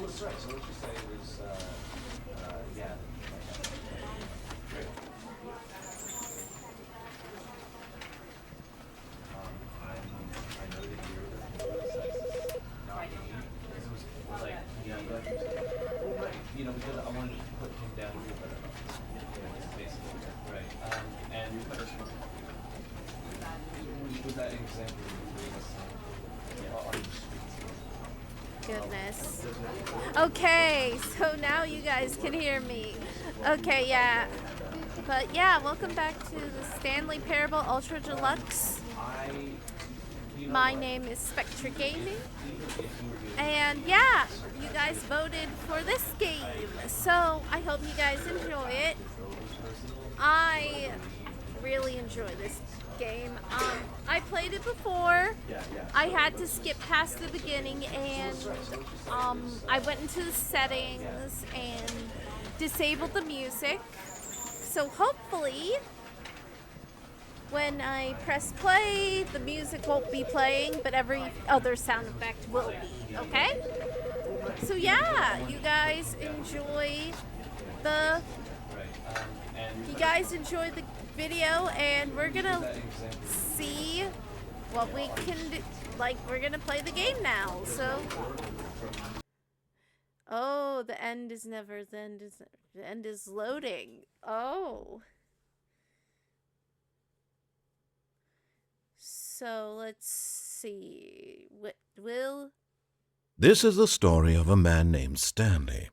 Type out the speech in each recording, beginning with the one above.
that's right. So let's just say it was, yeah. Great. I know that you're the sexist, not me. Because it was like, yeah, but, well, right. Because I wanted to put him down to a better level. Basically, right. And was that example are you Goodness. Okay, so now you guys can hear me. Okay, yeah. But yeah, welcome back to the Stanley Parable Ultra Deluxe. My name is Spectre Gaming. And yeah, you guys voted for this game. So I hope you guys enjoy it. I really enjoy this game. I played it before. I had to skip past the beginning and I went into the settings and disabled the music. So hopefully when I press play, the music won't be playing, but every other sound effect will be, okay? So yeah, you guys enjoy the video, and we're gonna see what we can do. Like, we're gonna play the game now, so. Oh, the end is loading. Oh. So let's see. This is the story of a man named Stanley.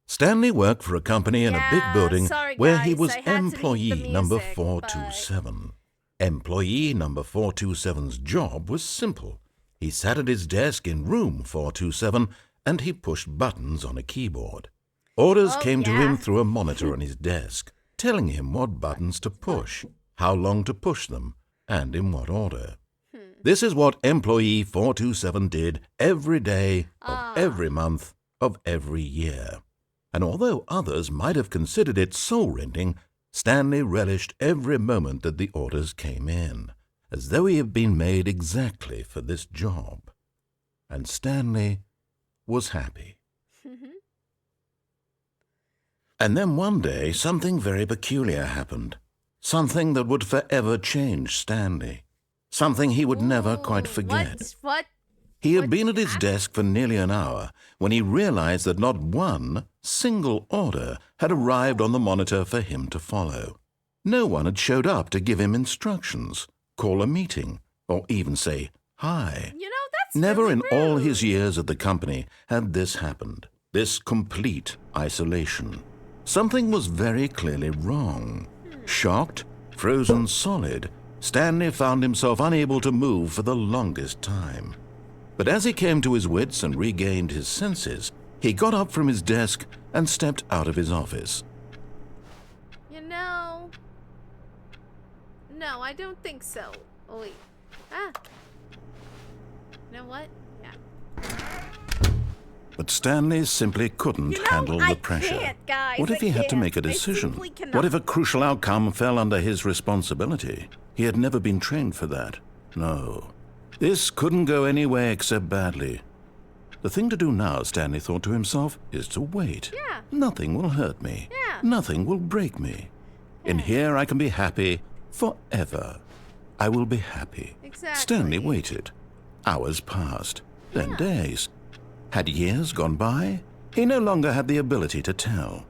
Stanley worked for a company in a big building where he was employee number 427. Employee number 427's job was simple. He sat at his desk in room 427 and he pushed buttons on a keyboard. Orders came to him through a monitor on his desk, telling him what buttons to push, how long to push them, and in what order. This is what employee 427 did every day of every month of every year. And although others might have considered it soul-rending, Stanley relished every moment that the orders came in, as though he had been made exactly for this job. And Stanley was happy. And then one day, something very peculiar happened. Something that would forever change Stanley. Something he would never quite forget. What? He had been at his desk for nearly an hour when he realized that not one single order had arrived on the monitor for him to follow. No one had showed up to give him instructions, call a meeting, or even say hi. That's Never really in rude. all his years at the company had this happened, this complete isolation. Something was very clearly wrong. Shocked, frozen solid, Stanley found himself unable to move for the longest time. But as he came to his wits and regained his senses, he got up from his desk and stepped out of his office. No, I don't think so. Oh, wait. You know what? Yeah. But Stanley simply couldn't handle the pressure. Can't, guys. What if he had to make a I decision? simply cannot. What if a crucial outcome fell under his responsibility? He had never been trained for that. No. This couldn't go any way except badly. The thing to do now, Stanley thought to himself, is to wait. Yeah. Nothing will hurt me. Yeah. Nothing will break me. In here I can be happy forever. I will be happy. Exactly. Stanley waited. Hours passed, then days. Had years gone by? He no longer had the ability to tell.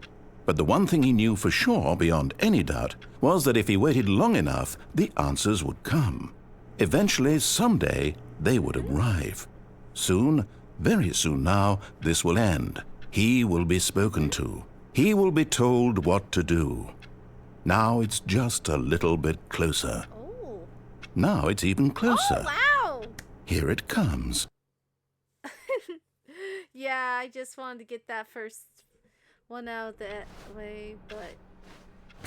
But the one thing he knew for sure, beyond any doubt, was that if he waited long enough, the answers would come. Eventually, someday, they would arrive. Soon, very soon now, this will end. He will be spoken to. He will be told what to do. Now it's just a little bit closer. Oh. Now it's even closer. Oh, wow. Here it comes. Yeah, I just wanted to get that first one out that way, but...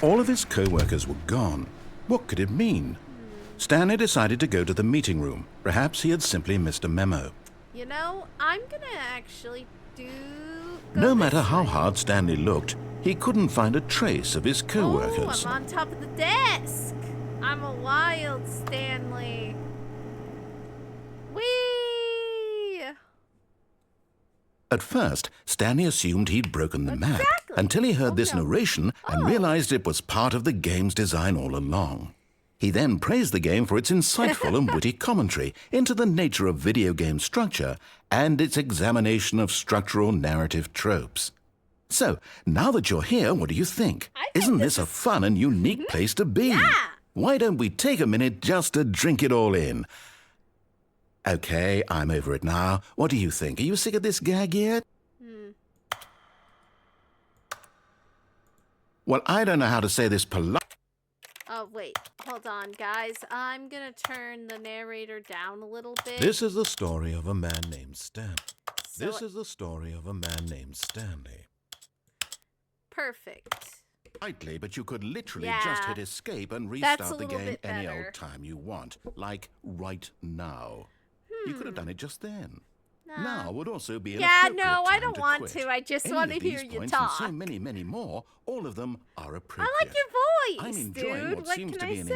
All of his co-workers were gone. What could it mean? Stanley decided to go to the meeting room. Perhaps he had simply missed a memo. I'm gonna actually go No matter this how way. hard Stanley looked, he couldn't find a trace of his co-workers. Oh, I'm on top of the desk. I'm a wild Stanley. Whee! At first, Stanley assumed he'd broken the map until he heard this no. narration and realized it was part of the game's design all along. He then praised the game for its insightful and witty commentary into the nature of video game structure and its examination of structural narrative tropes. So, now that you're here, what do you think? Isn't this a fun and unique place to be? Yeah. Why don't we take a minute just to drink it all in? Okay, I'm over it now. What do you think? Are you sick of this gag yet? Well, I don't know how to say this polite. Oh, wait. Hold on, guys. I'm gonna turn the narrator down a little bit. This is the story of a man named Stanley. So This is the story of a man named Stanley. perfect. Lightly, but you could literally Yeah. just hit escape and That's restart a the little game bit any better. old time you want, like right now. You could have done it just then. Now would also be an Yeah, appropriate no, I time don't to want quit. to. I just Any want to of hear these you points talk. and so many, many more, all of them are appropriate. I like your voice, I'm enjoying dude. what What seems can to I be an say?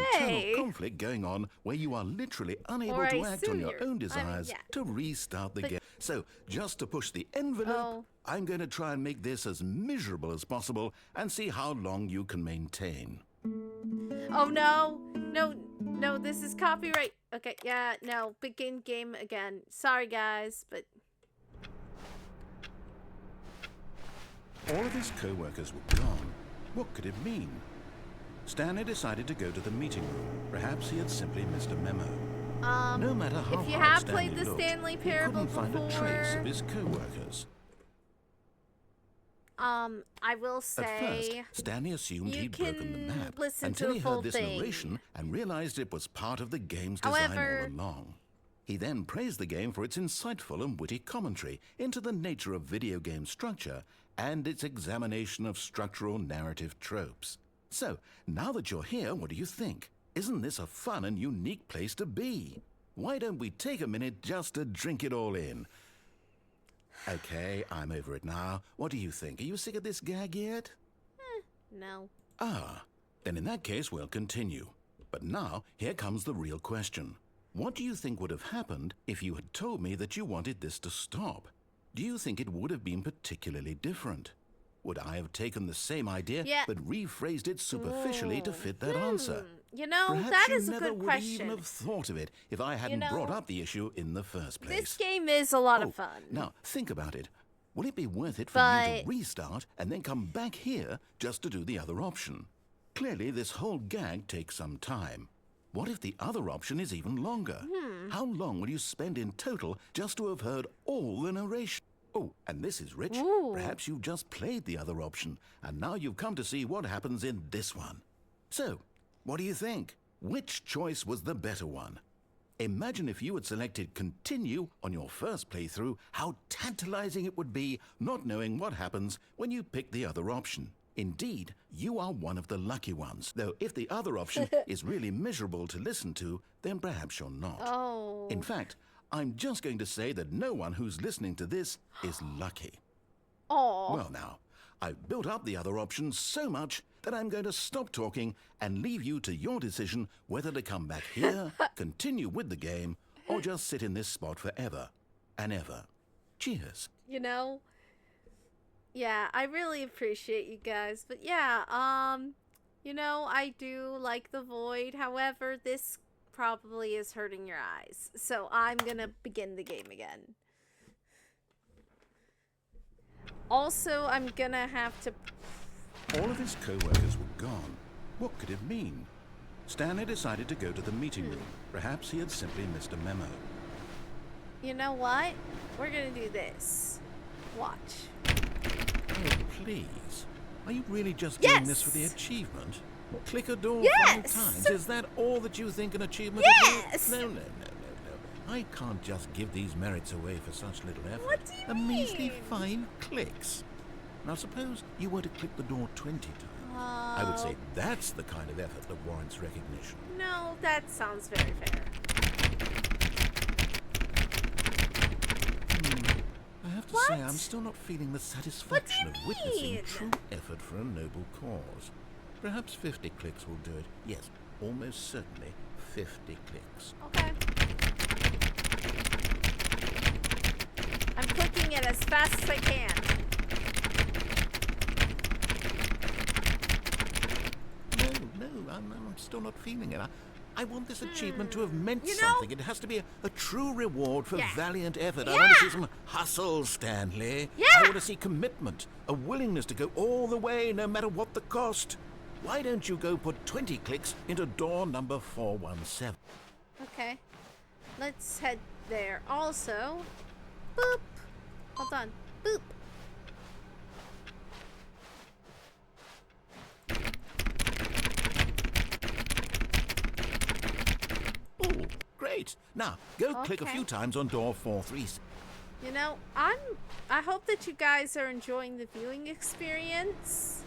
internal conflict going on where you are literally unable Or to I act on assume your you're- own I mean, desires yeah. to restart the But- game. So, just to push the envelope, Oh. I'm going to try and make this as miserable as possible and see how long you can maintain. Oh, no. No, this is copyright. Okay, yeah, no. Begin game again. Sorry, guys, but... All of his co-workers were gone. What could it mean? Stanley decided to go to the meeting room. Perhaps he had simply missed a memo. No matter how if you hard have Stanley played the looked, Stanley he Parable couldn't find a trace before, of his co-workers. I will At say... first, Stanley assumed you he'd broken the can map listen until to he a full heard this thing. narration and realized it was part of the game's design However- all along. He then praised the game for its insightful and witty commentary into the nature of video game structure and its examination of structural narrative tropes. So, now that you're here, what do you think? Isn't this a fun and unique place to be? Why don't we take a minute just to drink it all in? Okay, I'm over it now. What do you think? Are you sick of this gag yet? No. Ah, then in that case we'll continue. But now, here comes the real question. What do you think would have happened if you had told me that you wanted this to stop? Do you think it would have been particularly different? Would I have taken the same idea Yeah. but rephrased it superficially to fit that answer? You know, Perhaps that you is a never good would question. even have thought of it if I hadn't know, brought up the issue in the first place. This game is a lot Oh, of fun. Now, think about it. Will it be worth it for you But- to restart and then come back here just to do the other option? Clearly, this whole gag takes some time. What if the other option is even longer? How long will you spend in total just to have heard all the narration? Oh, and this is rich. Ooh. Perhaps you've just played the other option, and now you've come to see what happens in this one. So, what do you think? Which choice was the better one? Imagine if you had selected continue on your first playthrough, how tantalizing it would be not knowing what happens when you pick the other option. Indeed, you are one of the lucky ones, though if the other option is really miserable to listen to, then perhaps you're not. Oh. In fact, I'm just going to say that no one who's listening to this is lucky. Aw. Well now, I've built up the other option so much that I'm going to stop talking and leave you to your decision whether to come back here, continue with the game, or just sit in this spot forever and ever. Cheers. You know? Yeah, I really appreciate you guys. But yeah, you know, I do like the void. However, this probably is hurting your eyes. So I'm gonna begin the game again. Also, I'm gonna have to... All of his co-workers were gone. What could it mean? Stanley decided to go to the meeting room. Perhaps he had simply missed a memo. You know what? We're gonna do this. Watch. Oh, please. Are you really just doing this for the Yes! achievement? Click a door Yes! 5 times. Is that all that you think an achievement Yes! is? No. I can't just give these merits away for such little effort. What do you A measly mean? 5 clicks. Now suppose you were to click the door 20 times. I would say that's the kind of effort that warrants recognition. No, that sounds very fair. I have to What? say, I'm still not feeling the satisfaction of witnessing mean? true effort for a noble cause. Perhaps 50 clicks will do it. Yes, almost certainly 50 clicks. Okay. I'm clicking it as fast as I can. No, I'm still not feeling it. I want this achievement to have meant something. It has to be a true reward for valiant effort. I want to see some hustle, Stanley. I want to see commitment, a willingness to go all the way no matter what the cost. Why don't you go put 20 clicks into door number 417? Okay. Let's head there. Also, boop. Hold on. Boop. Oh, great. Now, go click a few times on door 437. You know, I hope that you guys are enjoying the viewing experience.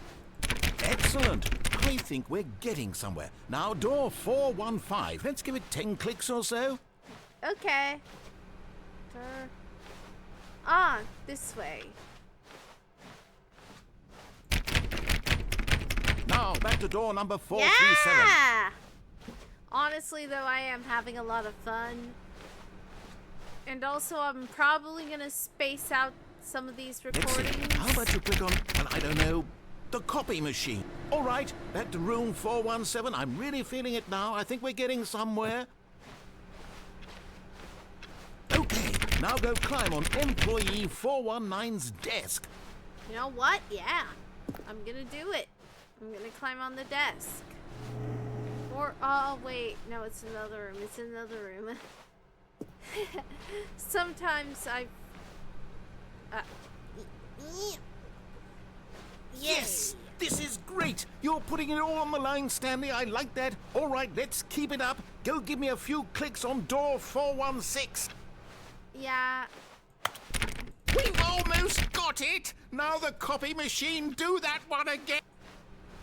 Excellent. I think we're getting somewhere. Now, door 415. Let's give it 10 clicks or so. Okay. This way. Now, back to door number 437. Yeah! Honestly, though, I am having a lot of fun. And also, I'm probably going to space out some of these recordings. How about you click on, and I don't know, the copy machine? All right, back to room 417. I'm really feeling it now. I think we're getting somewhere. Okay, now go climb on employee 419's desk. You know what? Yeah, I'm going to do it. I'm going to climb on the desk. Or, oh, wait. No, it's another room. It's another room. Sometimes Yes! This is great! You're putting it all on the line, Stanley. I like that. All right, let's keep it up. Go give me a few clicks on door 416. Yeah. We've almost got it! Now the copy machine, do that one again!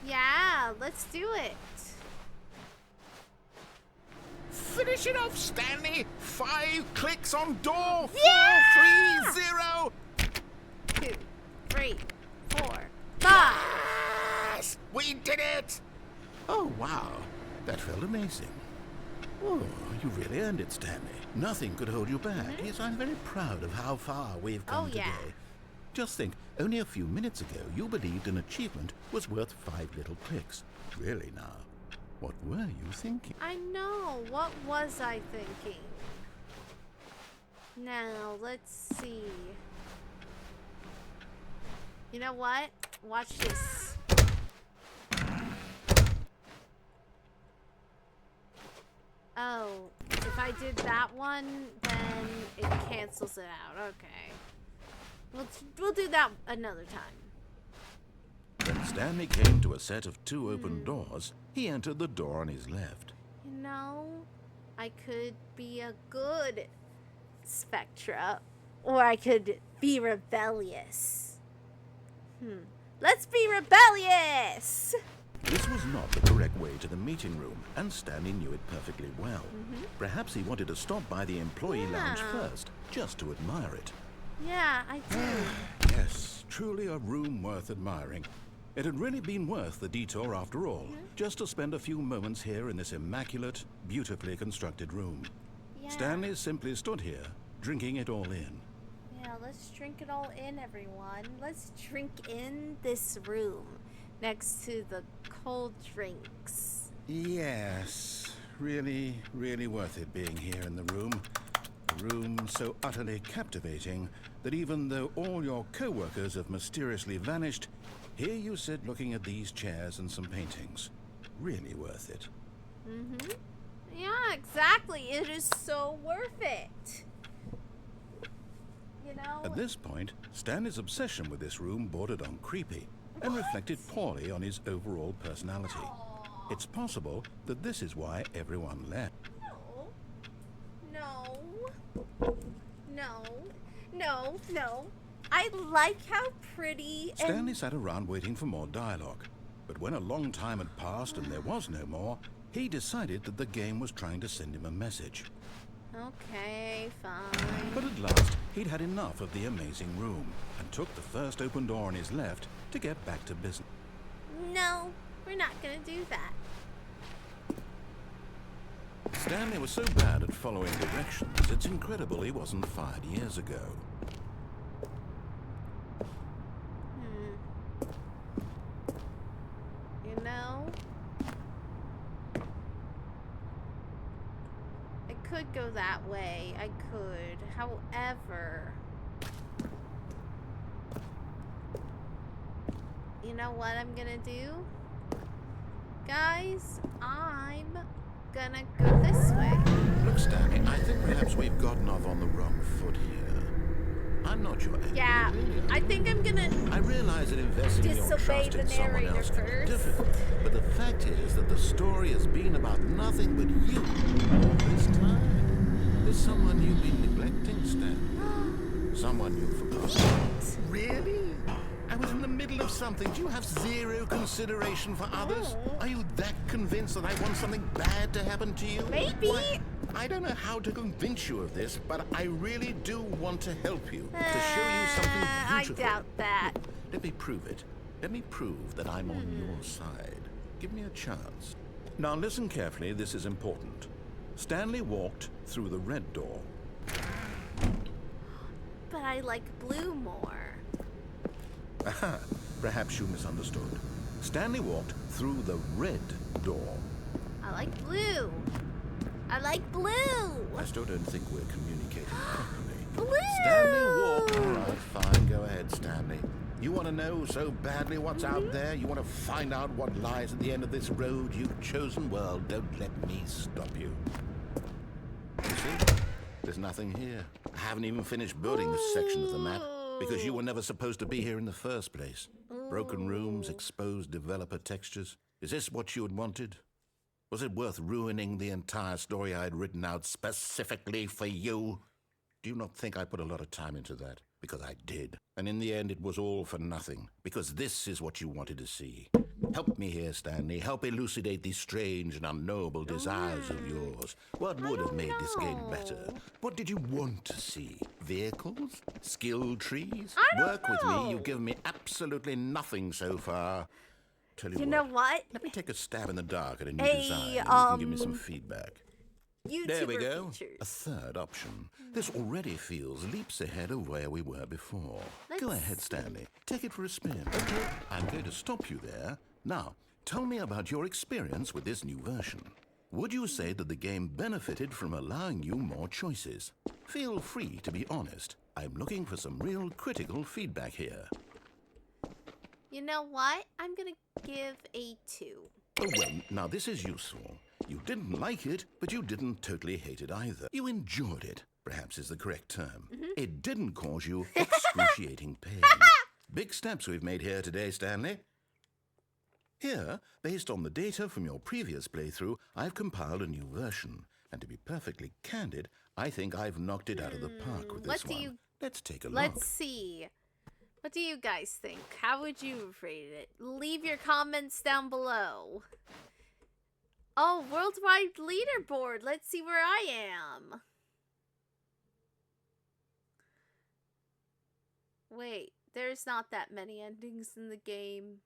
Yeah, let's do it. Finish it off, Stanley! 5 clicks on door 430! 2, 3, 4, 5! Yes! We did it! Oh, wow. That felt amazing. Oh, you really earned it, Stanley. Nothing could hold you back. Yes, I'm very proud of how far we've come today. Just think, only a few minutes ago, you believed an achievement was worth 5 little clicks. Really now, what were you thinking? I know. What was I thinking? Now, let's see. You know what? Watch this. Oh, if I did that one, then it cancels it out. Okay. We'll do that another time. When Stanley came to a set of 2 open doors, he entered the door on his left. You know, I could be a good Spectra, or I could be rebellious. Let's be rebellious! This was not the correct way to the meeting room, and Stanley knew it perfectly well. Perhaps he wanted to stop by the employee lounge first, just to admire it. Yeah, I do. Yes, truly a room worth admiring. It had really been worth the detour after all, just to spend a few moments here in this immaculate, beautifully constructed room. Yeah. Stanley simply stood here, drinking it all in. Yeah, let's drink it all in, everyone. Let's drink in this room next to the cold drinks. Yes, really, really worth it being here in the room. A room so utterly captivating that even though all your co-workers have mysteriously vanished, here you sit looking at these chairs and some paintings. Really worth it. Yeah, exactly. It is so worth it. You know? At this point, Stanley's obsession with this room bordered on creepy and reflected poorly on his overall personality. It's possible that this is why everyone left. No. I like how pretty Stanley sat around waiting for more dialogue. But when a long time had passed and there was no more, he decided that the game was trying to send him a message. Okay, fine. But at last, he'd had enough of the amazing room and took the first open door on his left to get back to business. No, we're not gonna do that. Stanley was so bad at following directions, it's incredible he wasn't fired years ago. could go that way. I could. However, you know what I'm gonna do? Guys, I'm gonna go this way. Look, Stanley, I think perhaps we've gotten off on the wrong foot here. I'm not your enemy. Yeah, really. I think I'm gonna I realize that investing your disobey trust the in someone narrator else can be first. difficult, but the fact is that the story has been about nothing but you all this time. There's someone you've been neglecting, Stanley. Someone you forgot. Really? I was in the middle of something. Do you have zero consideration for others? Are you that convinced that I want something bad to happen to you? Maybe. Why, I don't know how to convince you of this, but I really do want to help you, to show you something beautiful. I doubt that. Let me prove it. Let me prove that I'm on your side. Give me a chance. Now listen carefully, this is important. Stanley walked through the red door. But I like blue more. Aha, perhaps you misunderstood. Stanley walked through the red door. I like blue. I like blue. I still don't think we're communicating properly. Blue! Stanley walked. All right, fine, go ahead, Stanley. You want to know so badly what's out there? You want to find out what lies at the end of this road you've chosen? Well, don't let me stop you. You see? There's nothing here. I haven't even finished building this section of the map because you were never supposed to be here in the first place. Broken rooms, exposed developer textures. Is this what you had wanted? Was it worth ruining the entire story I had written out specifically for you? Do you not think I put a lot of time into that? Because I did. And in the end, it was all for nothing. Because this is what you wanted to see. Help me here, Stanley. Help elucidate these strange and unknowable desires of yours. What would have made this game better? What did you want to see? Vehicles? Skill trees? Work with me. You've given me absolutely nothing so far. Tell You know what? Let me take a stab in the dark at a new design, and you can give me some feedback. YouTuber There we go. features. A third option. This already feels leaps ahead of where we were before. Go ahead, Stanley. Take it for a spin. Okay, I'm going to stop you there. Now, tell me about your experience with this new version. Would you say that the game benefited from allowing you more choices? Feel free to be honest. I'm looking for some real critical feedback here. You know what? I'm gonna give a 2. Oh, well, now this is useful. You didn't like it, but you didn't totally hate it either. You enjoyed it, perhaps is the correct term. It didn't cause you excruciating pain. Big steps we've made here today, Stanley. Here, based on the data from your previous playthrough, I've compiled a new version. And to be perfectly candid, I think I've knocked it out of the park with this one. Let's take a look. Let's see. What do you guys think? How would you rate it? Leave your comments down below. Oh, worldwide leaderboard. Let's see where I am. Wait, there's not that many endings in the game.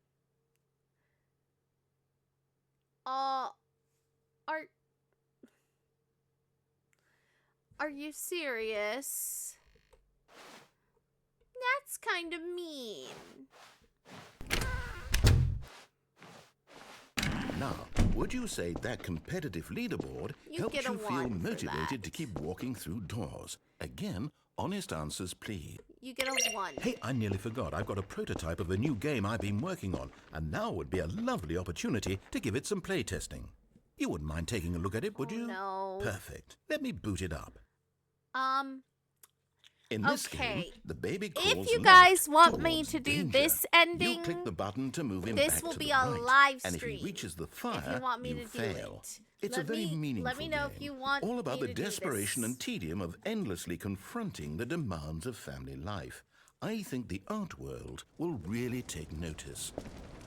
Are you serious? That's kind of mean. Now, would you say that competitive leaderboard helps you feel motivated to keep walking through doors? Again, honest answers, please. You get a 1. Hey, I nearly forgot. I've got a prototype of a new game I've been working on, and now would be a lovely opportunity to give it some play testing. You wouldn't mind taking a look at it, would you? No. Perfect. Let me boot it up. In this game, the baby calls if you guys left want me towards to do danger. this ending, You click the button to move him this back will to be the a right. live And if stream. he reaches the fire, if you want me to fail. do it. It's a very meaningful Let me know game. if you want all about me the to do desperation this. and tedium of endlessly confronting the demands of family life. I think the art world will really take notice.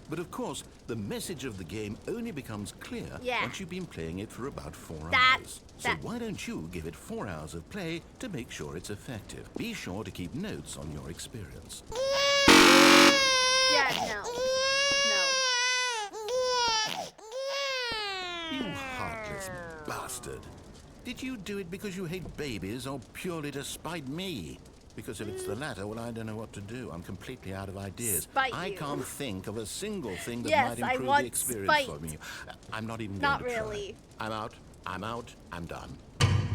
But of course, the message of the game only becomes clear once you've been playing it for about 4 hours. So why don't you give it 4 hours of play to make sure it's effective? Be sure to keep notes on your experience. Yeah, no. You heartless bastard. Did you do it because you hate babies or purely to spite me? Because if it's the latter, well, I don't know what to do. I'm completely out of ideas. I can't think of a single thing that might improve the experience for me. I'm not even going to try. I'm out. I'm done.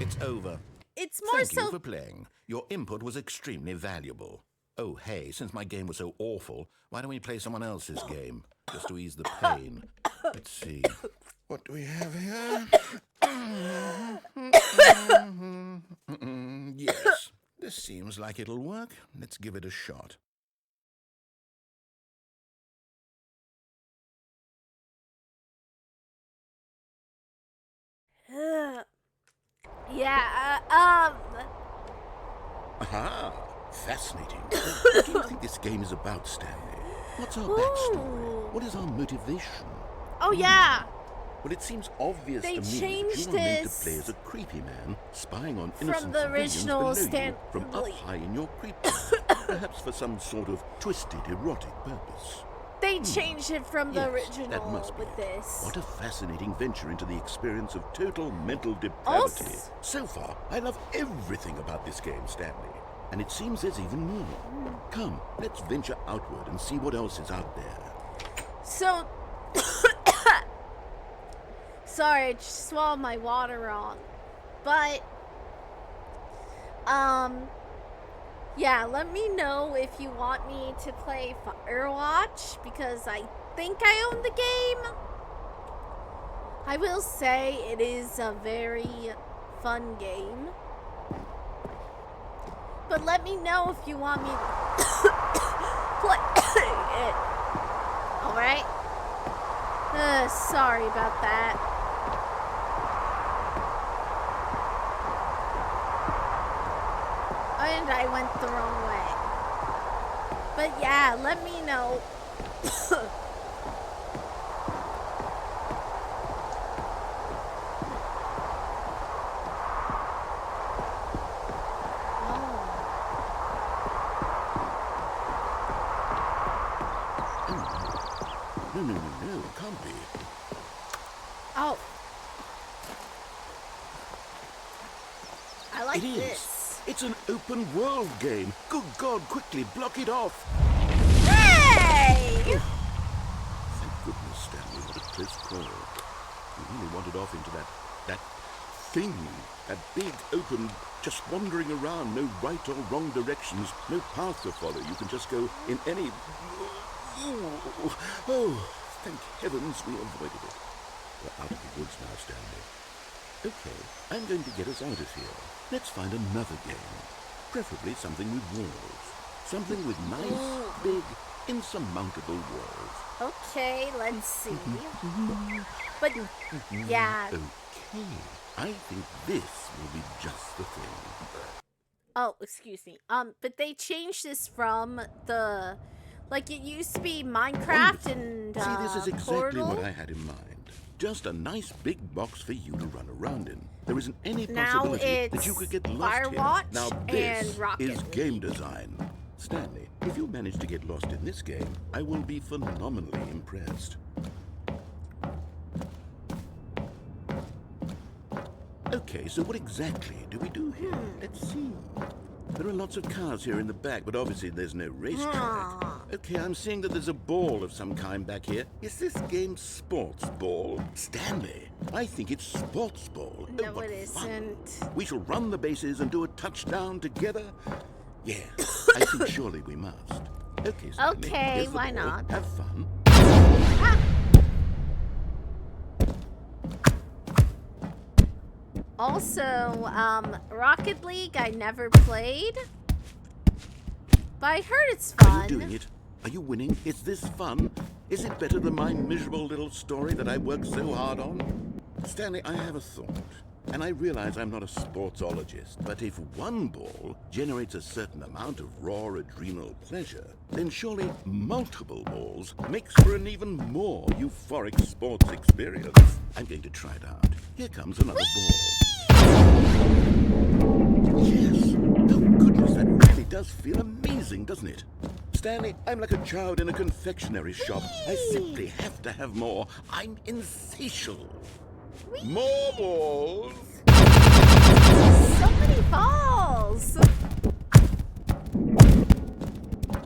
It's over. It's more Thank so... you for playing. Your input was extremely valuable. Oh, hey, since my game was so awful, why don't we play someone else's game? Just to ease the pain. Let's see. What do we have here? Yes, this seems like it'll work. Let's give it a shot. Yeah, Aha! Fascinating. What do you think this game is about, Stanley? What's our backstory? What is our motivation? Oh, yeah. Well, it seems obvious They to me that changed you were meant to this play as a creepy man, spying on innocent from the civilians original below you, Stanley. from up high in your creepiness, perhaps for some sort of twisted erotic purpose. They changed it from the Yes, original that must be with it. this. What a fascinating venture into the experience of total mental depravity. Also- So far, I love everything about this game, Stanley. And it seems there's even more. Come, let's venture outward and see what else is out there. So, sorry, I just swallowed my water wrong. But, yeah, let me know if you want me to play Firewatch, because I think I own the game. I will say it is a very fun game. But let me know if you want me to play it. Alright? Sorry about that. And I went the wrong way. But yeah, let me know. No, it can't be. Oh. I like It is. this. It's an open world game. Good God, quickly block it off. Hey! Thank goodness, Stanley, what a close call. You really wandered off into that thing. That big, open, just wandering around. No right or wrong directions. No path to follow. You can just go in any... Oh, thank heavens we avoided it. We're out of the woods now, Stanley. Okay, I'm going to get us out of here. Let's find another game. Preferably something with walls. Something with nice, big, insurmountable walls. Okay, let's see. But, yeah. Okay, I think this will be just the thing. Oh, excuse me. But they changed this from the... Like, it used to be Minecraft and, See, this is exactly Portal. what I had in mind. Just a nice big box for you to run around in. There isn't any Now possibility that it's you could get lost here. Firewatch Now and this Rocket is game design. Stanley, if you manage to get lost in this game, I will be phenomenally impressed. Okay, so what exactly do we do here? Let's see. There are lots of cars here in the back, but obviously there's no racetrack. Okay, I'm seeing that there's a ball of some kind back here. Is this game sports ball? Stanley, I think it's sports ball. No, what it fun. isn't. We shall run the bases and do a touchdown together? Yeah, I think surely we must. Okay, Stanley, Okay, here's the why ball. not? Have fun. Ah. Also, Rocket League I never played. But I heard it's fun. Are you doing it? Are you winning? Is this fun? Is it better than my miserable little story that I worked so hard on? Stanley, I have a thought. And I realize I'm not a sportsologist, but if one ball generates a certain amount of raw adrenal pleasure, then surely multiple balls makes for an even more euphoric sports experience. I'm going to try it out. Here comes another ball. Yes! Oh goodness, that really does feel amazing, doesn't it? Stanley, I'm like a child in a confectionery shop. I simply have to have more. I'm insatiable. More balls! So many balls!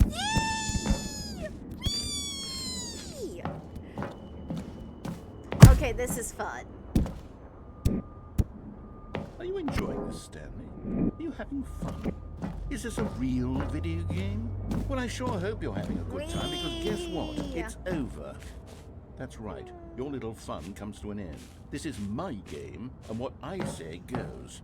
Yay! Okay, this is fun. Are you enjoying this, Stanley? Are you having fun? Is this a real video game? Well, I sure hope you're having a good time, because guess what? It's over. That's right. Your little fun comes to an end. This is my game, and what I say goes.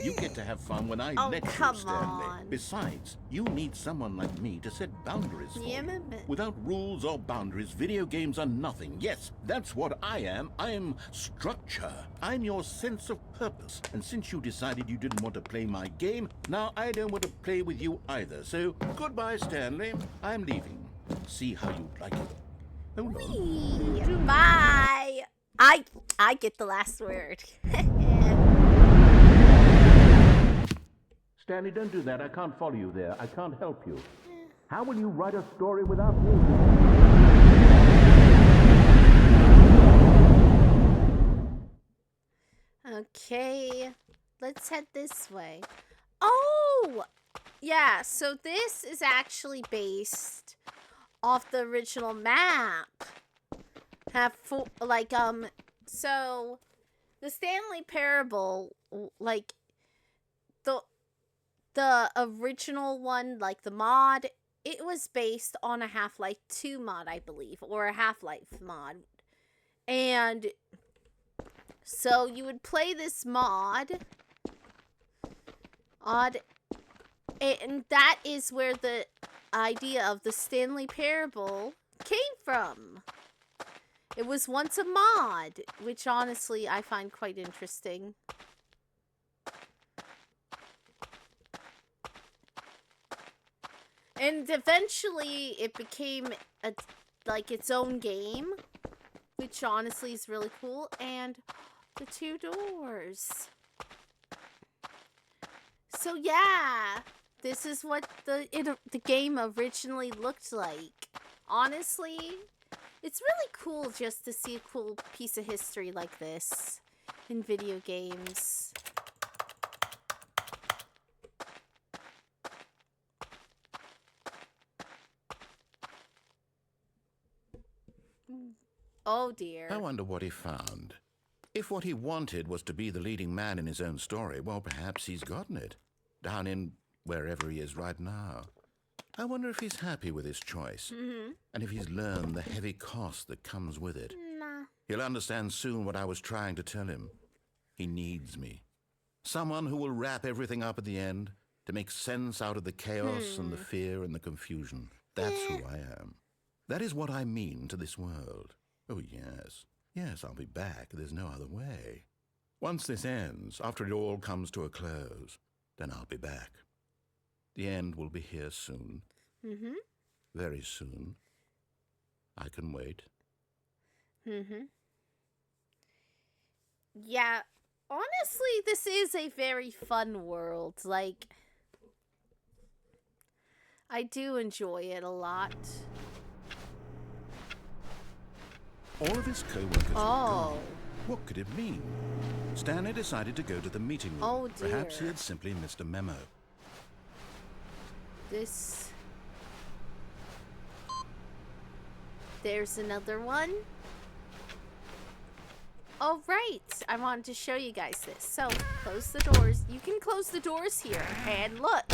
You get to have fun when I let you, Stanley. Besides, you need someone like me to set boundaries for you. Without rules or boundaries, video games are nothing. Yes, that's what I am. I'm structure. I'm your sense of purpose. And since you decided you didn't want to play my game, now I don't want to play with you either. So, goodbye, Stanley. I'm leaving. See how you like it. Hold on. Bye. I get the last word. Stanley, don't do that. I can't follow you there. I can't help you. How will you write a story without me? Okay, let's head this way. Oh, yeah, so this is actually based off the original map. So the Stanley Parable, like the original one, like the mod, it was based on a Half-Life 2 mod, I believe, or a Half-Life mod. And so you would play this mod, and that is where the idea of the Stanley Parable came from. It was once a mod, which honestly I find quite interesting. And eventually it became its own game, which honestly is really cool. And the 2 doors. So yeah, this is what the game originally looked like. Honestly, it's really cool just to see a cool piece of history like this in video games. Oh dear. I wonder what he found. If what he wanted was to be the leading man in his own story, well, perhaps he's gotten it. Down in wherever he is right now. I wonder if he's happy with his choice. And if he's learned the heavy cost that comes with it. Nah. He'll understand soon what I was trying to tell him. He needs me. Someone who will wrap everything up at the end to make sense out of the chaos and the fear and the confusion. That's who I am. That is what I mean to this world. Oh, yes. Yes, I'll be back. There's no other way. Once this ends, after it all comes to a close, then I'll be back. The end will be here soon. Very soon. I can wait. Yeah, honestly, this is a very fun world. Like, I do enjoy it a lot. All of his co-workers were gone. What could it mean? Stanley decided to go to the meeting room. Oh, dear. Perhaps he had simply missed a memo. There's another one. Oh, right. I wanted to show you guys this. So, close the doors. You can close the doors here. And look.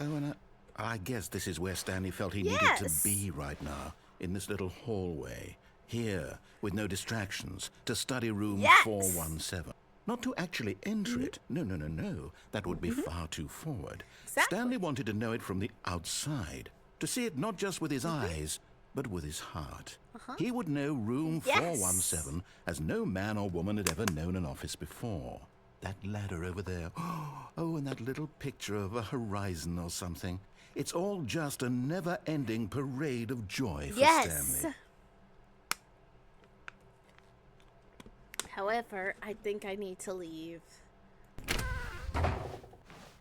Oh, and I guess this is where Stanley felt he needed to be right now. In this little hallway. Here, with no distractions, to study room 417. Not to actually enter it. No. That would be far too forward. Exactly. Stanley wanted to know it from the outside. To see it not just with his eyes, but with his heart. He would know room 417 as no man or woman had ever known an office before. That ladder over there. Oh, and that little picture of a horizon or something. It's all just a never-ending parade of joy for Stanley. However, I think I need to leave.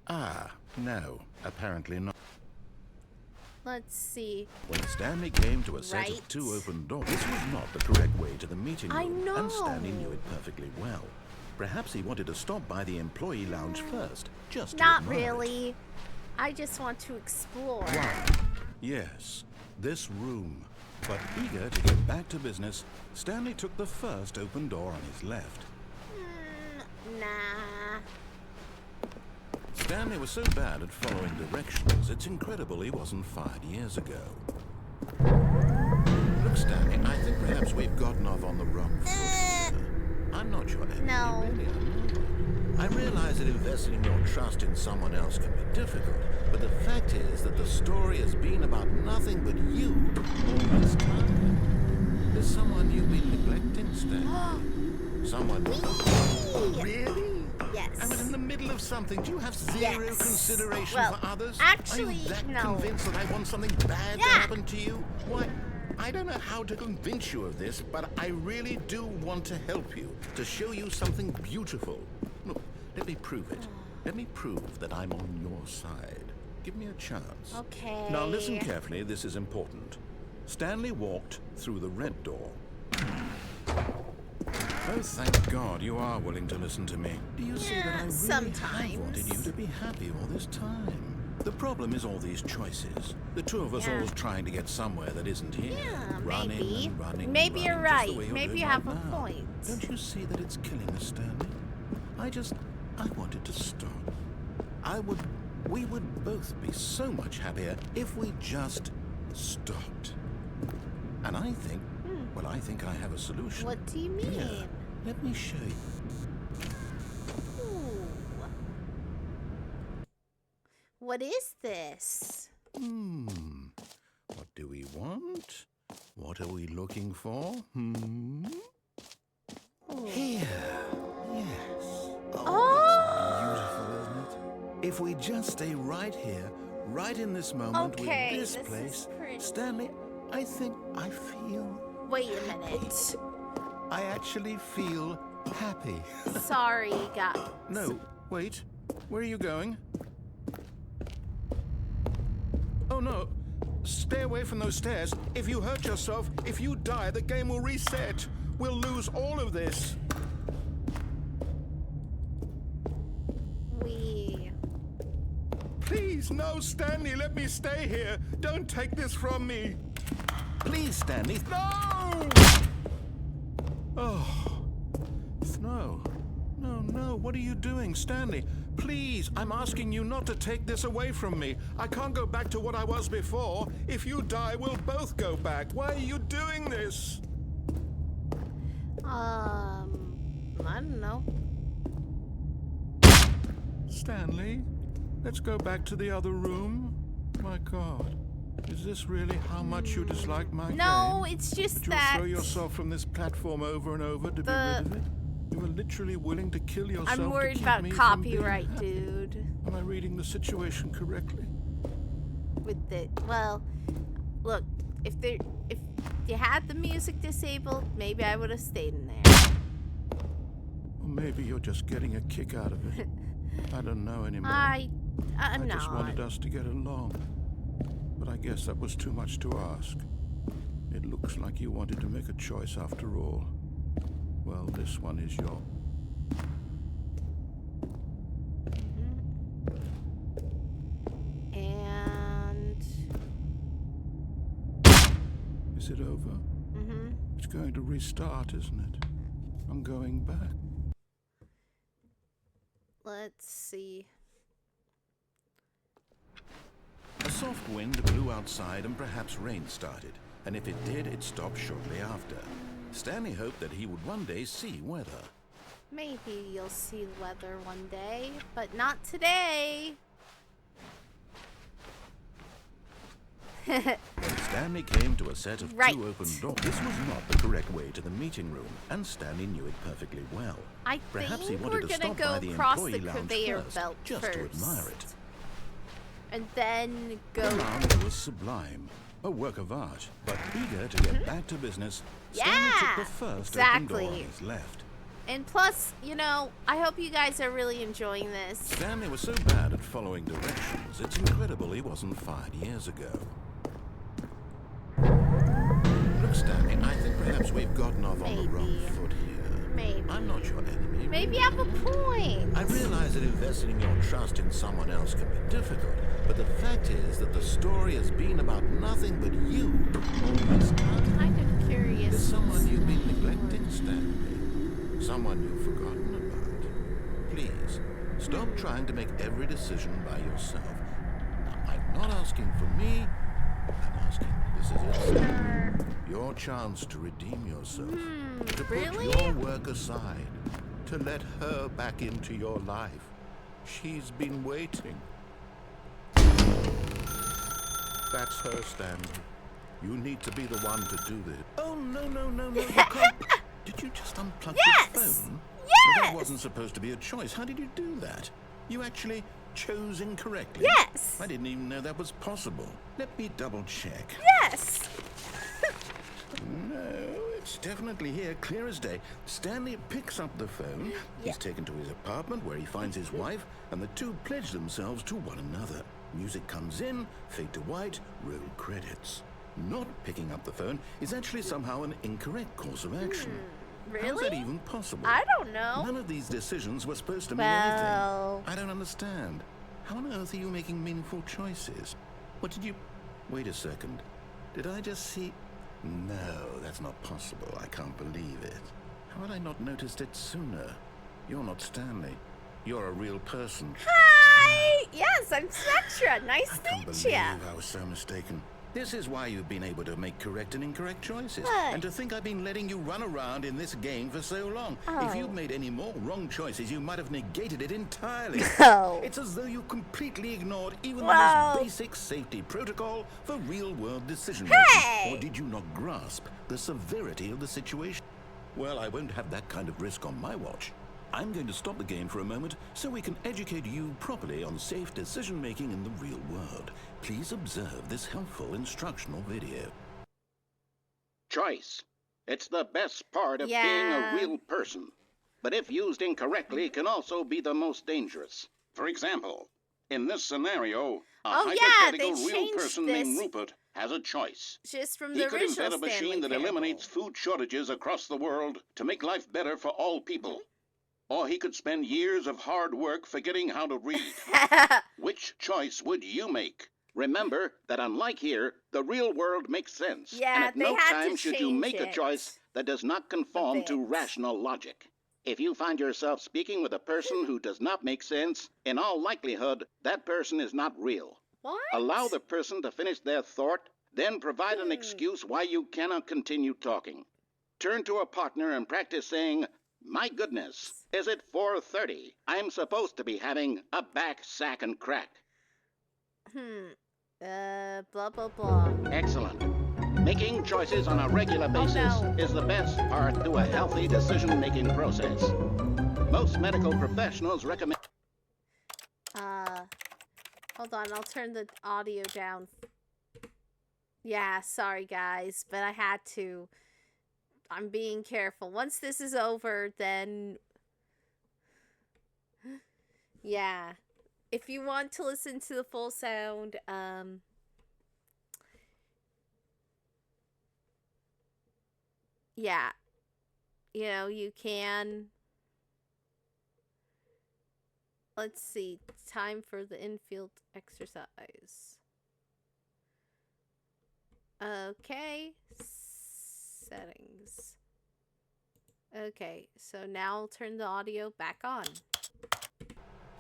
Ah, no, apparently not. Let's see. When Stanley came to a set of 2 open doors, this was not the correct way to the meeting room. I know. And Stanley knew it perfectly well. Perhaps he wanted to stop by the employee lounge first, just to Not admire really. I just want to explore. Yes, this room. But eager to get back to business, Stanley took the first open door on his left. Nah. Stanley was so bad at following directions, it's incredible he wasn't fired years ago. Look, Stanley, I think perhaps we've gotten off on the wrong foot here. I'm not your enemy, No. really, I'm not. I realize that investing your trust in someone else can be difficult, but the fact is that the story has been about nothing but you all this time. There's someone you've been neglecting, Stanley. Someone... Really? Yes. I was in the middle of something. Do you have zero consideration for others? Actually, are you that no. convinced that I want something bad to happen to you? Why, I don't know how to convince you of this, but I really do want to help you, to show you something beautiful. Look, let me prove it. Let me prove that I'm on your side. Give me a chance. Okay. Now listen carefully, this is important. Stanley walked through the red door. Oh, thank God you are willing to listen to me. Do you see that I really have wanted you to be happy all this time? The problem is all these choices. The two of us always trying to get somewhere that isn't here. Yeah, running maybe. and running Maybe and you're running, just the right. way you're Maybe doing you have right a now. point. Don't you see that it's killing us, Stanley? I wanted to stop. We would both be so much happier if we just stopped. And I think, well, I think I have a solution. What do you mean? Here, let me show you. Ooh. What is this? What do we want? What are we looking for? Here. Yes. Oh! It's beautiful, isn't it? If we just stay right here, right in this moment with this place, is pretty. Stanley, I think I feel... Wait a minute. I actually feel happy. Sorry, guys. No, wait. Where are you going? Oh, no. Stay away from those stairs. If you hurt yourself, if you die, the game will reset. We'll lose all of this. Please, no, Stanley, let me stay here. Don't take this from me. Please, Stanley. No! Oh. No. No, what are you doing, Stanley? Please, I'm asking you not to take this away from me. I can't go back to what I was before. If you die, we'll both go back. Why are you doing this? I don't know. Stanley, let's go back to the other room. My God, is this really how much you dislike my game? No, it's just that that... you'll throw yourself from this platform over and over to be rid of it? You were literally willing to kill yourself. I'm worried to keep about me copyright, from being happy. dude. Am I reading the situation correctly? With the... Well, look, if you had the music disabled, maybe I would have stayed in there. Or maybe you're just getting a kick out of it. I don't know anymore. I just wanted us to get along. But I guess that was too much to ask. It looks like you wanted to make a choice after all. Well, this one is your... And... Is it over? Mm-hmm. It's going to restart, isn't it? I'm going back. Let's see. A soft wind blew outside and perhaps rain started. And if it did, it stopped shortly after. Stanley hoped that he would one day see weather. Maybe you'll see weather one day, but not today. Stanley came to a set of two open doors. This was not the correct way to the meeting room, and Stanley knew it perfectly well. I Perhaps think he we're wanted to gonna stop go by the across employee the lounge conveyor first, belt just first. to admire it. And then go... The lounge was sublime, a work of art, but eager to get back to business, Stanley took the first open door on his left. And plus, you know, I hope you guys are really enjoying this. Stanley was so bad at following directions, it's incredible he wasn't fired years ago. Look, Stanley, I think perhaps we've gotten off on the wrong foot here. Maybe. I'm not your enemy. Maybe you have a point. I realize that investing your trust in someone else can be difficult, but the fact is that the story has been about nothing but you all this time. I'm kind of curious. There's someone you've been neglecting, Stanley. Someone you've forgotten about. Please, Stop trying to make every decision by yourself. I'm not asking for me. I'm asking, this is it. Your chance to redeem yourself. To put your work aside. To let her back into your life. She's been waiting. That's her, Stanley. You need to be the one to do this. Oh, no, you can't. Did you just unplug the phone? Yes! That wasn't supposed to be a choice. How did you do that? You actually chose incorrectly? Yes! I didn't even know that was possible. Let me double check. Yes! No, it's definitely here, clear as day. Stanley picks up the phone. He's taken to his apartment where he finds his wife, and the two pledge themselves to one another. Music comes in, fade to white, roll credits. Not picking up the phone is actually somehow an incorrect course of action. Really? How's that even possible? I don't know. None of these decisions were supposed to mean anything. I don't understand. How on earth are you making meaningful choices? What did you... Wait a second. Did I just see... No, that's not possible. I can't believe it. How had I not noticed it sooner? You're not Stanley. You're a real person. Hi! Yes, I'm Spectra. Nice to meet you. I can't believe I was so mistaken. This is why you've been able to make correct and incorrect choices. What? And to think I've been letting you run around in this game for so long. Oh. If you'd made any more wrong choices, you might have negated it entirely. No. It's as though you completely ignored even Well. the most basic safety protocol for real-world decision-making. Hey! Or did you not grasp the severity of the situation? Well, I won't have that kind of risk on my watch. I'm going to stop the game for a moment so we can educate you properly on safe decision-making in the real world. Please observe this helpful instructional video. Choice. It's the best part of being a real person. But if used incorrectly, can also be the most dangerous. For example, in this scenario, a hypothetical real person named Rupert has a choice. Just from He the could original invent a machine Stanley that Parable. eliminates food shortages across the world to make life better for all people. Or he could spend years of hard work forgetting how to read. Which choice would you make? Remember that unlike here, the real world makes sense. Yeah, and at they no had to time should you change make a it choice that does not conform to bit. rational logic. If you find yourself speaking with a person who does not make sense, in all likelihood, that person is not real. What? Allow the person to finish their thought, then provide an excuse why you cannot continue talking. Turn to a partner and practice saying, "My goodness, is it 4:30? I'm supposed to be having a back, sack, and crack." Blah, blah, blah. Excellent. Making choices on a regular basis is the best part to a healthy decision-making process. Most medical professionals recommend... Hold on, I'll turn the audio down. Yeah, sorry guys, but I had to. I'm being careful. Once this is over, then... Yeah. If you want to listen to the full sound, yeah. You know, you can... Let's see. Time for the infield exercise. Okay. Settings. Okay, so now I'll turn the audio back on.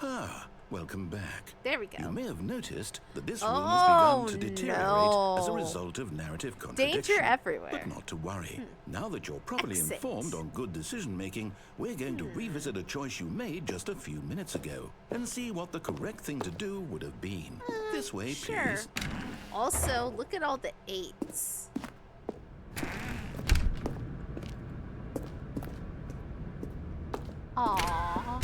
Ah, welcome back. There we go. You may have noticed that this room has begun to deteriorate as a no. result of narrative contradiction. Danger everywhere. But not to worry. Now that you're properly Exit. informed on good decision-making, we're going to revisit a choice you made just a few minutes ago and see what the correct thing to do would have been. This way, Sure. please. Also, look at all the 8s. Aww.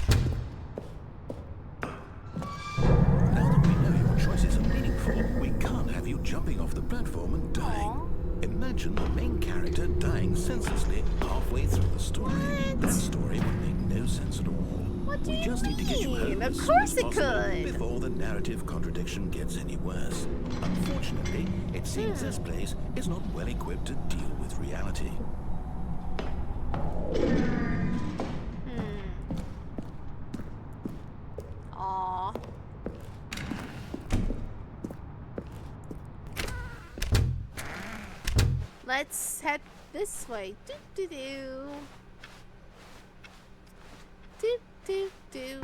Now that we know your choices are meaningful, we can't have you jumping off the platform and dying. Imagine the main character dying senselessly halfway through the story. What? That story would make no sense at all. What do We you just need to get you mean? home Of as soon course as it possible could. before the narrative contradiction gets any worse. Unfortunately, it seems this place is not well equipped to deal with reality. Aww. Let's head this way. Do do do. Do do do.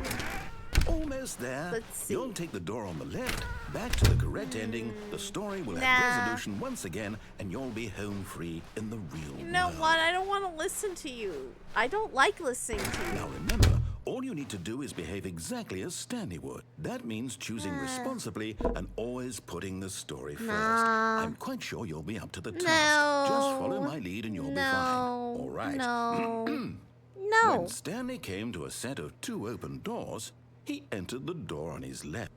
Almost there. Let's see. You'll take the door on the left, back to the correct ending. The story will have resolution once again, and you'll be home free in the real world. You know what? I don't want to listen to you. I don't like listening to you. Now remember, all you need to do is behave exactly as Stanley would. That means choosing responsibly and always putting the story first. I'm quite sure you'll be up to the task. Just follow my lead and you'll be fine. All right. No. When Stanley came to a set of 2 open doors, he entered the door on his left.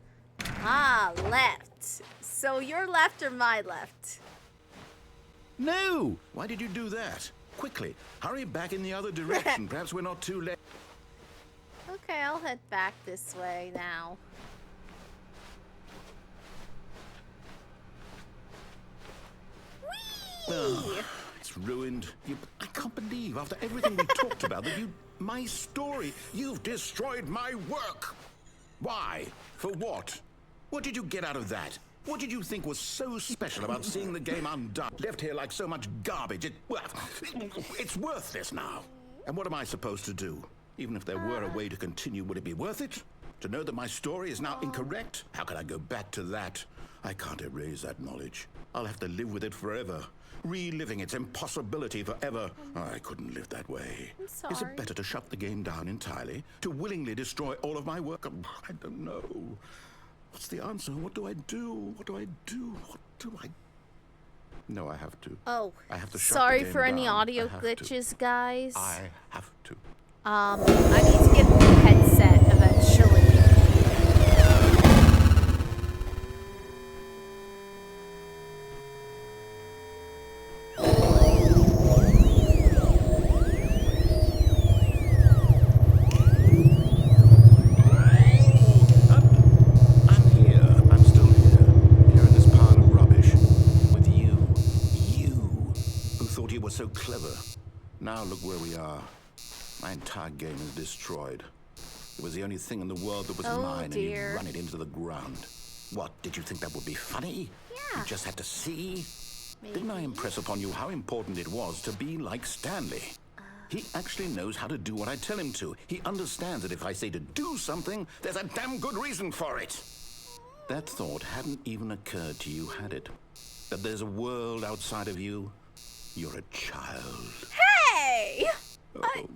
Ah, left. So your left or my left? No! Why did you do that? Quickly, hurry back in the other direction. Perhaps we're not too late. Okay, I'll head back this way now. Whee! Oh, it's ruined. I can't believe, after everything we talked about, that my story, you've destroyed my work. Why? For what? What did you get out of that? What did you think was so special about seeing the game undone? Left here like so much garbage. It's worthless now. And what am I supposed to do? Even if there were a way to continue, would it be worth it? To know that my story is now incorrect? How can I go back to that? I can't erase that knowledge. I'll have to live with it forever. Reliving its impossibility forever. I couldn't live that way. I'm sorry. Is it better to shut the game down entirely? To willingly destroy all of my work? I don't know. What's the answer? What do I do? What do I do? What do I... No, I have to. Oh, I have to shut sorry the game for any down. audio I have glitches, to. guys. I have to. I need to get a new headset eventually. I'm here. I'm still here. Here in this pile of rubbish. With you. You. Who thought you were so clever. Now look where we are. My entire game is destroyed. It was the only thing in the world that was mine, and you run it into the ground. What, did you think that would be funny? Yeah. You just had to see? Maybe. Didn't I impress upon you how important it was to be like Stanley? He actually knows how to do what I tell him to. He understands that if I say to do something, there's a damn good reason for it. That thought hadn't even occurred to you, had it? That there's a world outside of you? You're a child. Hey! Oh,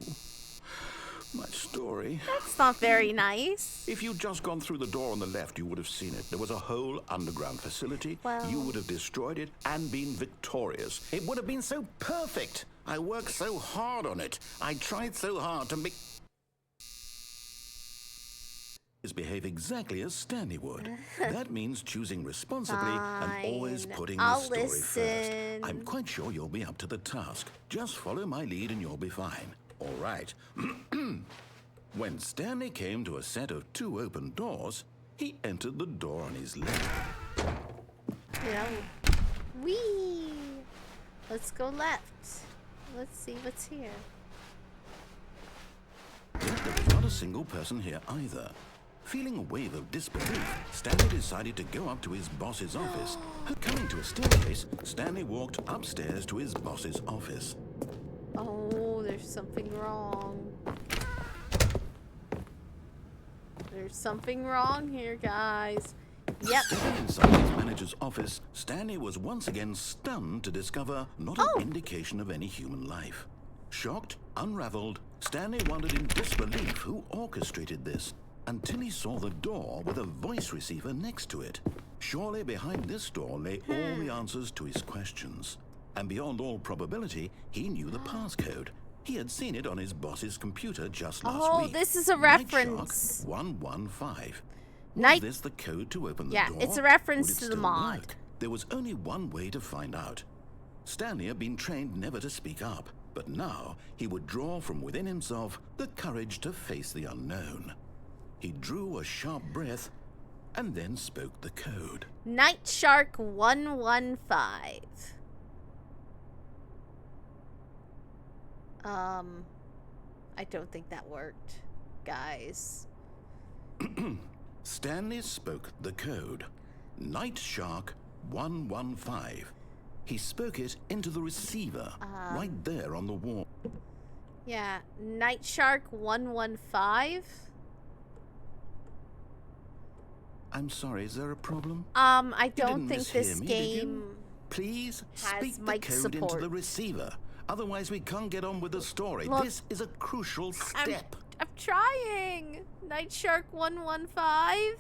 my story. That's not very nice. If you'd just gone through the door on the left, you would have seen it. There was a whole underground facility. Well... You would have destroyed it and been victorious. It would have been so perfect. I worked so hard on it. I tried so hard to make... behave exactly as Stanley would. That means choosing responsibly and always putting the story first. I'm quite sure you'll be up to the task. Just follow my lead and you'll be fine. All right. When Stanley came to a set of 2 open doors, he entered the door on his left. Yeah. Whee! Let's go left. Let's see what's here. Yet there was not a single person here either. Feeling a wave of disbelief, Stanley decided to go up to his boss's office. Coming to a staircase, Stanley walked upstairs to his boss's office. Oh, there's something wrong. There's something wrong here, guys. Yep. Stepping inside his manager's office, Stanley was once again stunned to discover not an indication of any human life. Shocked, unraveled, Stanley wondered in disbelief who orchestrated this, until he saw the door with a voice receiver next to it. Surely behind this door lay all the answers to his questions. And beyond all probability, he knew the passcode. He had seen it on his boss's computer just last week. Oh, this is a reference. Nightshark 115. Was this the code to open the door? Yeah, it's a reference Would it to the still mod. work? There was only one way to find out. Stanley had been trained never to speak up, but now he would draw from within himself the courage to face the unknown. He drew a sharp breath and then spoke the code. Nightshark 115. I don't think that worked, guys. Stanley spoke the code. Nightshark 115. He spoke it into the receiver, right there on the wall. Yeah, Nightshark 115. I'm sorry, is there a problem? I You don't didn't think mishear this me, did you? game Please has speak the mic code into support. the receiver. Otherwise, we can't get on with the story. Look, This is a crucial step. I'm trying. Night Shark 115.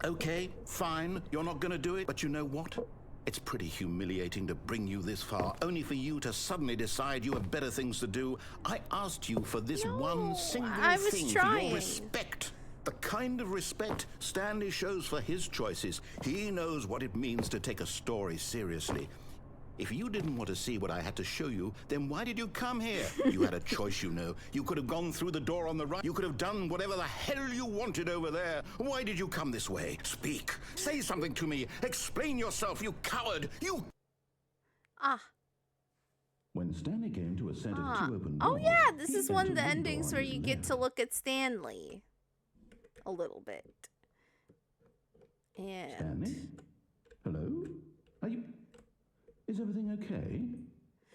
Okay, fine. You're not going to do it, but you know what? It's pretty humiliating to bring you this far, only for you to suddenly decide you have better things to do. I asked you for this one single thing, for your respect. The kind of respect Stanley shows for his choices. He knows what it means to take a story seriously. If you didn't want to see what I had to show you, then why did you come here? You had a choice, you know. You could have gone through the door on the right. You could have done whatever the hell you wanted over there. Why did you come this way? Speak. Say something to me. Explain yourself, you coward. You... When Stanley came to a set of two open doors... Oh yeah, this is one of the endings where you get to look at Stanley. A little bit. And... Stanley? Hello? Are you... Is everything okay?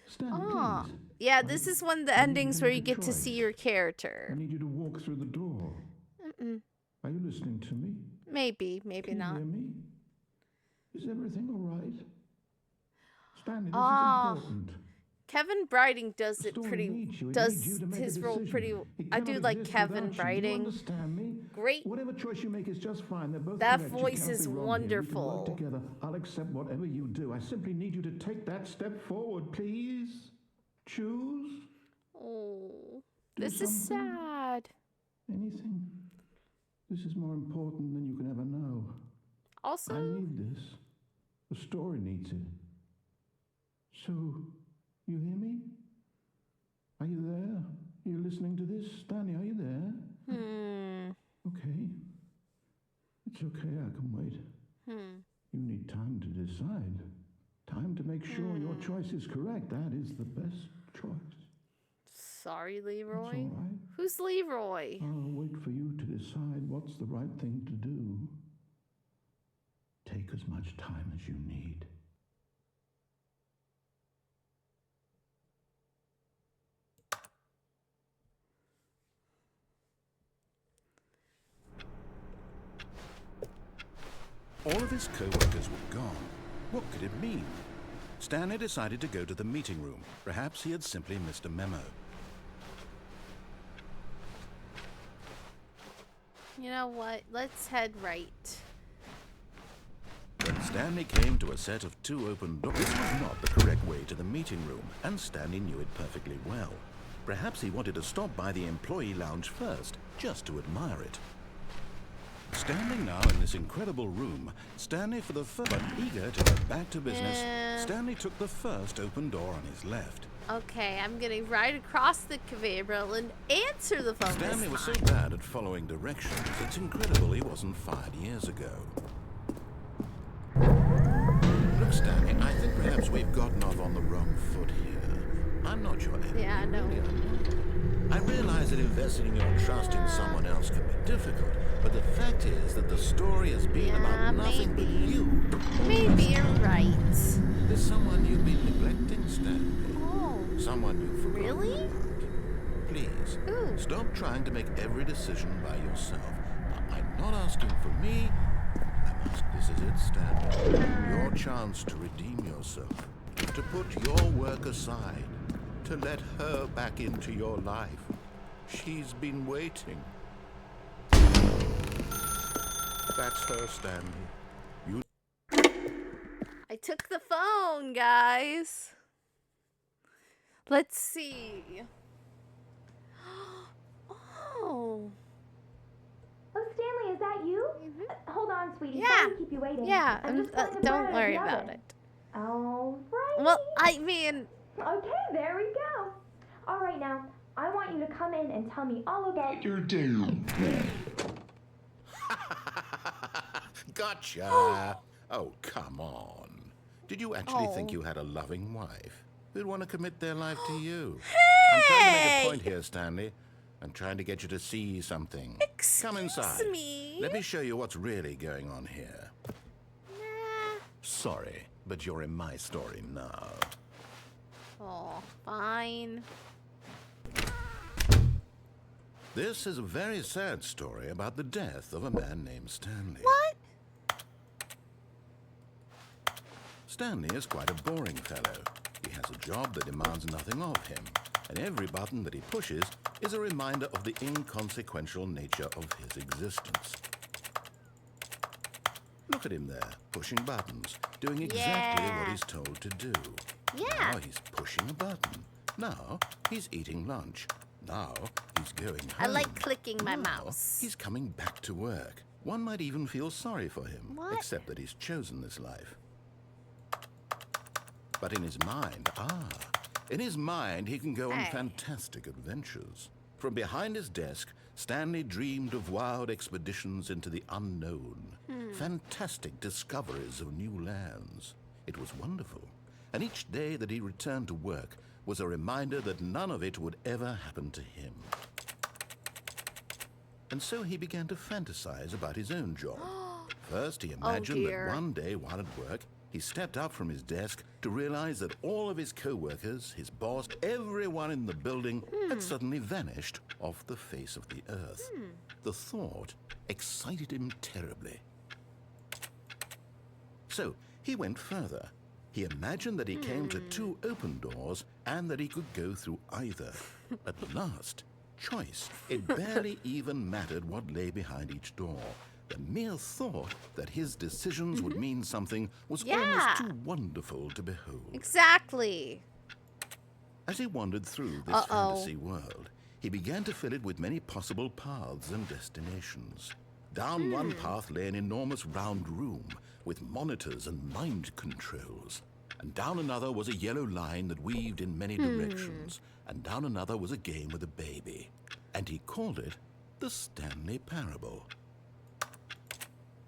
Stanley, please. Yeah, this is one of the endings where you get to see your character. I need you to walk through the door. Are you listening to me? Maybe, maybe not. Can you hear me? Is everything all right? Stanley, this is important. Kevin Wreden does it pretty, does his role pretty, I do like Kevin Wreden. Great. Whatever choice you make is just fine. They're both that correct. voice is wonderful. We can work together. I'll accept whatever you do. I simply need you to take that step forward, please. Choose. Oh, this is sad. Anything. This is more important than you can ever know. Also, I need this. The story needs it. So, you hear me? Are you there? Are you listening to this? Stanley, are you there? Okay. It's okay, I can wait. You need time to decide. Time to make sure your choice is correct. That is the best choice. Sorry, Leroy. That's all right. Who's Leroy? I'll wait for you to decide what's the right thing to do. Take as much time as you need. All of his co-workers were gone. What could it mean? Stanley decided to go to the meeting room. Perhaps he had simply missed a memo. You know what? Let's head right. When Stanley came to a set of two open doors, this was not the correct way to the meeting room, and Stanley knew it perfectly well. Perhaps he wanted to stop by the employee lounge first, just to admire it. Standing now in this incredible room, Stanley for the first, but eager to get back to business, Stanley took the first open door on his left. Okay, I'm gonna ride across the conveyor belt and answer the phone. Stanley was so bad at following directions, it's incredible he wasn't fired years ago. Look, Stanley, I think perhaps we've gotten off on the wrong foot here. I'm not your enemy. Yeah, I know. Really, I realize that investing your trust in someone else can be difficult, but the fact is that the story has been about nothing but you. Maybe you're right. There's someone you've been neglecting, Stanley. Oh. Someone you forgot. Really? About. Please, Who? stop trying to make every decision by yourself. Now, I'm not asking for me. This is it, Stanley. Your chance to redeem yourself. To put your work aside. To let her back into your life. She's been waiting. That's her, Stanley. You... I took the phone, guys. Let's see. Oh. Oh, Stanley, is that you? Hold on, sweetie. Yeah. Sorry to keep you waiting. Yeah, I'm just putting the don't bread worry in the about oven. it. All right. Well, I mean... Okay, there we go. All right, now, I want you to come in and tell me all about your day. Gotcha. Oh, come on. Did you actually think you had a loving wife who'd want to commit their life to you? I'm trying to make a point here, Stanley. I'm trying to get you to see something. Come inside. me. Let me show you what's really going on here. Sorry, but you're in my story now. Oh, fine. This is a very sad story about the death of a man named Stanley. What? Stanley is quite a boring fellow. He has a job that demands nothing of him, and every button that he pushes is a reminder of the inconsequential nature of his existence. Look at him there, pushing buttons, doing exactly what he's told to do. Yeah. Now he's pushing a button. Now he's eating lunch. Now he's going home. I like clicking my Now mouse. he's coming back to work. One might even feel sorry for him, What? except that he's chosen this life. But in his mind, he can go on fantastic adventures. From behind his desk, Stanley dreamed of wild expeditions into the unknown, fantastic discoveries of new lands. It was wonderful, and each day that he returned to work was a reminder that none of it would ever happen to him. And so he began to fantasize about his own job. First, he imagined that one day while at work, he stepped up from his desk to realize that all of his co-workers, his boss, everyone in the building had suddenly vanished off the face of the earth. The thought excited him terribly. So he went further. He imagined that he came to 2 open doors and that he could go through either. At last, choice. It barely even mattered what lay behind each door. The mere thought that his decisions would mean something was almost too wonderful to behold. Exactly. As he wandered through this fantasy world, he began to fill it with many possible paths and destinations. Down one path lay an enormous round room with monitors and mind controls. And down another was a yellow line that weaved in many directions. And down another was a game with a baby. And he called it the Stanley Parable.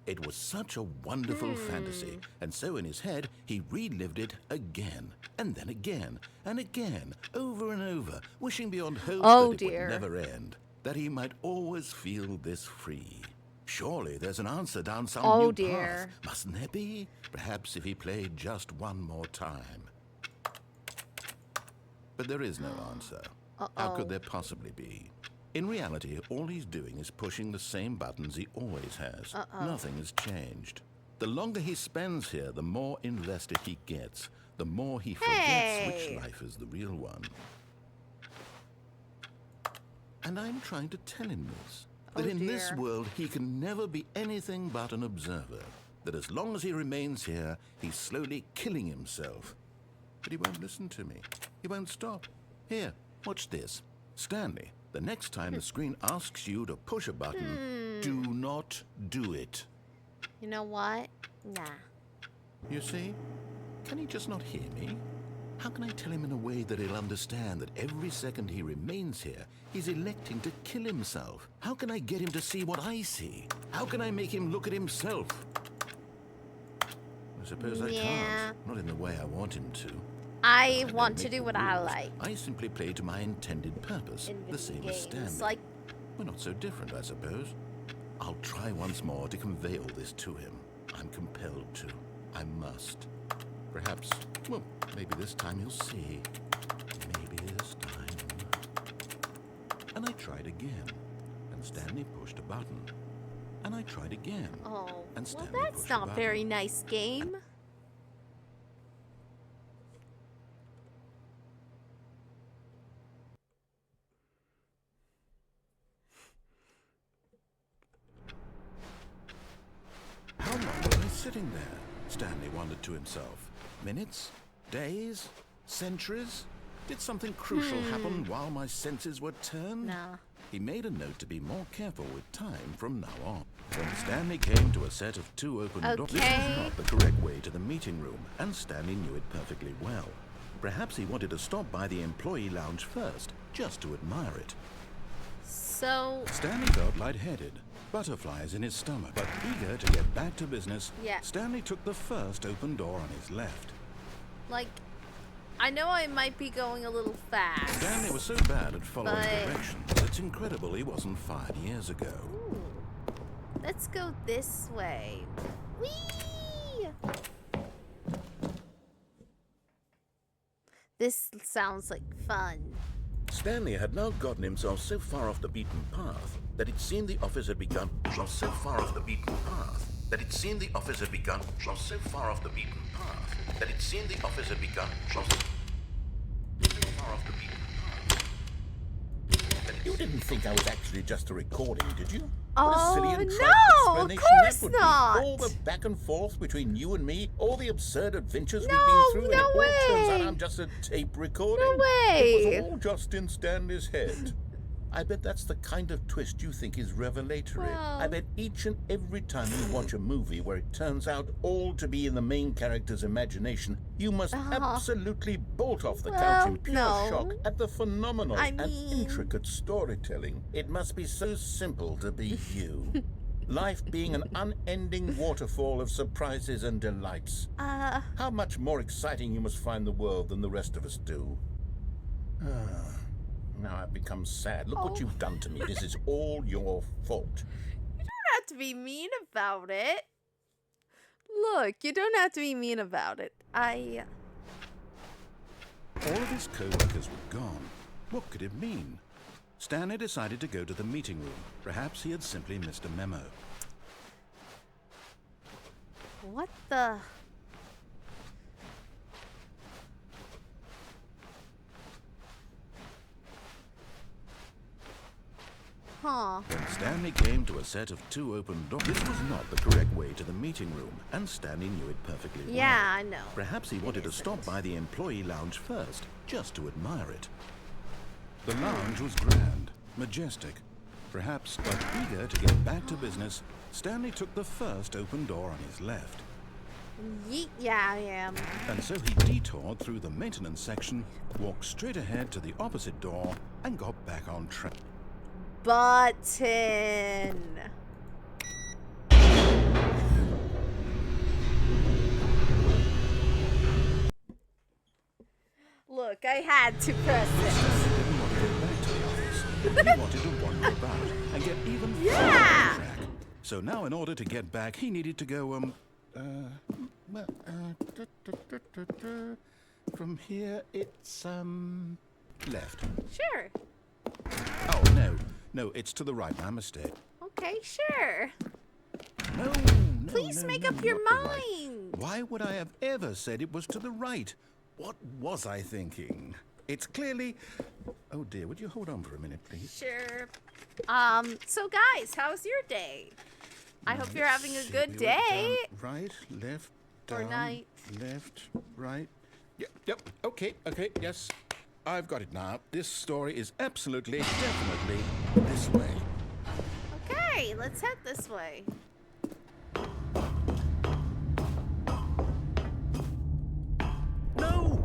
It was such a wonderful fantasy, and so in his head, he relived it again, and then again, and again, over and over, wishing beyond hope that it would never end, that he might always feel this free. Surely there's an answer down some new path, mustn't there be? Perhaps if he played just one more time. But there is no answer. How could there possibly be? In reality, all he's doing is pushing the same buttons he always has. Nothing has changed. The longer he spends here, the more invested he gets. The more he forgets which life is the real one. And I'm trying to tell him this. That in this world, he can never be anything but an observer. That as long as he remains here, he's slowly killing himself. But he won't listen to me. He won't stop. Here, watch this. Stanley. The next time the screen asks you to push a button, do not do it. You know what? Nah. You see? Can he just not hear me? How can I tell him in a way that he'll understand that every second he remains here, he's electing to kill himself? How can I get him to see what I see? How can I make him look at himself? I suppose I can't. Not in the way I want him to. I want to do what I like. I simply play to my intended purpose, the same as Stanley. We're not so different, I suppose. I'll try once more to convey all this to him. I'm compelled to. I must. Perhaps, well, maybe this time he'll see. Maybe this time. And I tried again, and Stanley pushed a button. And I tried again. And Stanley well, that's not a very nice game. How long was I sitting there? Stanley wondered to himself. Minutes? Days? Centuries? Did something crucial happen while my senses were turned? No. He made a note to be more careful with time from now on. When Stanley came to a set of 2 open doors, this was not the correct way to the meeting room, and Stanley knew it perfectly well. Perhaps he wanted to stop by the employee lounge first, just to admire it. So... Stanley felt lightheaded, butterflies in his stomach, but eager to get back to business, Stanley took the first open door on his left. Like, I know I might be going a little fast. Stanley was so bad at following directions, it's incredible he wasn't 5 years ago. Ooh. Let's go this way. Whee! This sounds like fun. Stanley had now gotten himself so far off the beaten path that it seemed the office had begun. So far off the beaten path that it seemed the office had begun. So far off the beaten path that it seemed the office had begun. So far off the beaten path. You didn't think I was actually just a recording, did you? Oh, what a silly and trite no, of explanation course that would not. Be. All the back and forth between you and me, all the absurd adventures No, we've been through, no and it all turns way. out I'm just a tape recording. No way. It was all just in Stanley's head. I bet that's the kind of twist you think is revelatory. Well. I bet each and every time you watch a movie where it turns out all to be in the main character's imagination, you must absolutely bolt off the couch in pure shock at the phenomenal and intricate storytelling. It must be so simple to be you. Life being an unending waterfall of surprises and delights. How much more exciting you must find the world than the rest of us do. Now I've become sad. Look what you've done to me. This is all your fault. You don't have to be mean about it. Look, you don't have to be mean about it. All of his co-workers were gone. What could it mean? Stanley decided to go to the meeting room. Perhaps he had simply missed a memo. What the... Huh. When Stanley came to a set of 2 open doors, this was not the correct way to the meeting room, and Stanley knew it perfectly well. Yeah, I know. Perhaps he wanted to stop by the employee lounge first, just to admire it. The lounge was grand, majestic. Perhaps, but eager to get back to business, Stanley took the first open door on his left. Yeet, yeah, I am. And so he detoured through the maintenance section, walked straight ahead to the opposite door, and got back on track. Button. Look, I had to press it. He didn't want to get back to the office. He wanted to wander about and get even further on track. So now, in order to get back, he needed to go, from here, it's, left. Sure. Oh, no, it's to the right. My mistake. Okay, sure. No, Please make up not your the right. mind. Why would I have ever said it was to the right? What was I thinking? It's clearly... Oh, dear, would you hold on for a minute, please? Sure. So guys, how's your day? I hope you're having a good day. Right, left, Or down, night. left, right. Yep, okay, yes. I've got it now. This story is absolutely, definitely this way. Okay, let's head this way. No.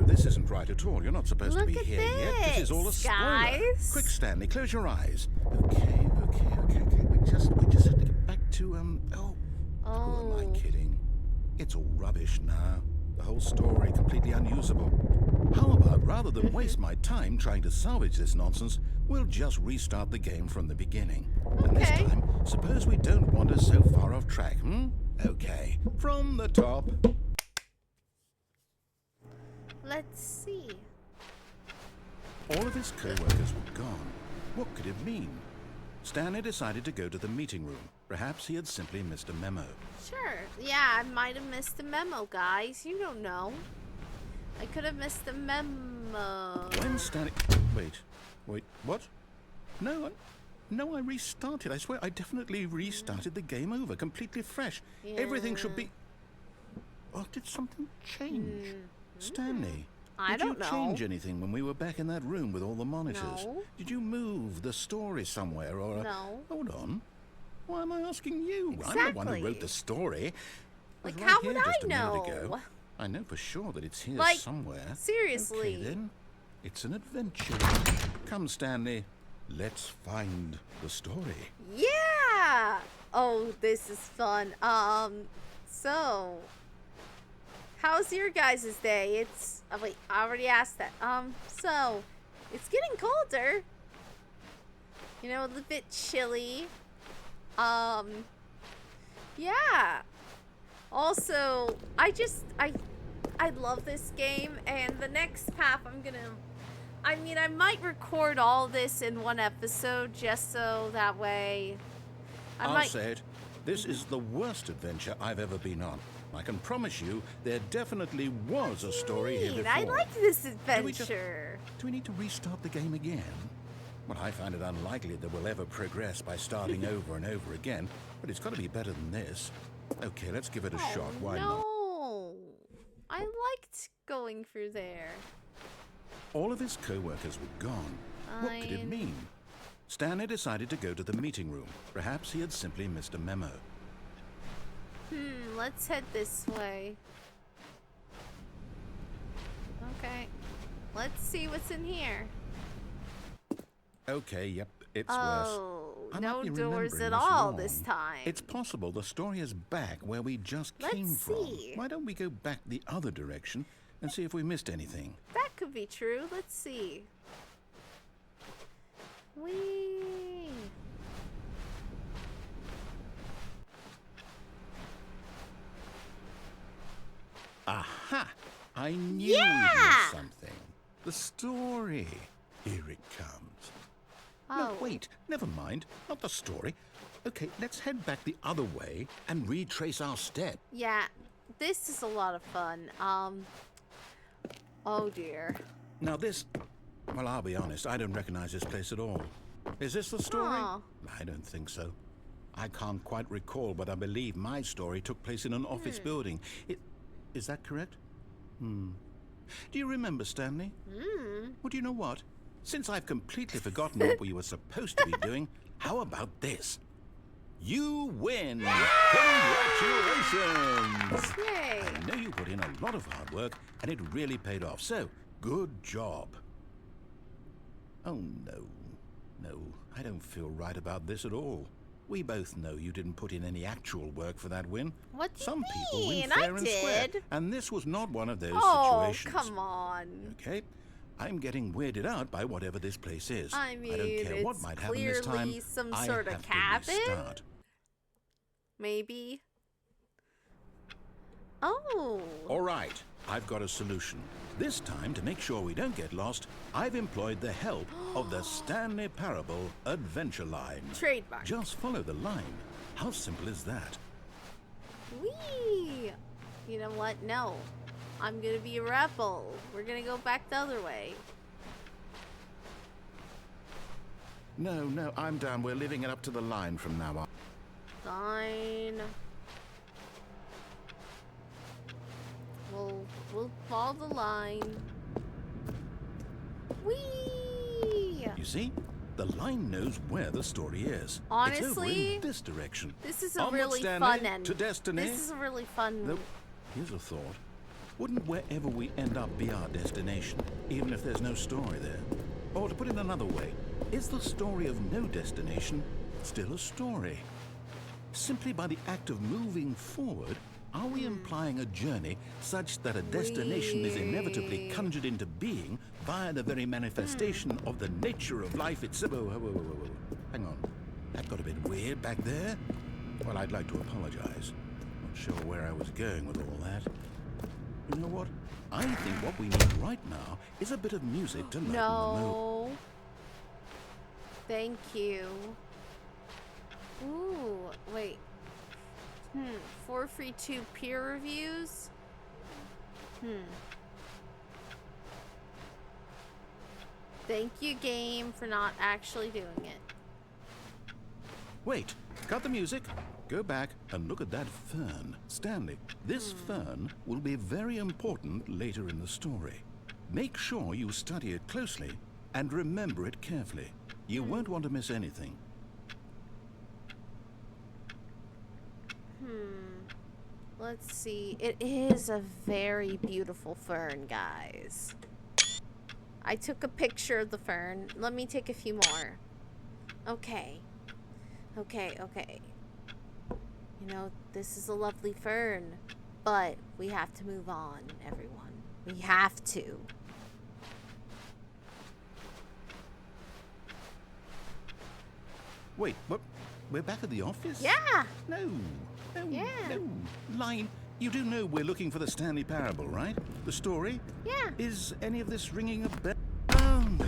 This isn't right at all. You're not supposed to be here yet. This is all a spoiler. Guys. Quick, Stanley, close your eyes. Okay. We just have to get back to, who am I kidding? It's all rubbish now. The whole story completely unusable. How about, rather than waste my time trying to salvage this nonsense, we'll just restart the game from the beginning. And this time, suppose we don't wander so far off track, Okay, from the top. Let's see. All of his co-workers were gone. What could it mean? Stanley decided to go to the meeting room. Perhaps he had simply missed a memo. Sure. Yeah, I might have missed the memo, guys. You don't know. I could have missed the memo. When Stanley... Wait, what? No, I restarted. I swear, I definitely restarted the game over, completely fresh. Yeah. Everything should be... Oh, did something change? Stanley, I don't know. Did you change anything when we were back in that room with all the monitors? No. Did you move the story somewhere or... No. Hold on. Why am I asking you? Exactly. I'm the one who wrote the story. It was Like, right how here would just I a minute know? ago. I know for sure that it's here Like, somewhere. seriously. Okay, then. It's an adventure. Come, Stanley. Let's find the story. Yeah! Oh, this is fun. So... How's your guys' day? It's... Oh, wait, I already asked that. So... It's getting colder. You know, a little bit chilly. Yeah. Also, I love this game, and the next path I'm gonna I mean, I might record all this in one episode just so that way... I'll say it. This is the worst adventure I've ever been on. I can promise you there definitely was a story here before. I like this adventure. Do we need to restart the game again? Well, I find it unlikely that we'll ever progress by starting over and over again, but it's got to be better than this. Okay, let's give it a shot. Why not? No, I liked going through there. All of his co-workers were gone. What could it mean? Stanley decided to go to the meeting room. Perhaps he had simply missed a memo. Let's head this way. Okay. Let's see what's in here. Okay, yep, it's worse. Oh, no doors at all this time. It's possible the story is back where we just came from. Why don't we go back the other direction and see if we missed anything? That could be true. Let's see. Whee! Aha! I knew it was something. The story. Here it comes. No, wait. Never mind. Not the story. Okay, let's head back the other way and retrace our steps. Yeah, this is a lot of fun. Oh dear. Now this... Well, I'll be honest. I don't recognize this place at all. Is this the story? I don't think so. I can't quite recall, but I believe my story took place in an office building. Is that correct? Do you remember, Stanley? Well, do you know what? Since I've completely forgotten what we were supposed to be doing, how about this? You win! Congratulations! Yay! I know you put in a lot of hard work, and it really paid off, so good job. Oh, no. No, I don't feel right about this at all. We both know you didn't put in any actual work for that win. What do you Some people win mean? fair I and square, did. and this was not one of those situations. Oh, come on. Okay, I'm getting weirded out by whatever this place is. I mean, I don't care what might happen this time. Clearly some I sort of have to cabin? restart. Maybe. Oh. All right, I've got a solution. This time, to make sure we don't get lost, I've employed the help of the Stanley Parable Adventure Line. Trademark. Just follow the line. How simple is that? Whee! You know what? No. I'm gonna be a rebel. We're gonna go back the other way. No, I'm down. We're leaving it up to the line from now on. Fine. We'll follow the line. Whee! You see? The line knows where the story is. Honestly, it's over in this direction. This is a Onward, really Stanley, fun end. to destiny. This is a really fun. Nope. Here's a thought. Wouldn't wherever we end up be our destination, even if there's no story there? Or to put it another way, is the story of no destination still a story? Simply by the act of moving forward, are we implying a journey such that a destination is inevitably conjured into being via the very manifestation of the nature of life itself? Whoa. Hang on. That got a bit weird back there. Well, I'd like to apologize. Not sure where I was going with all that. You know what? I think what we need right now is a bit of music to lighten the mood. No. Thank you. Ooh, wait. 432 peer reviews? Thank you, game, for not actually doing it. Wait, cut the music. Go back and look at that fern. Stanley, this fern will be very important later in the story. Make sure you study it closely and remember it carefully. You won't want to miss anything. Let's see. It is a very beautiful fern, guys. I took a picture of the fern. Let me take a few more. Okay. You know, this is a lovely fern, but we have to move on, everyone. We have to. Wait, what? We're back at the office? Yeah. No. Yeah. Line, you do know we're looking for the Stanley Parable, right? The story? Yeah. Is any of this ringing a bell? Oh, no.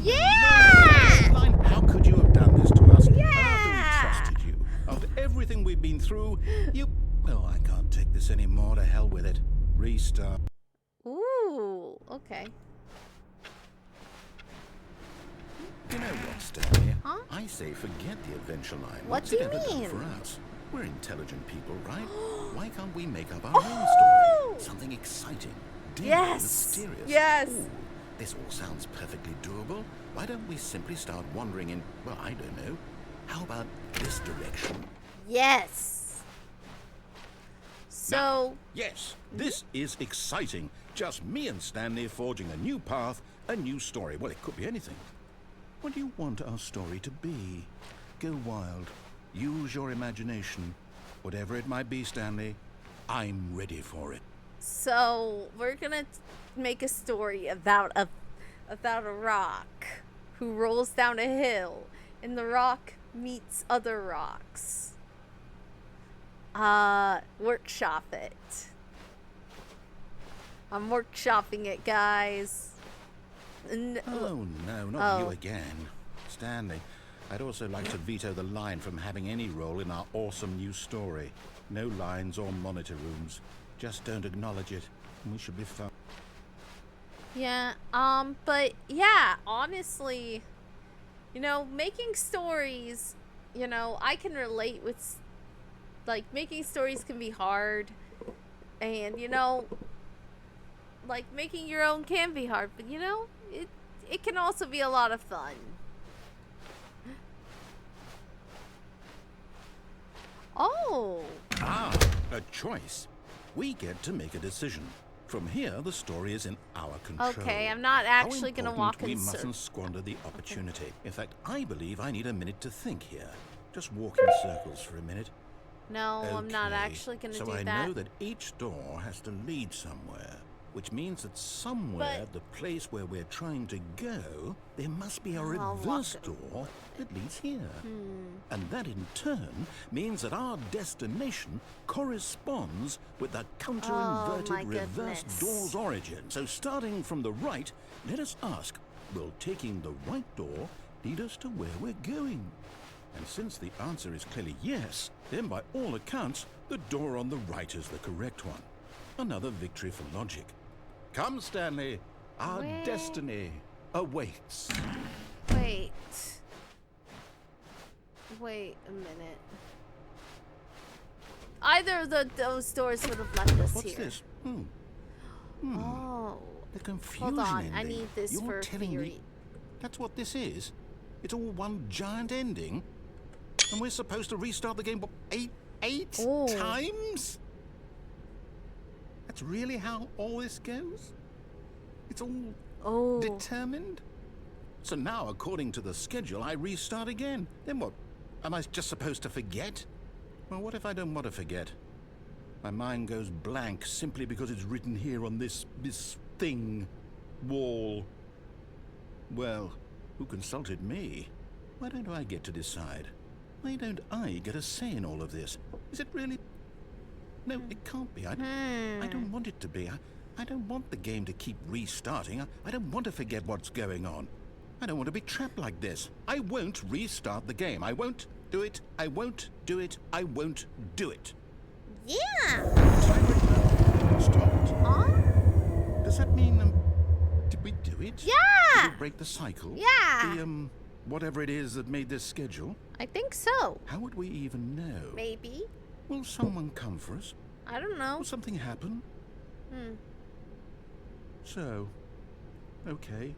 Yeah! How could you have done this to us? Yeah! After we trusted you, after everything we've been through, you... Oh, I can't take this anymore. To hell with it. Restart. Ooh, okay. You know what, Stanley? Huh? I say forget the adventure line. What What's do it you ever done mean? for us? We're intelligent people, right? Why can't we make up our own story? Something exciting, daring, Yes! mysterious. Yes! Ooh, this all sounds perfectly doable. Why don't we simply start wandering in, well, I don't know. How about this direction? Yes. So... Yes, this is exciting. Just me and Stanley forging a new path, a new story. Well, it could be anything. What do you want our story to be? Go wild. Use your imagination. Whatever it might be, Stanley, I'm ready for it. So, we're gonna make a story about a rock who rolls down a hill, and the rock meets other rocks. Workshop it. I'm workshopping it, guys. Oh, no, not you again. Stanley, I'd also like to veto the line from having any role in our awesome new story. No lines or monitor rooms. Just don't acknowledge it, and we should be fine. Yeah, but yeah, honestly, you know, making stories, you know, I can relate with, like, making stories can be hard, and, you know, like, making your own can be hard, but, you know, it can also be a lot of fun. Oh. Ah, a choice. We get to make a decision. From here, the story is in our control. Okay, I'm not actually going to walk in we circles. mustn't squander the opportunity. Okay. In fact, I believe I need a minute to think here. Just walk in circles for a minute. No, Okay. I'm not actually going to do that. So I know that each door has to lead somewhere, which means that somewhere, the place where we're trying to go, there must be a reverse door that leads here. And that in turn means that our destination corresponds with the counter-inverted reverse door's origin. So starting from the right, let us ask, will taking the right door lead us to where we're going? And since the answer is clearly yes, then by all accounts, the door on the right is the correct one. Another victory for logic. Come, Stanley. Our destiny awaits. Wait a minute. Either of those doors would have left us What's here. this? Oh. The confusion Hold on, ending. I need this You're for a telling theory. me that's what this is? It's all one giant ending? And we're supposed to restart the game, what, eight times? That's really how all this goes? It's all determined? So now, according to the schedule, I restart again. Then what? Am I just supposed to forget? Well, what if I don't want to forget? My mind goes blank simply because it's written here on this thing, wall. Well, who consulted me? Why don't I get to decide? Why don't I get a say in all of this? Is it really... No, it can't be. I don't want it to be. I don't want the game to keep restarting. I don't want to forget what's going on. I don't want to be trapped like this. I won't restart the game. I won't do it. I won't do it. I won't do it. Yeah. Stopped. Huh? Does that mean, did we do it? Yeah. Did we break the cycle? Yeah. The, whatever it is that made this schedule? I think so. How would we even know? Maybe. Will someone come for us? I don't know. Will something happen? So, okay.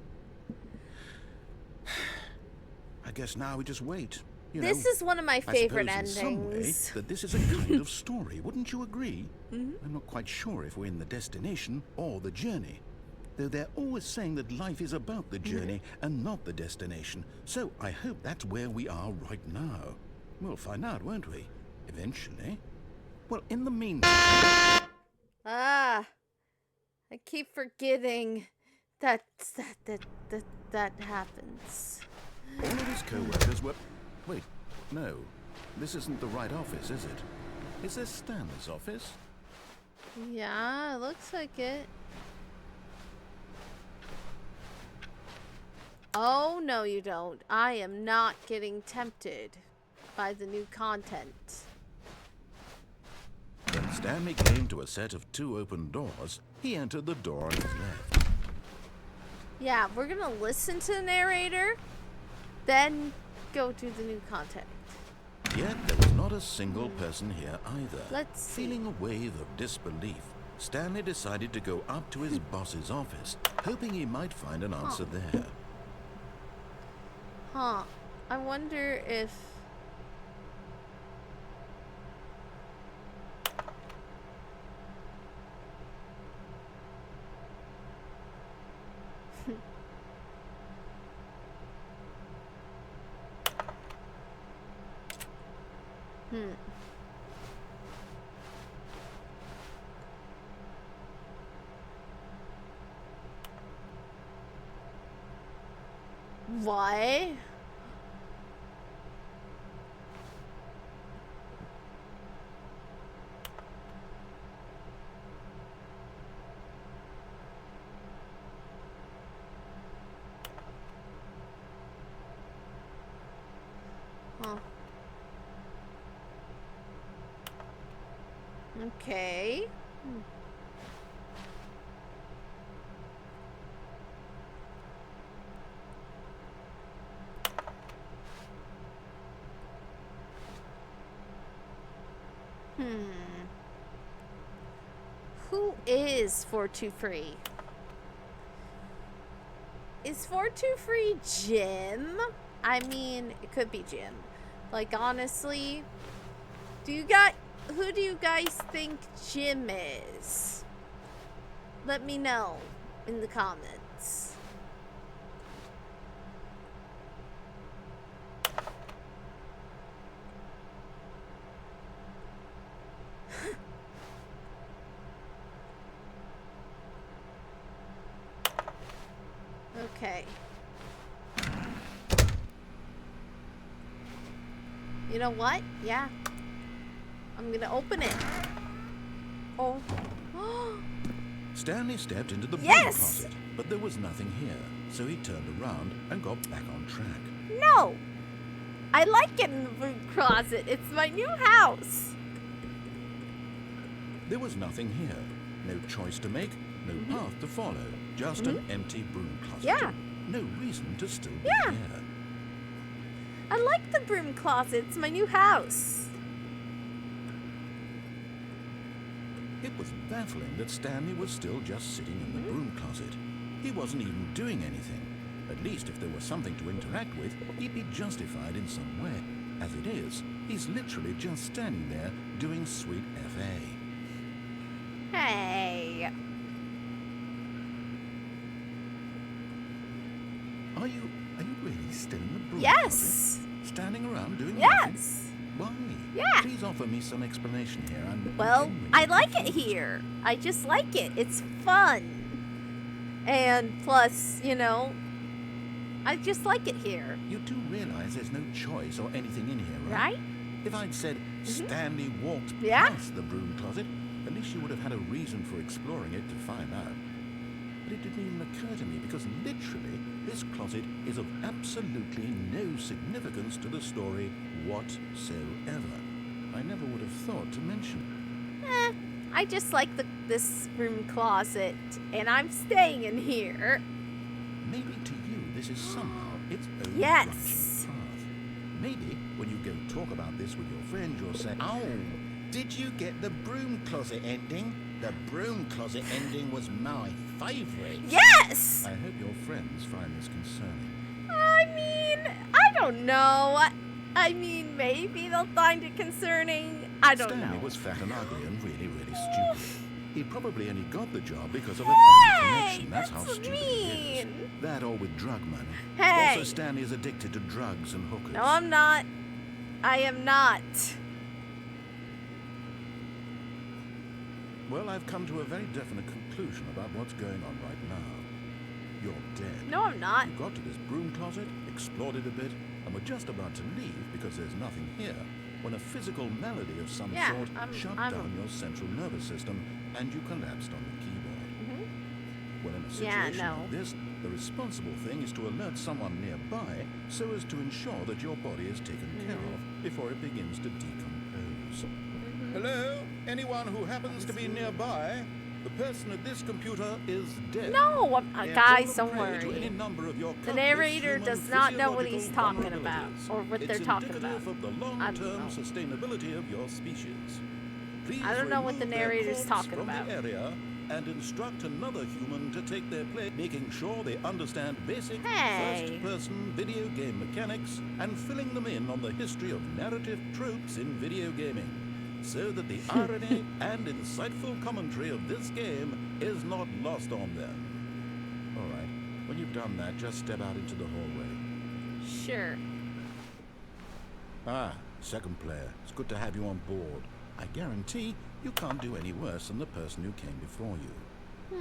I guess now we just wait. This is one of my favorite I suppose endings. in some way that this is a kind of story, wouldn't you agree? I'm not quite sure if we're in the destination or the journey. Though they're always saying that life is about the journey and not the destination. So I hope that's where we are right now. We'll find out, won't we? Eventually. Well, in the meantime... I keep forgetting that happens. All of his co-workers were... Wait, no. This isn't the right office, is it? Is this Stanley's office? Yeah, it looks like it. Oh, no, you don't. I am not getting tempted by the new content. When Stanley came to a set of 2 open doors, he entered the door on his left. Yeah, we're gonna listen to the narrator, then go to the new content. Yet there was not a single person here either. Let's see. Feeling a wave of disbelief, Stanley decided to go up to his boss's office, hoping he might find an answer there. Huh. I wonder if... Why? Huh. Okay. Who is 423? Is 423 Jim? I mean, it could be Jim. Like, honestly, who do you guys think Jim is? Let me know in the comments. Okay. You know what? Yeah. I'm gonna open it. Oh. Stanley stepped into the broom Yes! closet, but there was nothing here, so he turned around and got back on track. No! I like it in the broom closet. It's my new house. There was nothing here. No choice to make, no path to follow. Just an empty broom closet. Yeah. No reason to still be Yeah. here. I like the broom closet. It's my new house. It was baffling that Stanley was still just sitting in the broom closet. He wasn't even doing anything. At least if there was something to interact with, he'd be justified in some way. As it is, he's literally just standing there doing sweet FA. Hey. Are you really still in the broom Yes. closet? Standing around doing Yes. nothing? Why? Yeah. Please offer me some explanation here. Well, I like it here. I just like it. It's fun. And plus, you know, I just like it here. You do realize there's no choice or anything in here, right? Right? If I'd said Stanley walked Yeah. past the broom closet, at least you would have had a reason for exploring it to find out. But it didn't even occur to me because literally this closet is of absolutely no significance to the story whatsoever. I never would have thought to mention it. I just like this room closet, and I'm staying in here. Maybe to you this is somehow its own Yes. branching path. Maybe when you go talk about this with your friend, you'll say, "Oh, did you get the broom closet ending? The broom closet ending was my favourite." Yes! I hope your friends find this concerning. I mean, I don't know. I mean, maybe they'll find it concerning. I don't Stanley know. was fat and ugly and really, really stupid. He probably only got the job because of a family connection. That's how that's stupid he is. mean. That or with drug money. Hey. Also, Stanley is addicted to drugs and hookers. No, I'm not. I am not. Well, I've come to a very definite conclusion about what's going on right now. You're dead. No, I'm not. You got to this broom closet, explored it a bit, and were just about to leave because there's nothing here when a physical malady of some Yeah, sort I'm- shut I'm- down your central nervous system and you collapsed on the keyboard. Well, in a situation like this, the responsible thing is to alert someone nearby so as to ensure that your body is taken care of before it begins to decompose. Hello? Anyone who happens to be nearby? The person at this computer is dead. No, guys, don't worry. The narrator does not know what he's talking about, or what they're talking about. Of the long-term sustainability of your species. Please I don't know what the narrator's talking about. The area and instruct another human to take their place, making sure they understand basic first-person video game mechanics and filling them in on the history of narrative tropes in video gaming, so that the irony and insightful commentary of this game is not lost on them. All right, when you've done that, just step out into the hallway. Sure. Ah, second player. It's good to have you on board. I guarantee you can't do any worse than the person who came before you.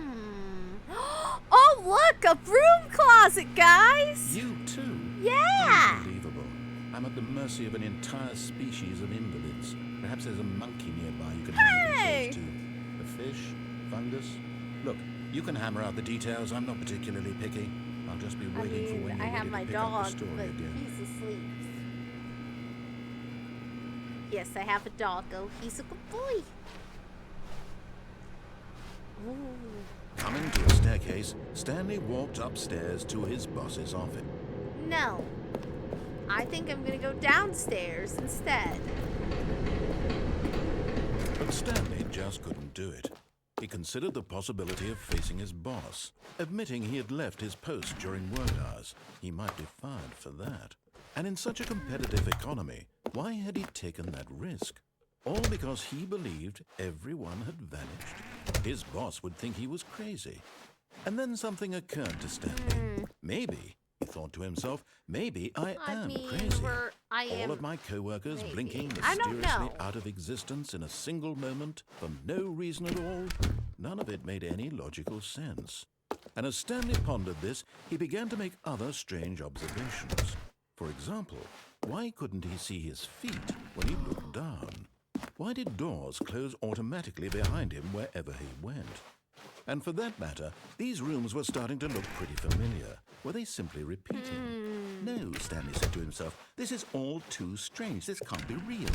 Oh, look! A broom closet, guys! You too? Yeah! Unbelievable. I'm at the mercy of an entire species of invalids. Perhaps there's a monkey nearby you can hand controls to. A fish? Fungus? Look, you can hammer out the details. I'm not particularly picky. I'll just be waiting for when you're ready to pick up the story again. He's asleep. Yes, I have a doggo. He's a good boy. Ooh. Coming to a staircase, Stanley walked upstairs to his boss's office. No. I think I'm gonna go downstairs instead. But Stanley just couldn't do it. He considered the possibility of facing his boss, admitting he had left his post during work hours. He might be fired for that. And in such a competitive economy, why had he taken that risk? All because he believed everyone had vanished. His boss would think he was crazy. And then something occurred to Stanley. Maybe, he thought to himself, maybe I am crazy. All of my co-workers blinking mysteriously out of existence in a single moment for no reason at all. None of it made any logical sense. And as Stanley pondered this, he began to make other strange observations. For example, why couldn't he see his feet when he looked down? Why did doors close automatically behind him wherever he went? And for that matter, these rooms were starting to look pretty familiar. Were they simply repeating? No, Stanley said to himself, this is all too strange. This can't be real.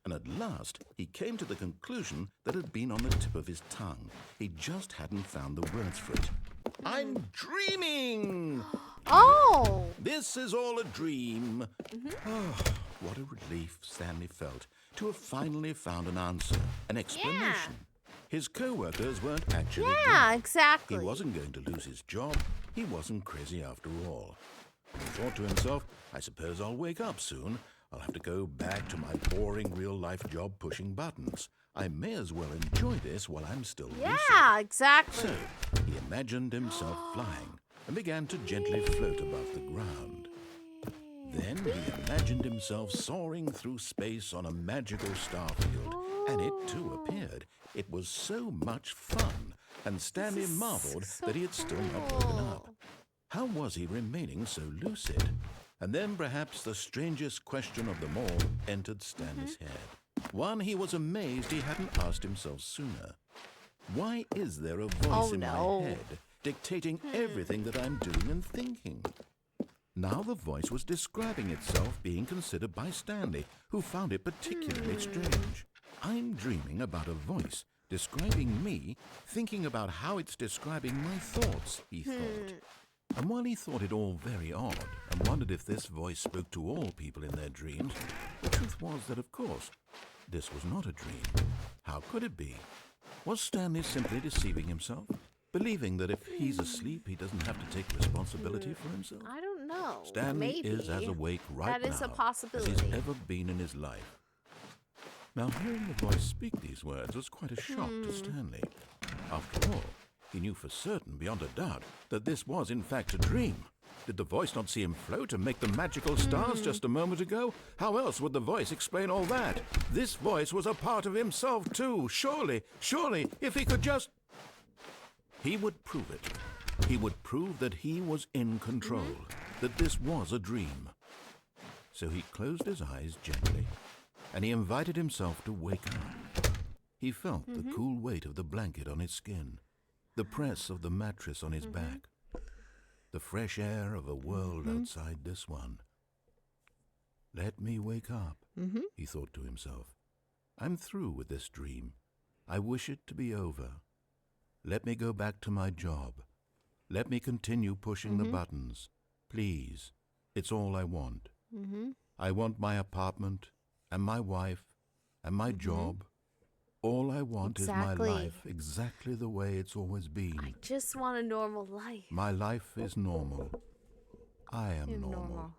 And at last, he came to the conclusion that had been on the tip of his tongue. He just hadn't found the words for it. I'm dreaming! Oh! This is all a dream. Oh, what a relief Stanley felt to have finally found an answer, an explanation. His co-workers weren't actually dead. Exactly. He wasn't going to lose his job. He wasn't crazy after all. And he thought to himself, I suppose I'll wake up soon. I'll have to go back to my boring real-life job pushing buttons. I may as well enjoy this while I'm still lucid. Exactly. So, he imagined himself flying and began to gently float above the ground. Then he imagined himself soaring through space on a magical starfield, and it too appeared. It was so much fun, and Stanley marveled that he had still not woken up. How was he remaining so lucid? And then perhaps the strangest question of them all entered Stanley's head. One he was amazed he hadn't asked himself sooner. Why is there a voice in my head dictating everything that I'm doing and thinking? Now the voice was describing itself being considered by Stanley, who found it particularly strange. I'm dreaming about a voice describing me, thinking about how it's describing my thoughts, he thought. And while he thought it all very odd and wondered if this voice spoke to all people in their dreams, the truth was that, of course, this was not a dream. How could it be? Was Stanley simply deceiving himself, believing that if he's asleep, he doesn't have to take responsibility for himself? I don't know. Stanley is as awake right now a possibility. as he's ever been in his life. Now, hearing the voice speak these words was quite a shock to Stanley. After all, he knew for certain, beyond a doubt, that this was in fact a dream. Did the voice not see him float and make the magical stars just a moment ago? How else would the voice explain all that? This voice was a part of himself too. Surely, if he could just... He would prove it. He would prove that he was in control, that this was a dream. So he closed his eyes gently, and he invited himself to wake up. He felt the cool weight of the blanket on his skin, the press of the mattress on his back, the fresh air of a world outside this one. Let me wake up, he thought to himself. I'm through with this dream. I wish it to be over. Let me go back to my job. Let me continue pushing the buttons. Please, it's all I want. I want my apartment and my wife and my job. All I want is my life exactly the way it's always been. I just want a normal life. My life is normal. I am normal.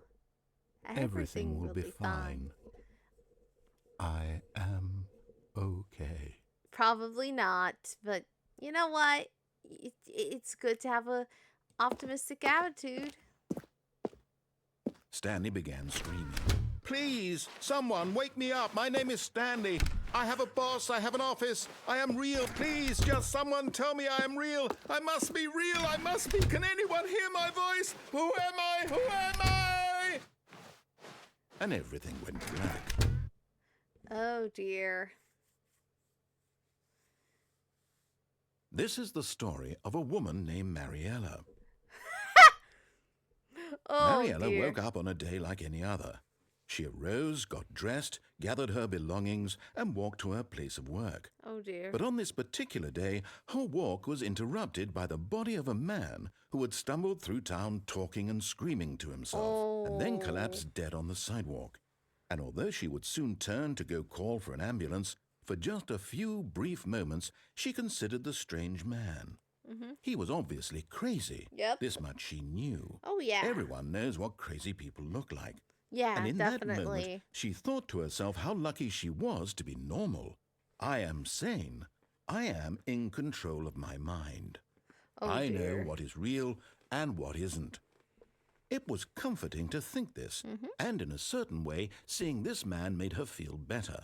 Everything will be fine. I am okay. Probably not, but you know what? It's good to have a optimistic attitude. Stanley began screaming. Please, someone, wake me up. My name is Stanley. I have a boss. I have an office. I am real. Please, just someone tell me I am real. I must be real. I must be. Can anyone hear my voice? Who am I? Who am I? And everything went black. Oh, dear. This is the story of a woman named Mariella. Mariella woke up on a day like any other. She arose, got dressed, gathered her belongings, and walked to her place of work. Oh, dear. But on this particular day, her walk was interrupted by the body of a man who had stumbled through town talking and screaming to himself, and then collapsed dead on the sidewalk. And although she would soon turn to go call for an ambulance, for just a few brief moments, she considered the strange man. He was obviously crazy. Yep. This much she knew. Oh, yeah. Everyone knows what crazy people look like. Yeah, and in definitely. that moment, she thought to herself how lucky she was to be normal. I am sane. I am in control of my mind. Oh, I dear. know what is real and what isn't. It was comforting to think this, and in a certain way, seeing this man made her feel better.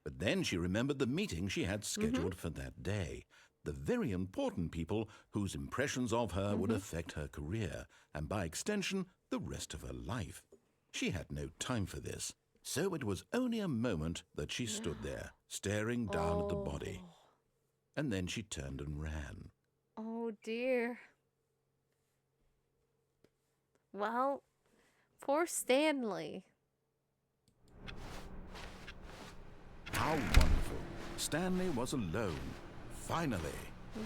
But then she remembered the meeting she had scheduled for that day. The very important people whose impressions of her would affect her career, and by extension, the rest of her life. She had no time for this, so it was only a moment that she stood there, staring down at the body. And then she turned and ran. Oh, dear. Well, poor Stanley. How wonderful. Stanley was alone. Finally.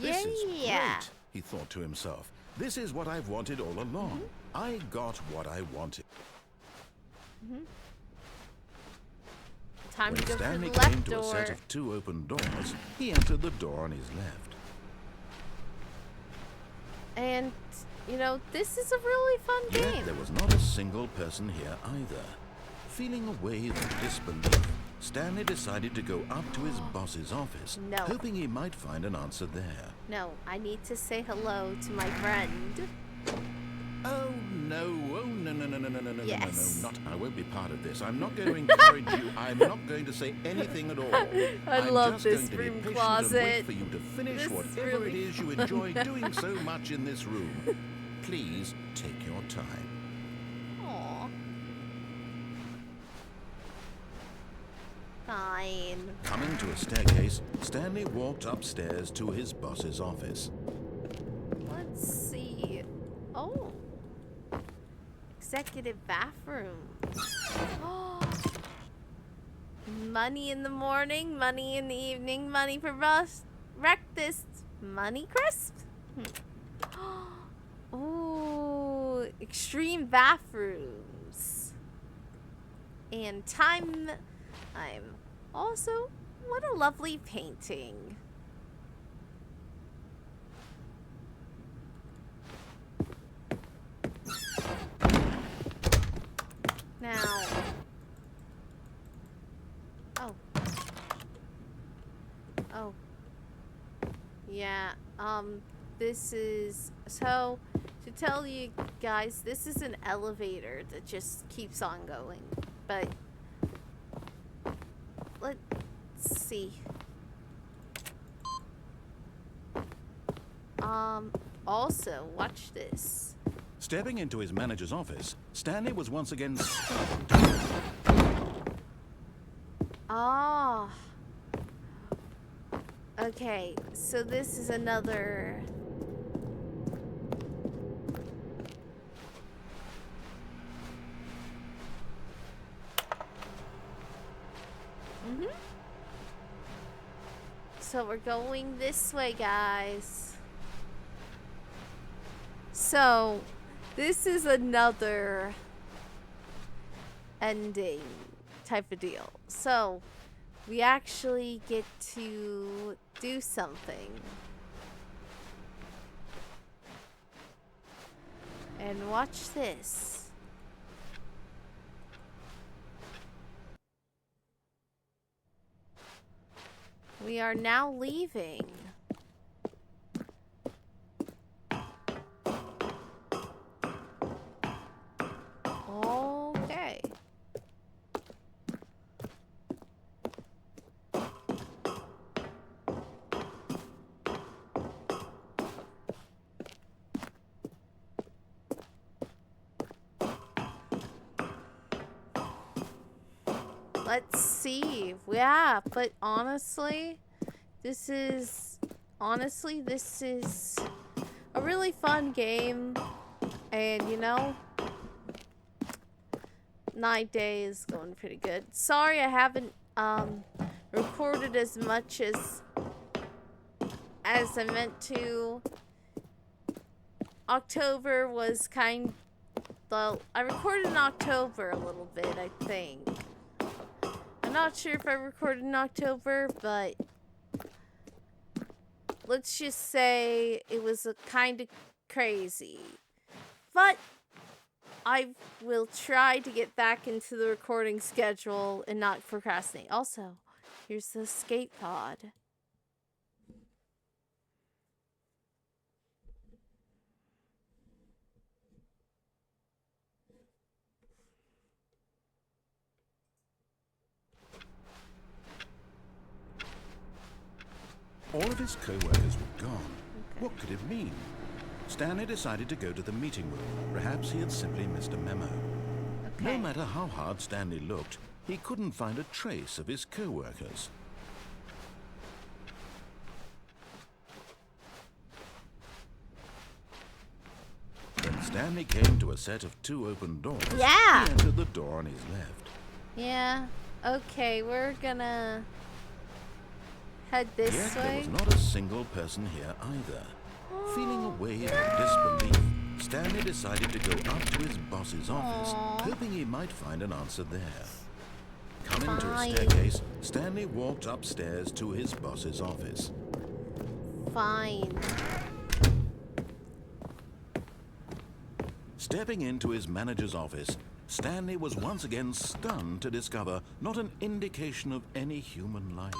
This is great, he thought to himself. This is what I've wanted all along. I got what I wanted. Time When to go Stanley through the came left to door. a set of 2 open doors, he entered the door on his left. And, you know, this is a really fun Yet game. there was not a single person here either. Feeling a wave of disbelief, Stanley decided to go up to his boss's office, No. hoping he might find an answer there. No, I need to say hello to my friend. Oh no, no, Yes. not, I won't be part of this. I'm not going to encourage you. I'm not going to say anything at all. I love just this going to be room patient closet. and wait for you to finish This is whatever it really is you enjoy doing so much in this room. Please take your time. Aw. Fine. Coming to a staircase, Stanley walked upstairs to his boss's office. Let's see. Oh. Executive bathroom. Money in the morning, money in the evening, money for breakfast, money crisp. Ooh, extreme bathrooms. And time. Also, what a lovely painting. Now. Oh. Yeah, this is, so, to tell you guys, this is an elevator that just keeps on going, but, let's see. Also, watch this. Stepping into his manager's office, Stanley was once again stunned. Ah. Okay, so this is another... So we're going this way, guys. So, this is another ending type of deal. So, we actually get to do something. And watch this. We are now leaving. Okay. Let's see. Yeah, but honestly, this is a really fun game. And you know, night day is going pretty good. Sorry I haven't recorded as much as I meant to. October was I recorded in October a little bit, I think. I'm not sure if I recorded in October, but let's just say it was a kind of crazy. But I will try to get back into the recording schedule and not procrastinate. Also, here's the skate pod. All of his co-workers were gone. Okay. What could it mean? Stanley decided to go to the meeting room. Perhaps he had simply missed a memo. Okay. No matter how hard Stanley looked, he couldn't find a trace of his co-workers. When Stanley came to a set of 2 open doors, he entered the door on his left. Yeah. Okay, we're gonna head this way. There was not a single person here either. Feeling a wave of disbelief, Stanley decided to go up to his boss's office, hoping he might find an answer there. Coming to a staircase, Stanley walked upstairs to his boss's office. Fine. Stepping into his manager's office, Stanley was once again stunned to discover not an indication of any human life.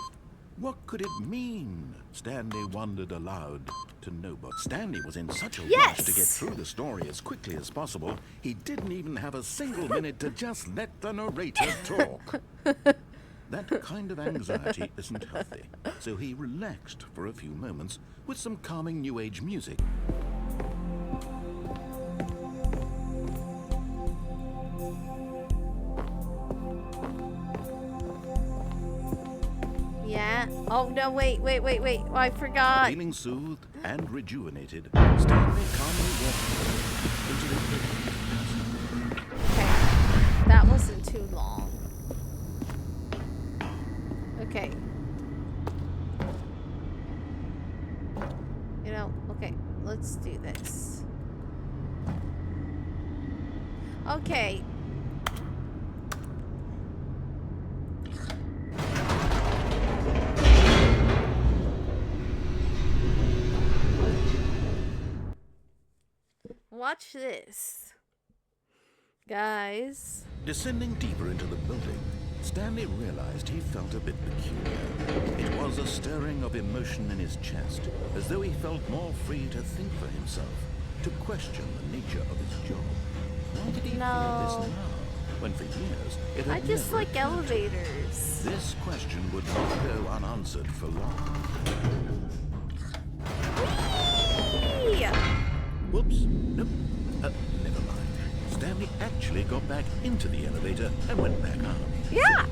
What could it mean? Stanley wondered aloud to nobody. Stanley was in such a rush to get through the story as quickly as possible, he didn't even have a single minute to just let the narrator talk. That kind of anxiety isn't healthy, so he relaxed for a few moments with some calming New Age music. Yeah. Oh, no, wait. Oh, I forgot. Feeling soothed and rejuvenated, Stanley calmly walked into the building. Okay. That wasn't too long. Okay. You know, okay. Let's do this. Okay. Watch this, guys. Descending deeper into the building, Stanley realized he felt a bit peculiar. It was a stirring of emotion in his chest, as though he felt more free to think for himself, to question the nature of his job. Why did he feel this now, when for years it had I just like elevators. This question would not go unanswered for long. Whoops. Nope. Never mind. Stanley actually got back into the elevator and went back up. Yeah.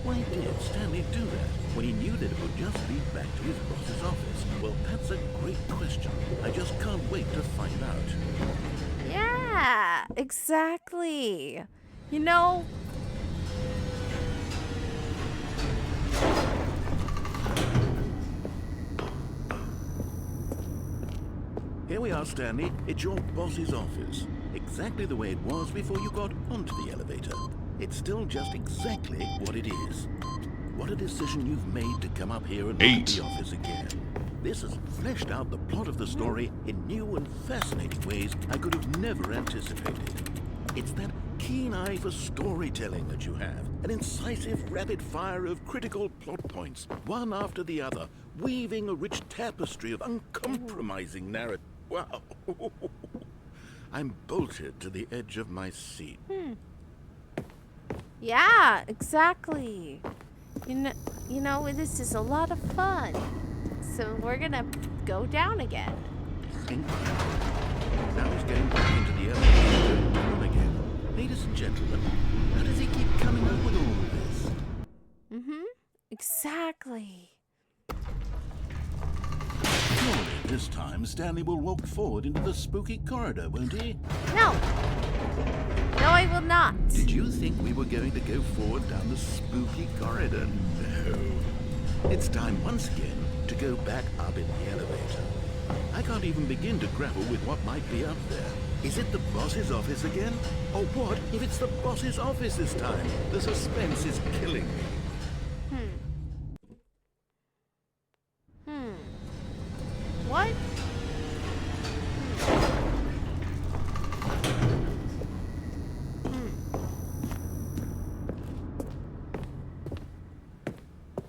Why did Stanley do that? when he knew that it would just lead back to his boss's office? Well, that's a great question. I just can't wait to find out. Yeah, exactly. You know... Here we are, Stanley. It's your boss's office. Exactly the way it was before you got onto the elevator. It's still just exactly what it is. What a decision you've made to come up here and look at the office again. This has fleshed out the plot of the story in new and fascinating ways I could have never anticipated. It's that keen eye for storytelling that you have. An incisive rapid fire of critical plot points, one after the other, weaving a rich tapestry of uncompromising narrative. Wow. I'm bolted to the edge of my seat. Yeah, exactly. You know, this is a lot of fun. So we're gonna go down again. Now he's going back into the elevator and down again. Ladies and gentlemen, how does he keep coming up with all of this? Exactly. Surely this time Stanley will walk forward into the spooky corridor, won't he? No. No, I will not. Did you think we were going to go forward down the spooky corridor? No. It's time once again to go back up in the elevator. I can't even begin to grapple with what might be up there. Is it the boss's office again? Or what if it's the boss's office this time? The suspense is killing me. What?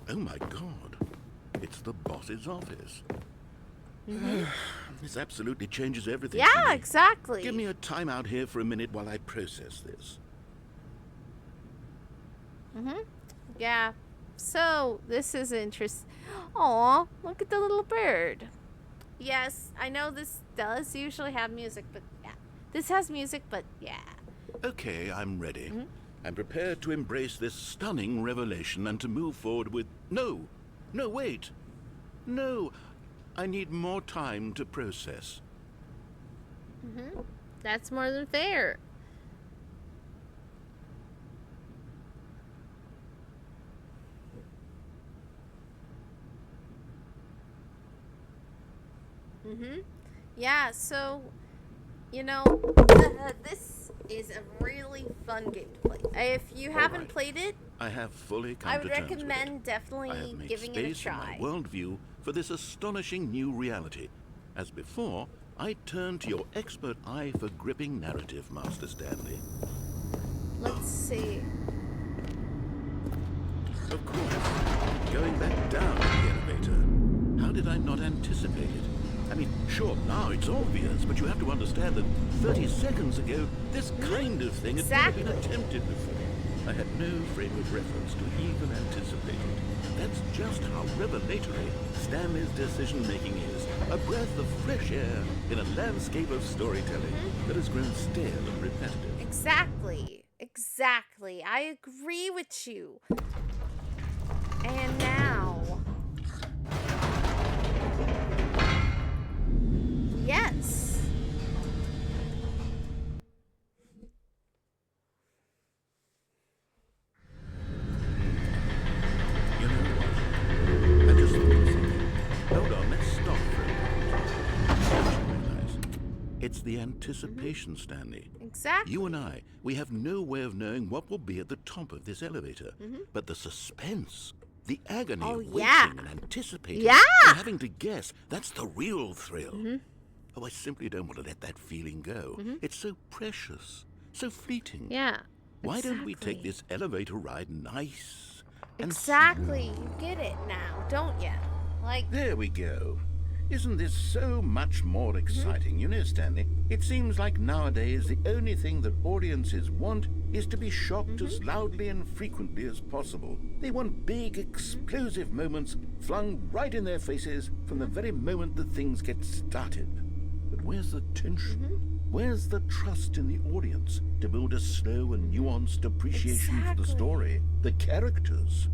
Oh my God. It's the boss's office. This absolutely changes everything. Yeah, exactly. Give me a time out here for a minute while I process this. Yeah. So, this is interesting. Aw, look at the little bird. Yes, I know this does usually have music, but yeah. This has music, but yeah. Okay, I'm ready. I'm prepared to embrace this stunning revelation and to move forward with... No, wait. No, I need more time to process. That's more than fair. Yeah, so, you know, this is a really fun game to play. If you haven't played it, I have fully come I to would terms with recommend it. definitely I have made giving it a space in try. my worldview for this astonishing new reality. As before, I turn to your expert eye for gripping narrative, Master Stanley. Let's see. Of course, going back down the elevator. How did I not anticipate it? I mean, sure, now it's obvious, but you have to understand that 30 seconds ago, this kind of thing had never been attempted before. I had no frame of reference to even anticipate it. That's just how revelatory Stanley's decision-making is. A breath of fresh air in a landscape of storytelling that has grown stale and repetitive. Exactly. Exactly. I agree with you. And now... Yes. You know what? I just thought of something. Hold on, let's stop for a moment. Don't you realize? It's the anticipation, Stanley. Exactly. You and I, we have no way of knowing what will be at the top of this elevator. But the suspense, the agony of waiting and anticipating and having to guess, that's the real thrill. Oh, I simply don't want to let that feeling go. It's so precious, so fleeting. Yeah. Why don't we take this elevator ride nice and Exactly. You get it now, don't you? Like... There we go. Isn't this so much more exciting? You know, Stanley, it seems like nowadays the only thing that audiences want is to be shocked as loudly and frequently as possible. They want big, explosive moments flung right in their faces from the very moment that things get started. But where's the tension? Where's the trust in the audience to build a slow and nuanced appreciation for the story, the characters?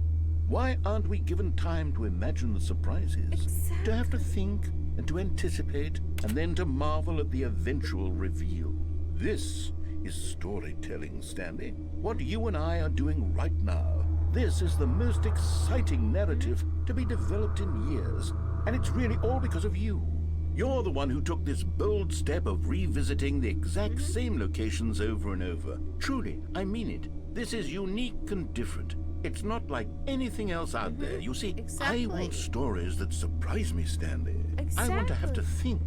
Why aren't we given time to imagine the surprises? Exactly. To have to think and to anticipate and then to marvel at the eventual reveal. This is storytelling, Stanley. What you and I are doing right now. This is the most exciting narrative to be developed in years. And it's really all because of you. You're the one who took this bold step of revisiting the exact same locations over and over. Truly, I mean it. This is unique and different. It's not like anything else out there. You see, Exactly. I want stories that surprise me, Stanley. Exactly. I want to have to think.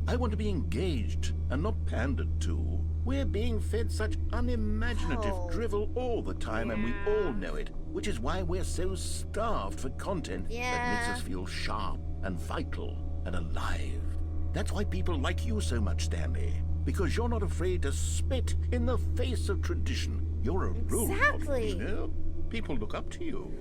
I want to be engaged and not pandered to. We're being fed such unimaginative drivel all the time, and we all know it, which is why we're so starved for content that makes us feel sharp and vital and alive. That's why people like you so much, Stanley, because you're not afraid to spit in the face of tradition. You're a role model, you know? People look up to you.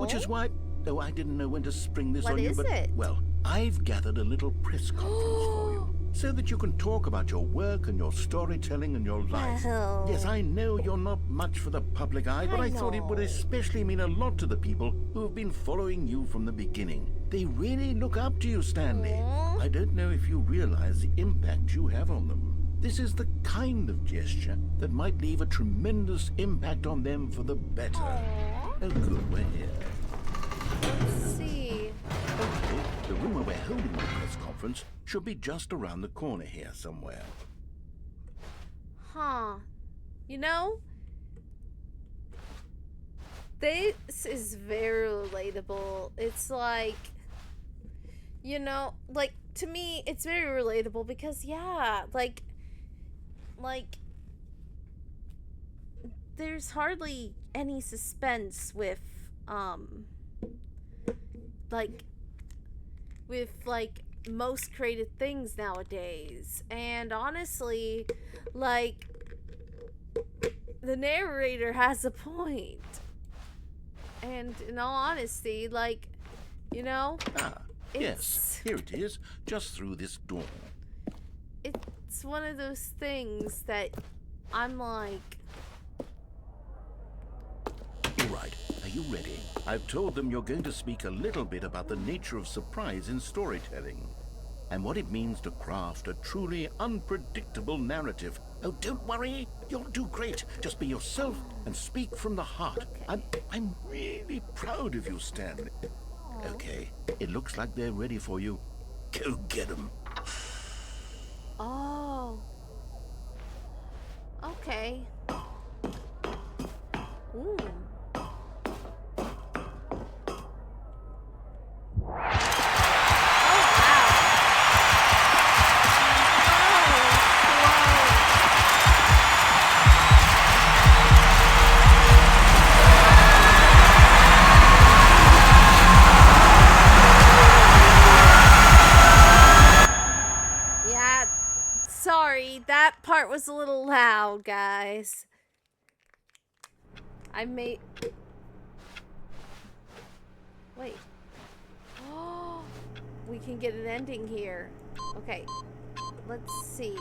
Which is why... Oh, I didn't know when to spring this on you, but... Well, I've gathered a little press conference for you, so that you can talk about your work and your storytelling and your life. Yes, I know you're not much for the public eye, but I thought it would especially mean a lot to the people who have been following you from the beginning. They really look up to you, Stanley. I don't know if you realize the impact you have on them. This is the kind of gesture that might leave a tremendous impact on them for the better. Oh, good, we're here. Let's see. Okay, the room where we're holding the press conference should be just around the corner here somewhere. Huh. You know, this is very relatable. It's like, you know, like, to me, it's very relatable because, yeah, like, there's hardly any suspense with, most creative things nowadays. And honestly, like, the narrator has a point. And in all honesty, like, you know, Yes, here it is, just through this door. It's one of those things that I'm like... All right, are you ready? I've told them you're going to speak a little bit about the nature of surprise in storytelling and what it means to craft a truly unpredictable narrative. Oh, don't worry, you'll do great. Just be yourself and speak from the heart. I'm really proud of you, Stanley. Okay, it looks like they're ready for you. Go get them. Oh. Okay. Ooh. Sorry, that part was a little loud, guys. Wait. Oh, we can get an ending here. Okay, let's see.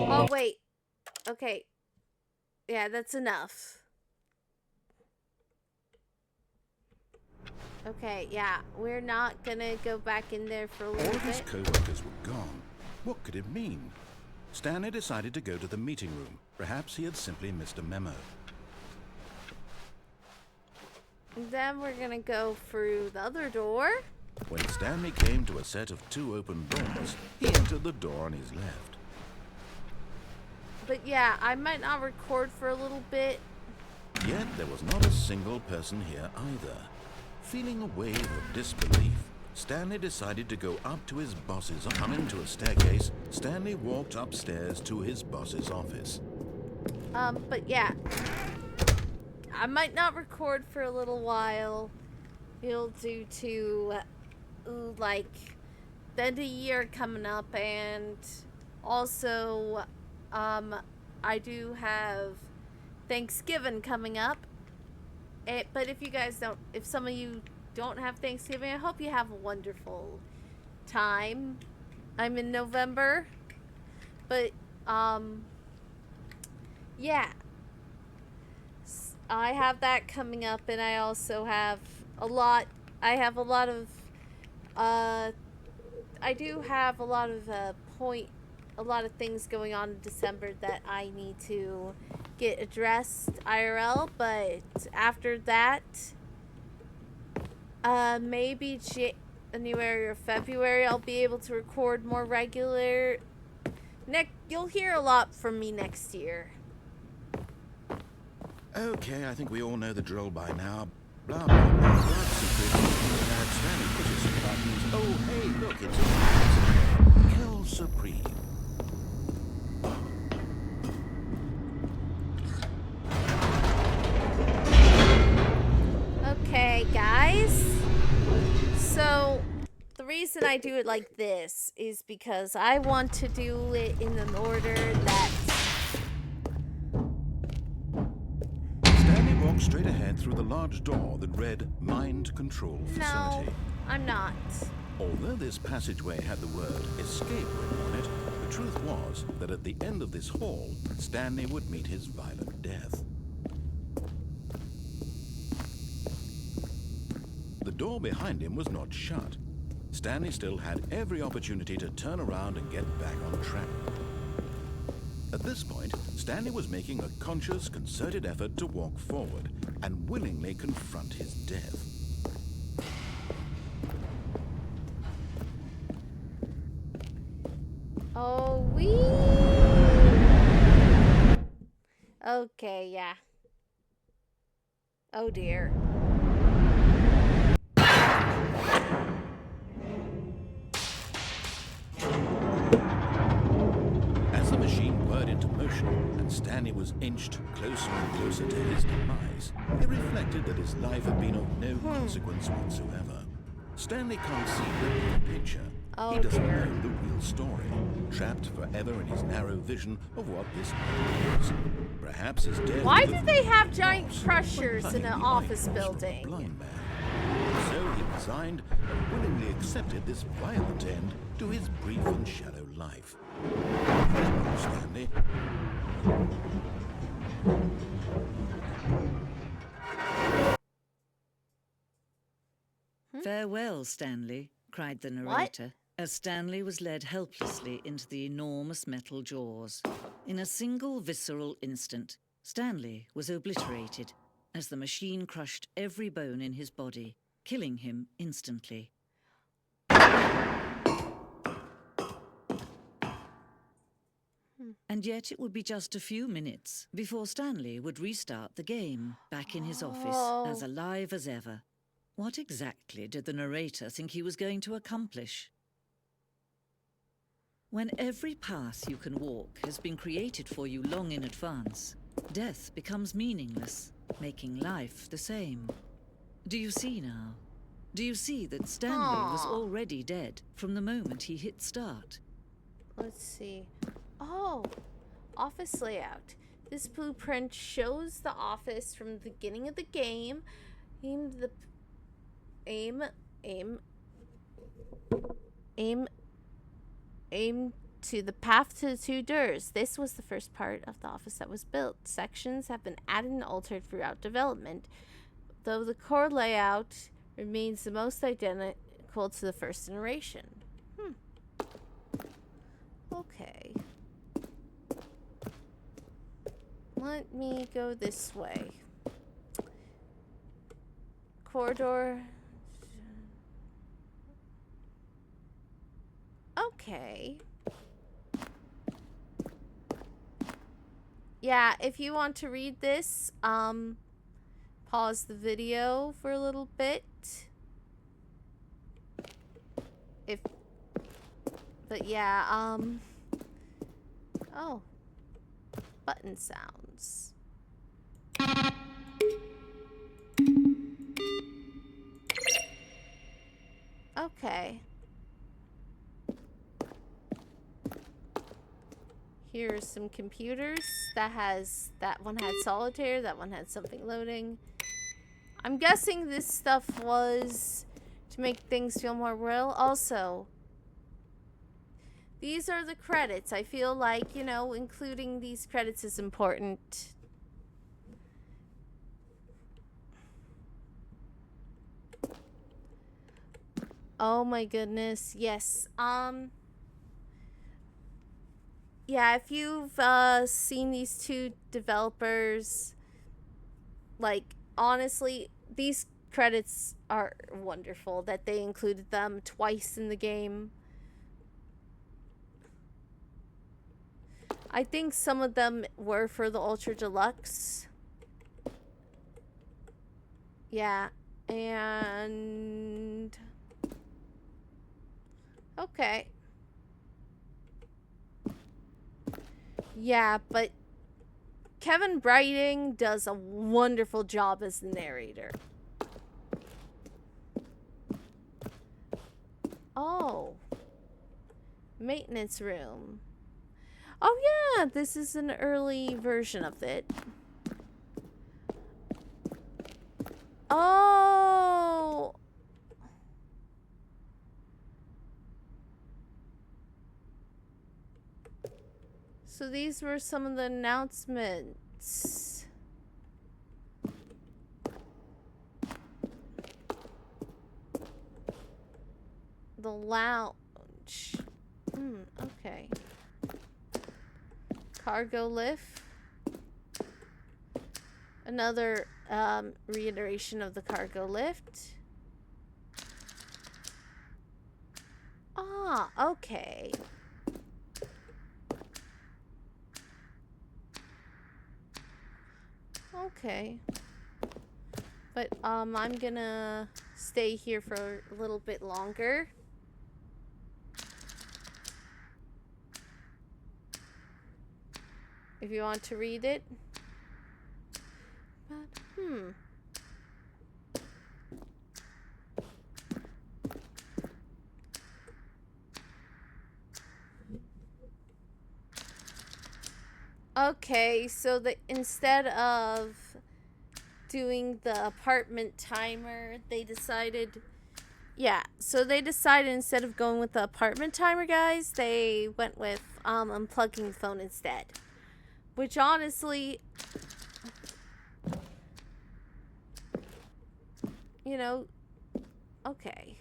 Oh, wait. Okay. Yeah, that's enough. Okay, yeah, we're not gonna go back in there for a little bit. All his co-workers were gone. What could it mean? Stanley decided to go to the meeting room. Perhaps he had simply missed a memo. Then we're gonna go through the other door. When Stanley came to a set of 2 open doors, he entered the door on his left. But yeah, I might not record for a little bit. Yet there was not a single person here either. Feeling a wave of disbelief, Stanley decided to go up to his boss's. Coming to a staircase, Stanley walked upstairs to his boss's office. But yeah, I might not record for a little while. Due to, like, the end of the year coming up, and also, I do have Thanksgiving coming up. But if you guys don't, if some of you don't have Thanksgiving, I hope you have a wonderful time. I'm in November. But, yeah. I have that coming up, and I also have a lot of, I do have a lot of things going on in December that I need to get addressed IRL, but after that, maybe January or February, I'll be able to record more regular. You'll hear a lot from me next year. Okay, I think we all know the drill by now. Blah, blah, blah. Stanley pushes some buttons. Oh, hey, look, it's a Kill Supreme. Okay, guys. So, the reason I do it like this is because I want to do it in an order that... Stanley walked straight ahead through the large door that read Mind Control Facility. No, I'm not. Although this passageway had the word Escape written on it, the truth was that at the end of this hall, Stanley would meet his violent death. The door behind him was not shut. Stanley still had every opportunity to turn around and get back on track. At this point, Stanley was making a conscious, concerted effort to walk forward and willingly confront his death. Oh, okay, yeah. Oh, dear. As the machine whirred into motion and Stanley was inched closer and closer to his demise, he reflected that his life had been of no consequence whatsoever. Stanley can't see the big picture. He doesn't know the real story, trapped forever in his narrow vision of what this world is. Perhaps his death... Why do they have giant crushers in an office building? Blind man. So he resigned and willingly accepted this violent end to his brief and shallow life. Farewell, Stanley. Farewell, Stanley, cried the narrator, as Stanley was led helplessly into the enormous metal jaws. In a single visceral instant, Stanley was obliterated as the machine crushed every bone in his body, killing him instantly. And yet it would be just a few minutes before Stanley would restart the game, back in his office, as alive as ever. What exactly did the narrator think he was going to accomplish? When every path you can walk has been created for you long in advance, death becomes meaningless, making life the same. Do you see now? Do you see that Stanley was already dead from the moment he hit start? Let's see. Oh, office layout. This blueprint shows the office from the beginning of the game. Aim to the path to the two doors. This was the first part of the office that was built. Sections have been added and altered throughout development, though the core layout remains the most identical to the first iteration. Okay. Let me go this way. Corridor. Okay. Yeah, if you want to read this, pause the video for a little bit. But yeah, oh. Button sounds. Okay. Here's some computers. That one had solitaire, that one had something loading. I'm guessing this stuff was to make things feel more real. Also, these are the credits. I feel like, you know, including these credits is important. Oh my goodness. Yes. Yeah, if you've seen these two developers, like, honestly, these credits are wonderful that they included them twice in the game. I think some of them were for the Ultra Deluxe. Yeah, and... okay. Yeah, but Kevin Wreden does a wonderful job as the narrator. Oh. Maintenance room. Oh yeah, this is an early version of it. Oh. So these were some of the announcements. The lounge. Okay. Cargo lift. Another reiteration of the cargo lift. Ah, okay. Okay. But I'm gonna stay here for a little bit longer. If you want to read it. But, okay, so instead of doing the apartment timer, they decided... yeah, so they decided instead of going with the apartment timer, guys, they went with unplugging the phone instead. Which honestly, you know, okay.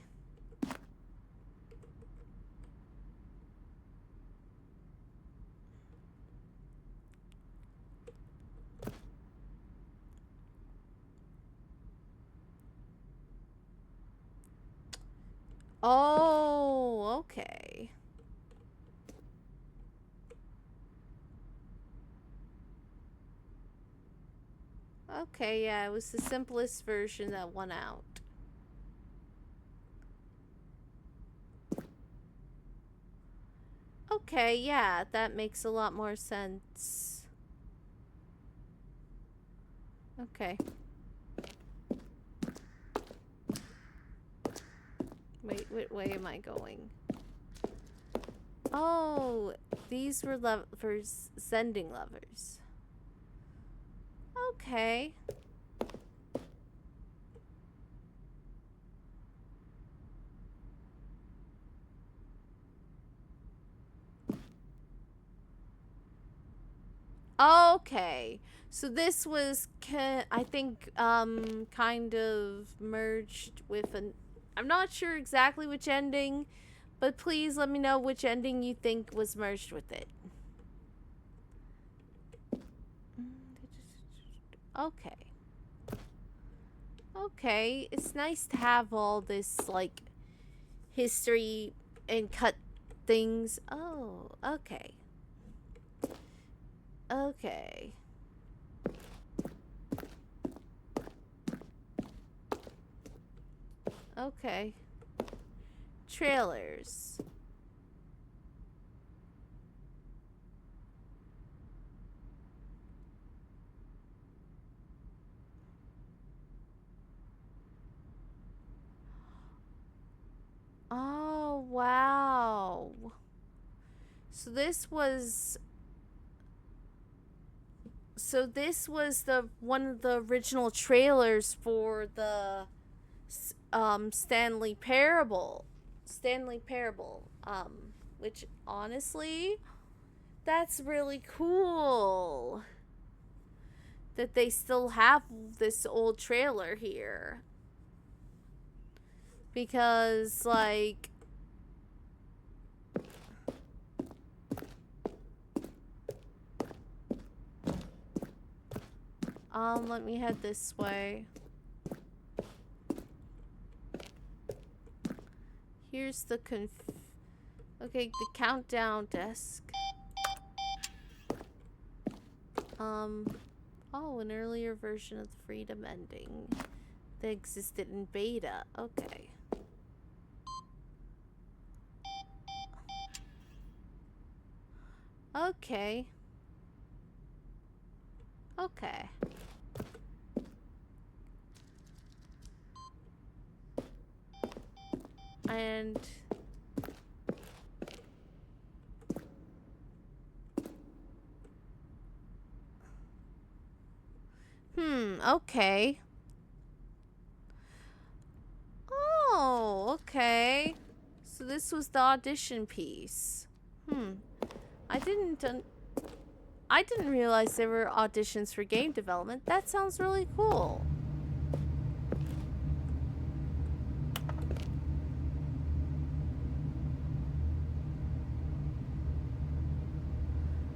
Oh, okay. Okay, yeah, it was the simplest version that won out. Okay, yeah, that makes a lot more sense. Okay. Wait, which way am I going? Oh, these were levers, sending levers. Okay. Okay. So this was, I think, kind of merged with an... I'm not sure exactly which ending, but please let me know which ending you think was merged with it. Okay. Okay, it's nice to have all this, like, history and cut things. Oh, okay. Okay. Okay. Trailers. Oh, wow. So this was... So this was one of the original trailers for the Stanley Parable. Which honestly, that's really cool that they still have this old trailer here. Because, like, let me head this way. Here's the okay, the countdown desk. Oh, an earlier version of the Wreden ending that existed in beta. Okay. Okay. Okay. And okay. Oh, okay. So this was the audition piece. I didn't realize there were auditions for game development. That sounds really cool.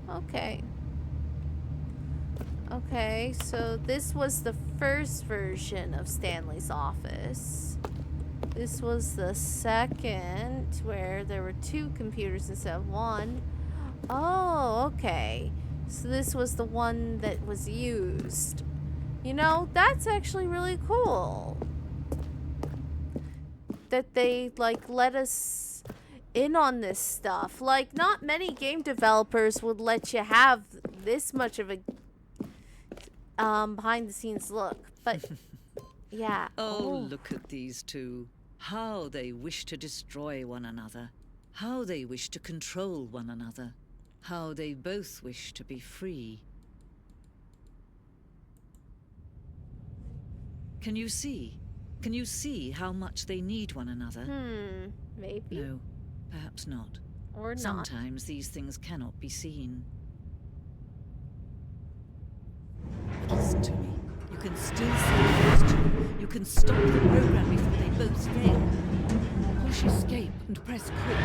Okay. Okay, so this was the first version of Stanley's office. This was the second, where there were 2 computers instead of 1. Oh, okay. So this was the one that was used. You know, that's actually really cool. That they, like, let us in on this stuff. Like, not many game developers would let you have this much of a behind the scenes look. But yeah. Oh, look at these two. How they wish to destroy one another. How they wish to control one another. How they both wish to be free. Can you see? Can you see how much they need one another? Maybe. No, perhaps not. Or not. Sometimes these things cannot be seen. Listen to me. You can still save those two. You can stop the program before they both fail. Push escape and press quit.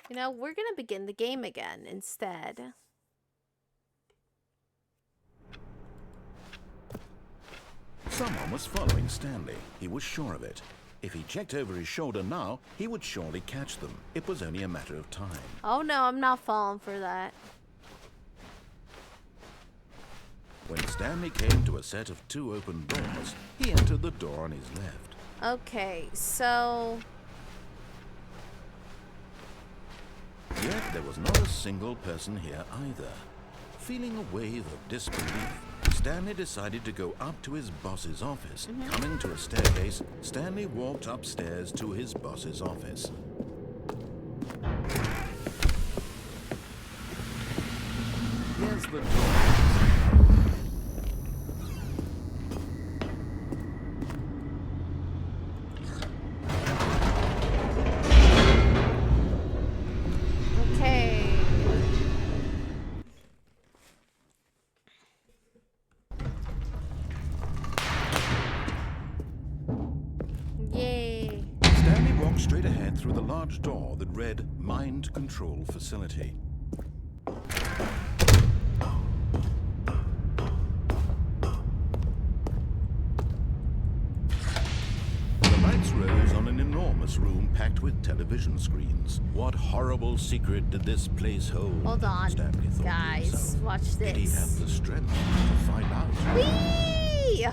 You know, we're gonna begin the game again instead. Someone was following Stanley. He was sure of it. If he checked over his shoulder now, he would surely catch them. It was only a matter of time. Oh no, I'm not falling for that. When Stanley came to a set of 2 open doors, he entered the door on his left. Okay, so... Yet there was not a single person here either. Feeling a wave of disbelief, Stanley decided to go up to his boss's office. Coming to a staircase, Stanley walked upstairs to his boss's office. Here's the door. Straight ahead through the large door that read Mind Control Facility. The lights rose on an enormous room packed with television screens. What horrible secret did this place hold? Hold on, Stanley thought guys, to himself. watch this. Did he have the strength to find out? Whee!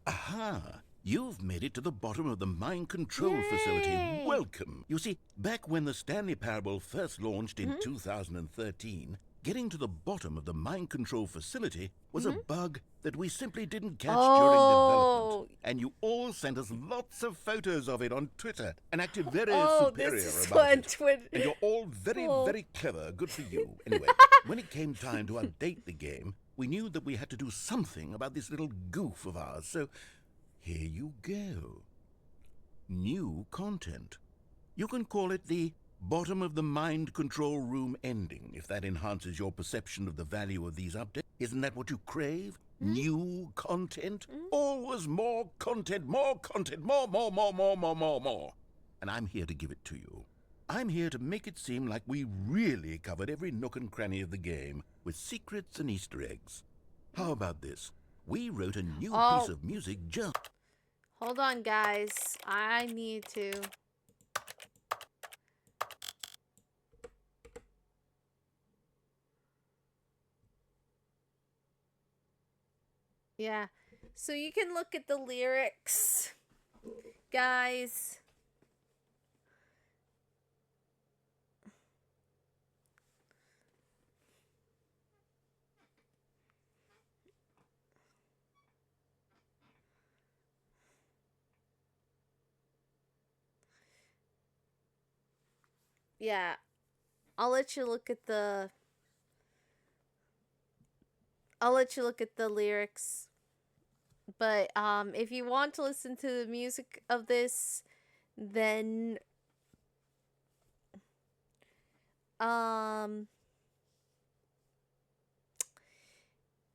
Aha! You've made it to the bottom of the mind control facility. Welcome. You see, back when the Stanley Parable first launched in 2013, Getting to the bottom of the mind control facility was a bug that we simply didn't catch during development. And you all sent us lots of photos of it on Twitter and acted very superior about it. And you're all very, very clever. Good for you. Anyway, when it came time to update the game, we knew that we had to do something about this little goof of ours. So here you go. New content. You can call it the bottom of the mind control room ending, if that enhances your perception of the value of these updates. Isn't that what you crave? New content? Always more content, more content, more. And I'm here to give it to you. I'm here to make it seem like we really covered every nook and cranny of the game with secrets and Easter eggs. How about this? We wrote a new piece of music just... Hold on, guys. I need to... Yeah, so you can look at the lyrics, guys. Yeah, I'll let you look at the lyrics. But if you want to listen to the music of this, then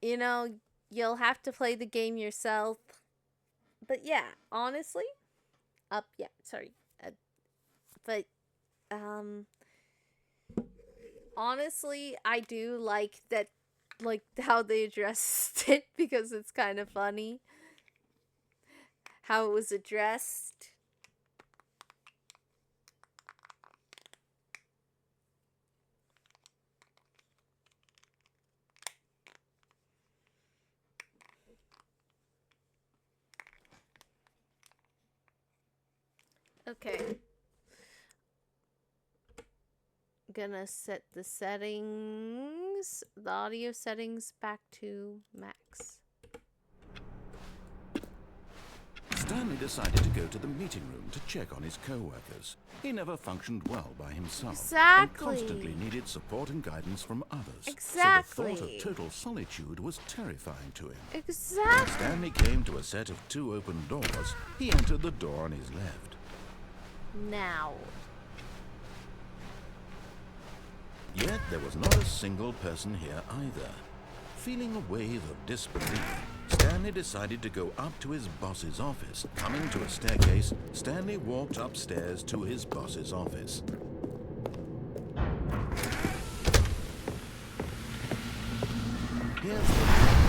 you know, you'll have to play the game yourself. But yeah, honestly, honestly, I do like that, like how they addressed it, because it's kind of funny how it was addressed. Okay. Gonna set the settings, the audio settings back to max. Stanley decided to go to the meeting room to check on his co-workers. He never functioned well by himself. Exactly. And constantly needed support and guidance from others. Exactly. So the thought of total solitude was terrifying to him. Exactly. Stanley came to a set of 2 open doors. He entered the door on his left. Now. Yet there was not a single person here either. Feeling a wave of disbelief, Stanley decided to go up to his boss's office. Coming to a staircase, Stanley walked upstairs to his boss's office. Here's the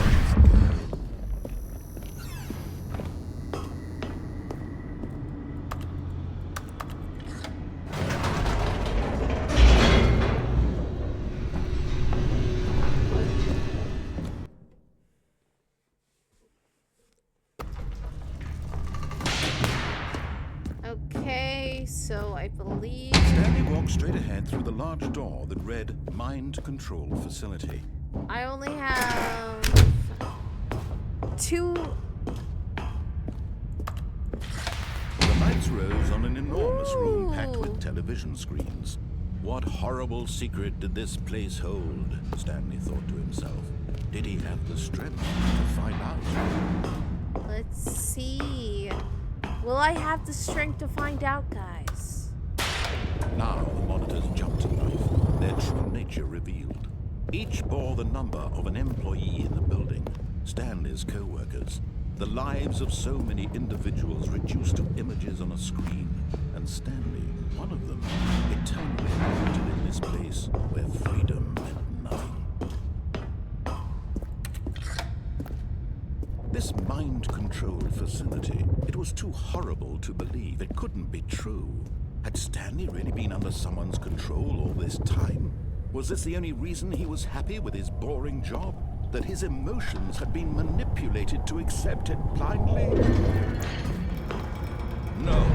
So I believe... Stanley walked straight ahead through the large door that read Mind Control Facility. I only have 2... The lights rose on an enormous room packed with television screens. What horrible secret did this place hold? Stanley thought to himself. Did he have the strength to find out? Let's see. Will I have the strength to find out, guys? Now the monitors jumped to life, their true nature revealed. Each bore the number of an employee in the building, Stanley's co-workers. The lives of so many individuals reduced to images on a screen, and Stanley, one of them, eternally haunted in this place where freedom meant nothing. This mind control facility, it was too horrible to believe. It couldn't be true. Had Stanley really been under someone's control all this time? Was this the only reason he was happy with his boring job? That his emotions had been manipulated to accept it blindly? No.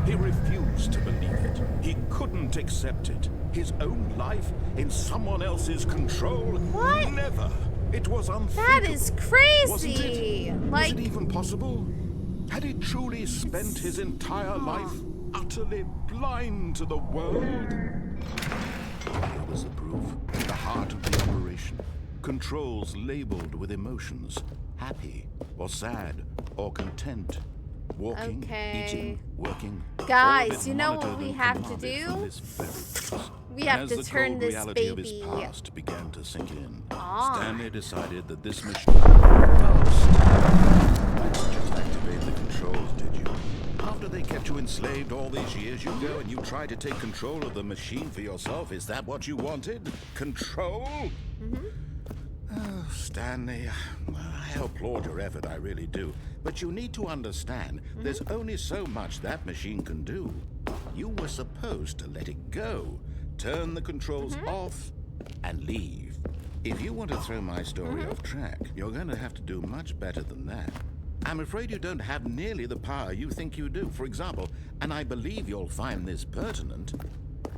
He He refused to believe it. He couldn't accept it. His own life in someone else's control? What? Never. It was unthinkable. That is crazy. Wasn't it? Like, was it even possible? Had he truly spent his entire life utterly blind to the world? Here was the proof. The heart of the operation. Controls labeled with emotions. Happy or sad or content. Walking, eating, working. Guys, you know what we have to do? We have to turn this baby. Of his past began to sink in. Stanley decided that this machine. You didn't just activate the controls, did you? After they kept you enslaved all these years, you go and you try to take control of the machine for yourself. Is that what you wanted? Control? Oh, Stanley, I applaud your effort, I really do. But you need to understand, there's only so much that machine can do. You were supposed to let it go, turn the controls off, and leave. If you want to throw my story off track, you're going to have to do much better than that. I'm afraid you don't have nearly the power you think you do. For example, and I believe you'll find this pertinent,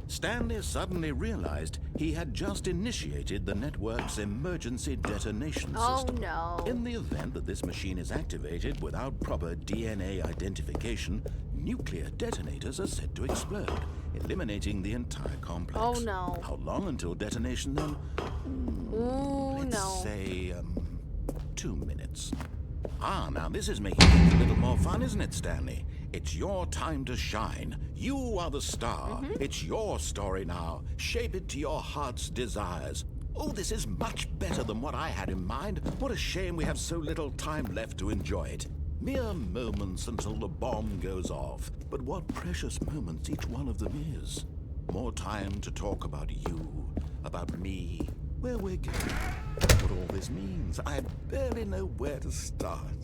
Stanley suddenly realized he had just initiated the network's emergency detonation system. Oh no. In the event that this machine is activated without proper DNA identification, nuclear detonators are said to explode, eliminating the entire complex. Oh no. How long until detonation then? Let's say, 2 minutes. Now this is making things a little more fun, isn't it, Stanley? It's your time to shine. You are the star. It's your story now. Shape it to your heart's desires. Oh, this is much better than what I had in mind. What a shame we have so little time left to enjoy it. Mere moments until the bomb goes off. But what precious moments each one of them is. More time to talk about you, about me, where we're going, what all this means. I barely know where to start.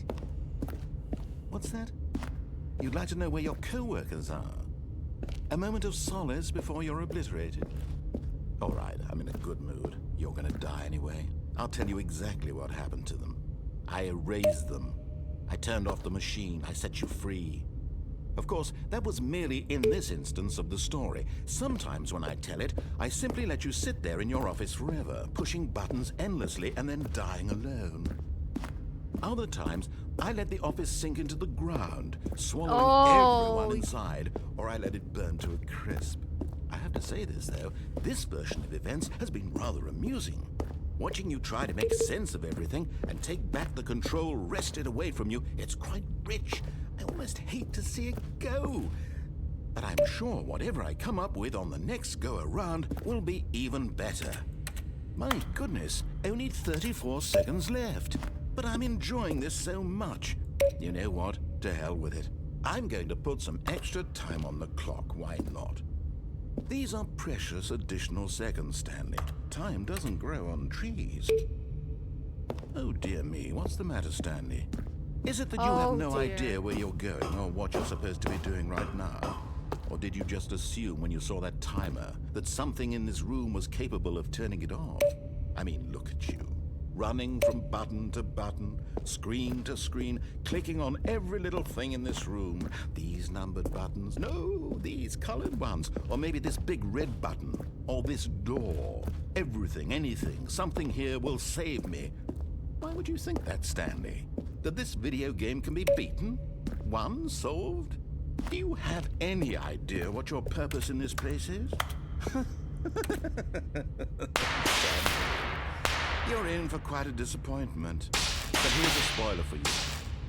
What's that? You'd like to know where your co-workers are? A moment of solace before you're obliterated? All right, I'm in a good mood. You're gonna die anyway. I'll tell you exactly what happened to them. I erased them. I turned off the machine. I set you free. Of course, that was merely in this instance of the story. Sometimes when I tell it, I simply let you sit there in your office forever, pushing buttons endlessly and then dying alone. Other times, I let the office sink into the ground, swallowing everyone inside, or I let it burn to a crisp. I have to say this, though, this version of events has been rather amusing. Watching you try to make sense of everything and take back the control wrested away from you, it's quite rich. I almost hate to see it go. But I'm sure whatever I come up with on the next go-around will be even better. My goodness, only 34 seconds left. But I'm enjoying this so much. You know what? To hell with it. I'm going to put some extra time on the clock. Why not? These are precious additional seconds, Stanley. Time doesn't grow on trees. Oh, dear me. What's the matter, Stanley? Is it that you have no idea where you're going or what you're supposed to be doing right now? Or did you just assume when you saw that timer that something in this room was capable of turning it off? I mean, look at you. Running from button to button, screen to screen, clicking on every little thing in this room. These numbered buttons, no, these colored ones. Or maybe this big red button, or this door. Everything, anything, something here will save me. Why would you think that, Stanley? That this video game can be beaten? Won? Solved? Do you have any idea what your purpose in this place is? You're in for quite a disappointment. But here's a spoiler for you.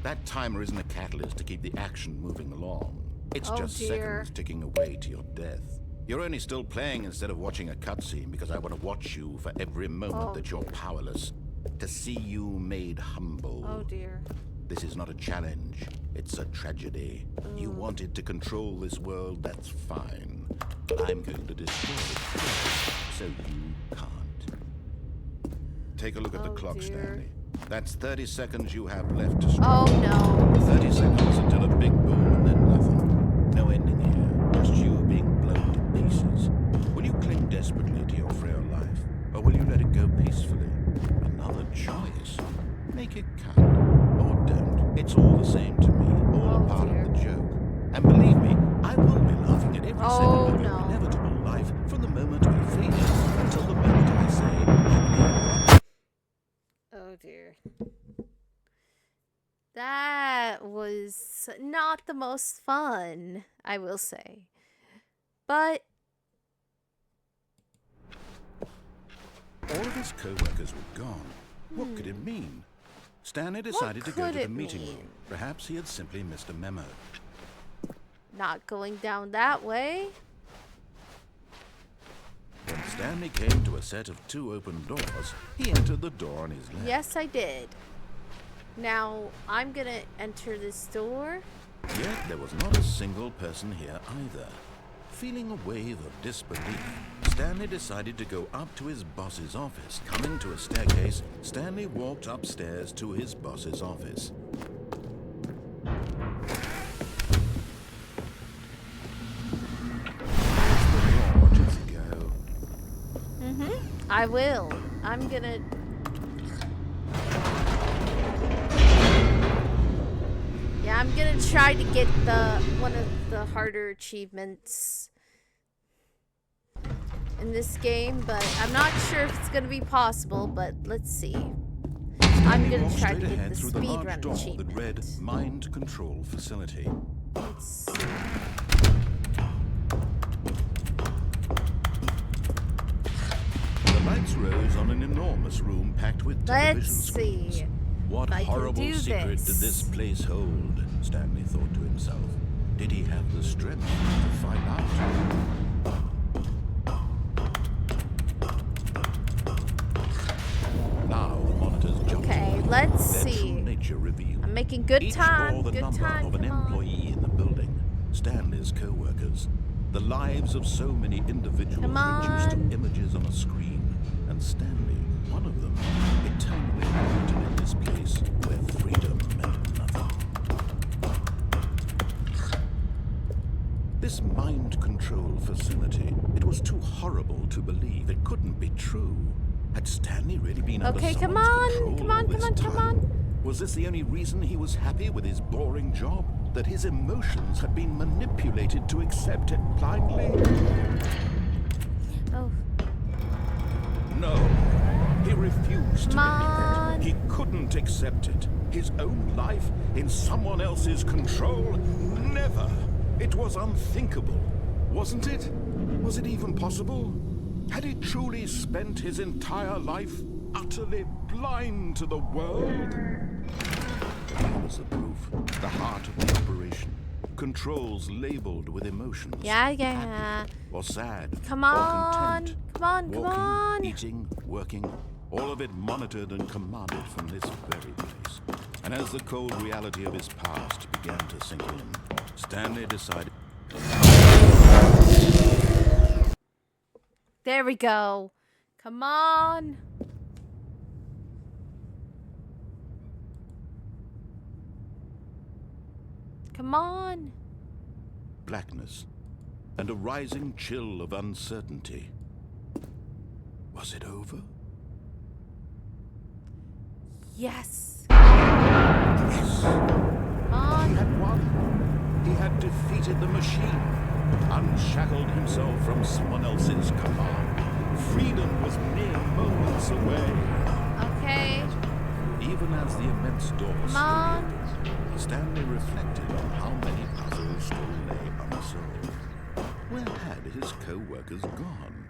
That timer isn't a catalyst to keep the action moving along. It's just seconds ticking away to your death. You're only still playing instead of watching a cutscene because I want to watch you for every moment that you're powerless. To see you made humble. Oh dear. This is not a challenge. It's a tragedy. You wanted to control this world, that's fine. But I'm going to destroy it first, so you can't. Take a look at the clock, Stanley. That's 30 seconds you have left to strike. Oh no. 30 seconds until a big boom and then nothing. No ending here. Just you being blown to pieces. Will you cling desperately to your frail life? Or will you let it go peacefully? Another choice. Make it count. Or don't. It's all the same to me. All a part of the joke. And believe me, I will dear. That was not the most fun, I will say. But all of his co-workers were gone. What could it mean? Stanley decided to go to the meeting room. Perhaps he had simply missed a memo. Not going down that way. When Stanley came to a set of 2 open doors, he entered the door on his left. Yes, I did. Now, I'm gonna enter this door. Yet there was not a single person here either. Feeling a wave of disbelief, Stanley decided to go up to his boss's office. Coming to a staircase, Stanley walked upstairs to his boss's office. Where's the door, Jessica? I will. I'm gonna... Yeah, I'm gonna try to get one of the harder achievements in this game, but I'm not sure if it's gonna be possible, but let's see. I'm gonna try to get the speedrun achievement. That read Mind Control Facility. Let's see. The lights rose on an enormous room packed with television screens. See. What horrible secret did this place hold? Stanley thought to himself. Did he have the strength to find out? Now the monitors jumped. Okay, let's their see. True nature revealed. I'm making good time. Each bore the Good number time. of an employee in the building. Stanley's co-workers. The lives of so many individuals reduced to images on a screen. And Stanley, one of them, eternally wanted in this place where freedom meant nothing. This mind control facility, it was too horrible to believe. It couldn't be true. Had Stanley really been under someone's control all this time? Was this the only reason he was happy with his boring job? That his emotions had been manipulated to accept it blindly? Oh. No, he refused to believe it. He couldn't accept it. His own life in someone else's control? Never. It was unthinkable, wasn't it? Was it even possible? Had he truly spent his entire life utterly blind to the world? Here was the proof. The heart of the operation. Controls labeled with emotions. Yeah. Or sad. Come or on. content. Come on. Walking, eating, working. All of it monitored and commanded from this very place. And as the cold reality of his past began to sink in, Stanley decided... There we go. Come on. Come on. Blackness and a rising chill of uncertainty. Was it over? Yes. Yes. Come on. He had won. He had defeated the machine, unshackled himself from someone else's command. Freedom was mere moments away. Okay. Even as the immense door slid, Stanley reflected on how many puzzles still lay unsolved. Where had his co-workers gone?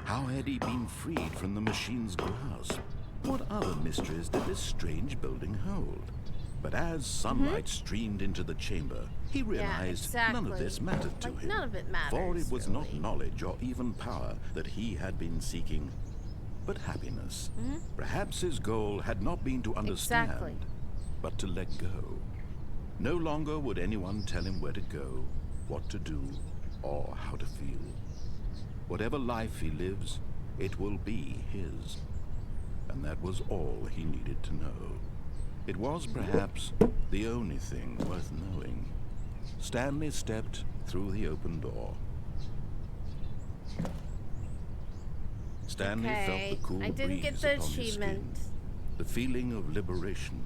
How had he been freed from the machine's grasp? What other mysteries did this strange building hold? But as sunlight streamed into the chamber, he realized none of this mattered to him. None of it matters, For it was not really. knowledge or even power that he had been seeking, but happiness. Perhaps his goal had not been to understand, but to let go. No longer would anyone tell him where to go, what to do, or how to feel. Whatever life he lives, it will be his. And that was all he needed to know. It was perhaps the only thing worth knowing. Stanley stepped through the open door. Stanley felt the cool breeze upon his skin, the feeling of liberation,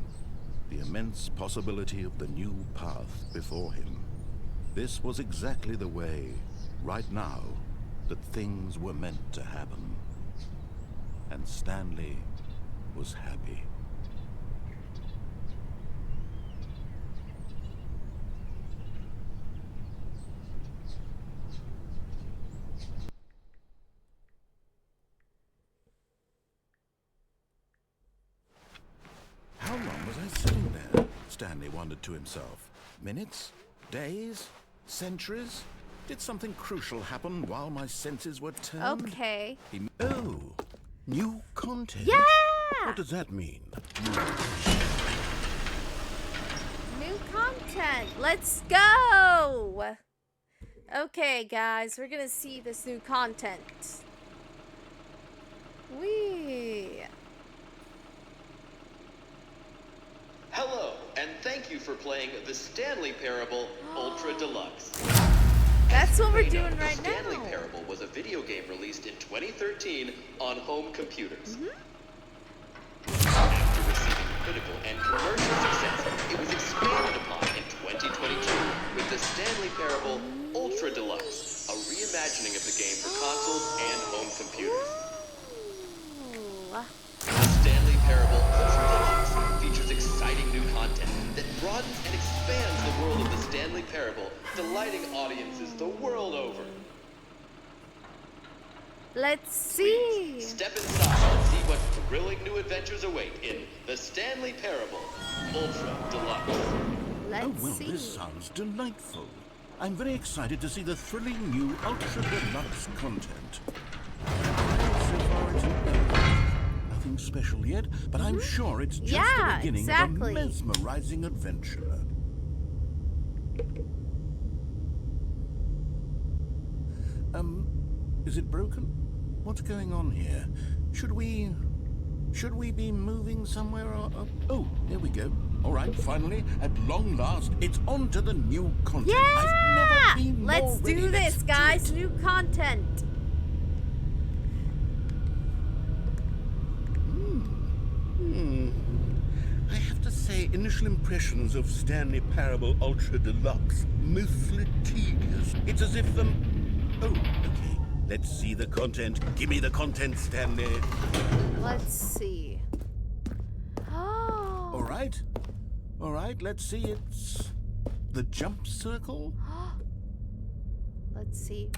the immense possibility of the new path before him. This was exactly the way, right now, that things were meant to happen. And Stanley was happy. Stanley wondered to himself. Minutes? Days? Centuries? Did something crucial happen while my senses were turned? Okay. Oh, new content? Yeah! What does that mean? New content. Let's go! Okay, guys, we're gonna see this new content. Whee! Hello, and thank you for playing the Stanley Parable Ultra Deluxe. That's what we're You know, doing right the Stanley now. Parable was a video game released in 2013 on home computers. After receiving critical and commercial success, it was expanded upon in 2022 with the Stanley Parable Ultra Deluxe, a reimagining of the game for consoles and home computers. The Stanley Parable Ultra Deluxe features exciting new content that broadens and expands the world of the Stanley Parable, delighting audiences the world over. Let's see. Please step inside and see what thrilling new adventures await in the Stanley Parable Ultra Deluxe. Let's Oh, well, see. this sounds delightful. I'm very excited to see the thrilling new Ultra Deluxe content. So far, it's nothing special yet, but I'm sure it's just the beginning of a mesmerizing adventure. Is it broken? What's going on here? Should we be moving somewhere? Oh, there we go. All right, finally, at long last, it's on to the new content. Yeah! I've never been more Let's ready. do this, Let's do guys. it. New content. I have to say, initial impressions of Stanley Parable Ultra Deluxe, mostly tedious. It's as if the... Oh, okay. Let's see the content. Give me the content, Stanley. Let's see. Oh. All right, let's see. It's the jump circle. Let's see.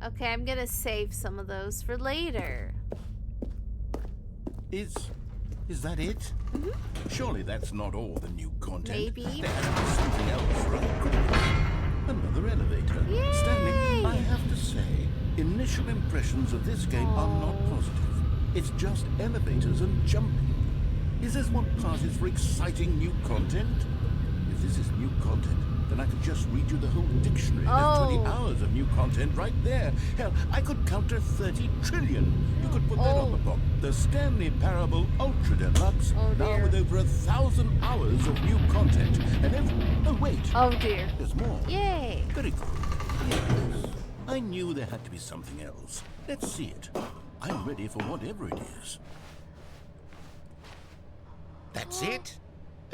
Okay, I'm gonna save some of those for later. Is that it? Surely that's not all the new content. Maybe. There has to be something else, right? Another elevator. Yay! Stanley, I have to say, initial impressions of this game are not positive. It's just elevators and jumping. Is this what passes for exciting new content? If this is new content, then I could just read you the whole dictionary. There's 20 hours of new content right there. Hell, I could count to 30 trillion. You could put that on the box. The Stanley Parable Ultra Deluxe, now with over 1,000 hours of new content. And oh, wait. Oh, dear. There's more. Yay. Very good. Yes. I knew there had to be something else. Let's see it. I'm ready for whatever it is. That's it?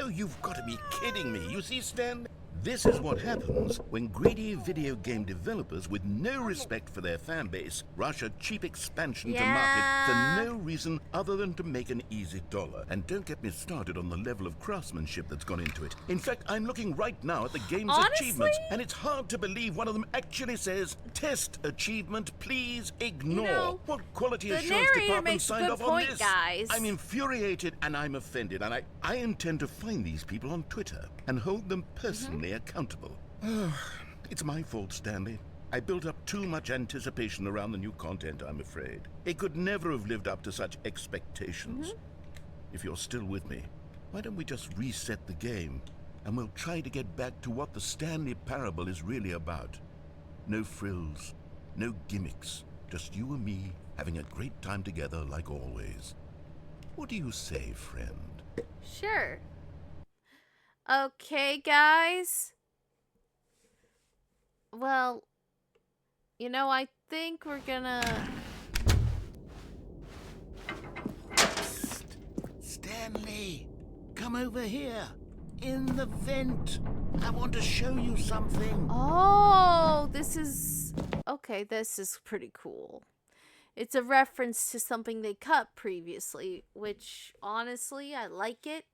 Oh, you've got to be kidding me. You see, Stan? This is what happens when greedy video game developers with no respect for their fan base rush a cheap expansion to market for no reason other than to make an easy dollar. And don't get me started on the level of craftsmanship that's gone into it. In fact, I'm looking right now at the game's achievements, and it's hard to believe one of them actually says, "Test achievement, please ignore." You know, what quality the assurance narrator department makes a signed good off on point, this? guys. I'm infuriated and I'm offended, and I intend to find these people on Twitter and hold them personally accountable. It's my fault, Stanley. I built up too much anticipation around the new content, I'm afraid. It could never have lived up to such expectations. If you're still with me, why don't we just reset the game and we'll try to get back to what the Stanley Parable is really about. No frills, no gimmicks, just you and me having a great time together like always. What do you say, friend? Sure. Okay, guys. Well, you know, I think we're gonna... Stanley, come over here. In the vent. I want to show you something. Oh, this is... Okay, this is pretty cool. It's a reference to something they cut previously, which, honestly, I like it.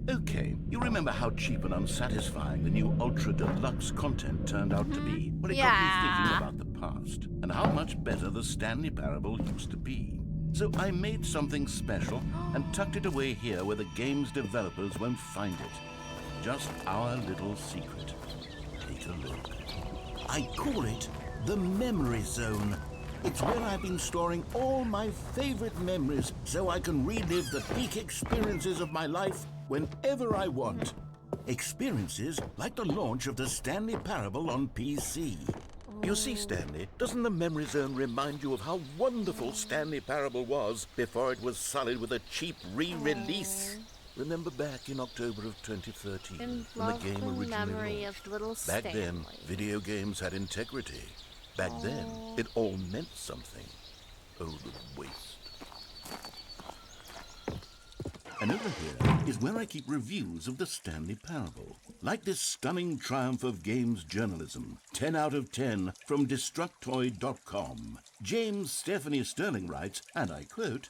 Okay, you remember how cheap and unsatisfying the new Ultra Deluxe content turned out to be? Well, it got me thinking about the past and how much better the Stanley Parable used to be. So I made something special and tucked it away here where the game's developers won't find it. Just our little secret. Take a look. I call it the Memory Zone. It's where I've been storing all my favorite memories so I can relive the peak experiences of my life whenever I want. Experiences like the launch of the Stanley Parable on PC. You see, Stanley, doesn't the Memory Zone remind you of how wonderful Stanley Parable was before it was sullied with a cheap re-release? Remember back in October of 2013 when the game originally launched? Back then, video games had integrity. Back then, it all meant something. Oh, the waste. And over here is where I keep reviews of the Stanley Parable. Like this stunning triumph of games journalism, 10 out of 10 from Destructoid.com. James Stephanie Sterling writes, and I quote,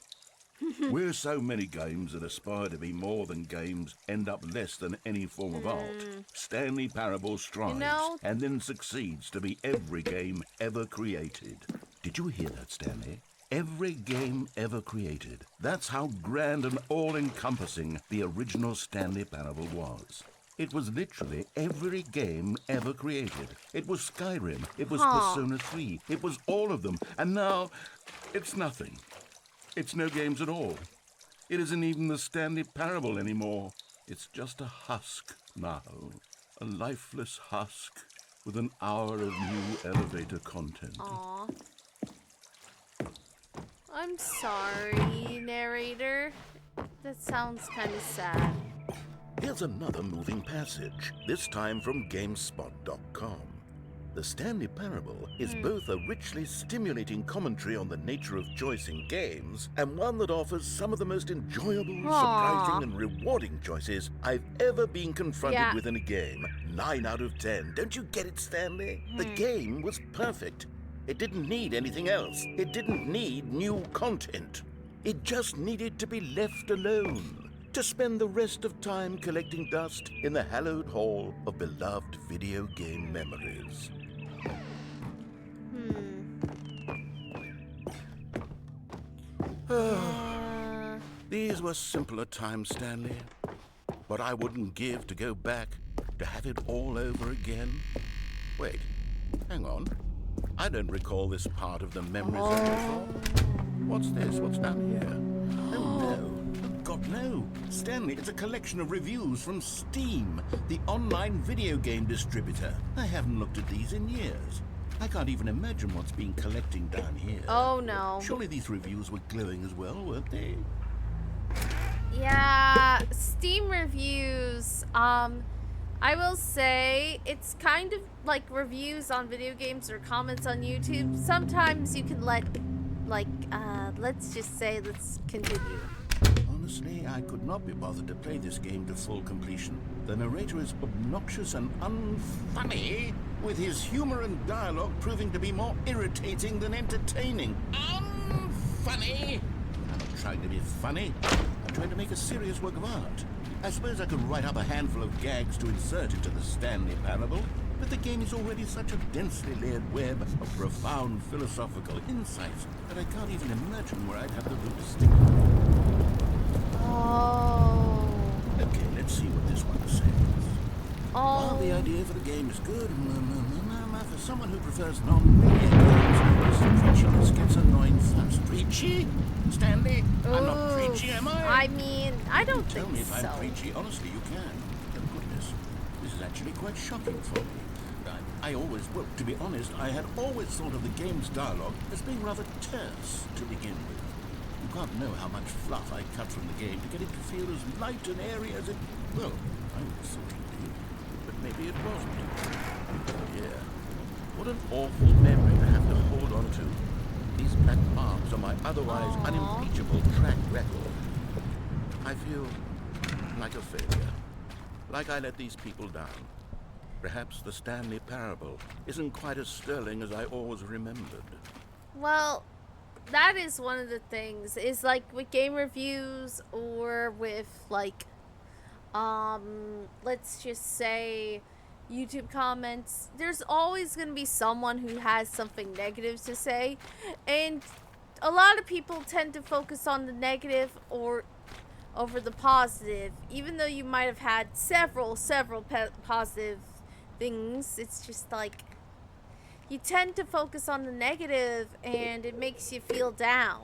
"Where so many games that aspire to be more than games end up less than any form of art, Stanley Parable strives and then succeeds to be every game ever created." Did you hear that, Stanley? Every game ever created. That's how grand and all-encompassing the original Stanley Parable was. It was literally every game ever created. It was Skyrim. It was Persona 3. It was all of them. And now, it's nothing. It's no games at all. It isn't even the Stanley Parable anymore. It's just a husk now. A lifeless husk with an hour of new elevator content. Aww. I'm sorry, narrator. That sounds kind of sad. Here's another moving passage, this time from GameSpot.com. The Stanley Parable is both a richly stimulating commentary on the nature of choice in games and one that offers some of the most enjoyable, surprising, and rewarding choices I've ever been confronted with in a game. 9 out of 10. Don't you get it, Stanley? The game was perfect. It didn't need anything else. It didn't need new content. It just needed to be left alone, to spend the rest of time collecting dust in the hallowed hall of beloved video game memories. These were simpler times, Stanley. But I wouldn't give to go back to have it all over again. Wait, hang on. I don't recall this part of the memory zone before. What's this? What's down here? Oh, no. Oh, God, no. Stanley, it's a collection of reviews from Steam, the online video game distributor. I haven't looked at these in years. I can't even imagine what's been collecting down here. Oh, no. Surely these reviews were glowing as well, weren't they? Yeah, Steam reviews, I will say it's kind of like reviews on video games or comments on YouTube. Sometimes you can let's continue. Honestly, I could not be bothered to play this game to full completion. The narrator is obnoxious and unfunny, with his humor and dialogue proving to be more irritating than entertaining. Unfunny! I'm not trying to be funny. I'm trying to make a serious work of art. I suppose I could write up a handful of gags to insert into the Stanley Parable, but the game is already such a densely layered web of profound philosophical insights that I can't even imagine where I'd have the room to stick. Oh. Okay, let's see what this one says. While the idea for the game is good, for someone who prefers non-linear games, this preachiness gets annoying fast. Preachy? Stanley? I'm not preachy, am I? I mean, I don't think so. Tell me if I'm preachy. Honestly, you can. Oh, goodness. This is actually quite shocking for me. To be honest, I had always thought of the game's dialogue as being rather terse to begin with. You can't know how much fluff I cut from the game to get it to feel as light and airy as it... Well, I was thought it did, but maybe it wasn't. Oh, yeah. What an awful memory to have to hold on to. These black marks on my otherwise unimpeachable track record. I feel like a failure. Like I let these people down. Perhaps the Stanley Parable isn't quite as sterling as I always remembered. Well, that is one of the things, is like with game reviews or with like let's just say YouTube comments, there's always going to be someone who has something negative to say, and a lot of people tend to focus on the negative or over the positive, even though you might have had several positive things. It's just like you tend to focus on the negative, and it makes you feel down,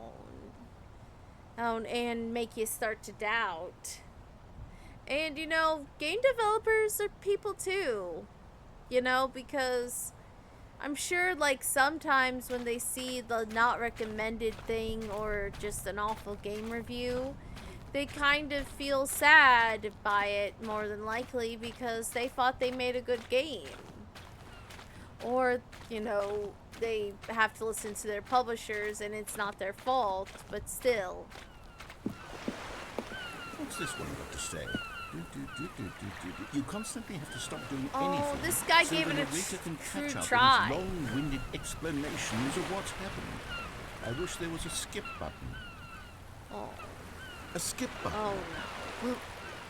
and make you start to doubt. And, you know, game developers are people too, you know, because I'm sure, like, sometimes when they see the not recommended thing or just an awful game review, they kind of feel sad by it, more than likely, because they thought they made a good game. Or, you know, they have to listen to their publishers and it's not their fault, but still. What's this one got to say? You constantly have to stop doing anything. Oh, this guy so gave it a true try. Long-winded explanations of what's happened. I wish there was a skip button. Oh. A skip button? Oh.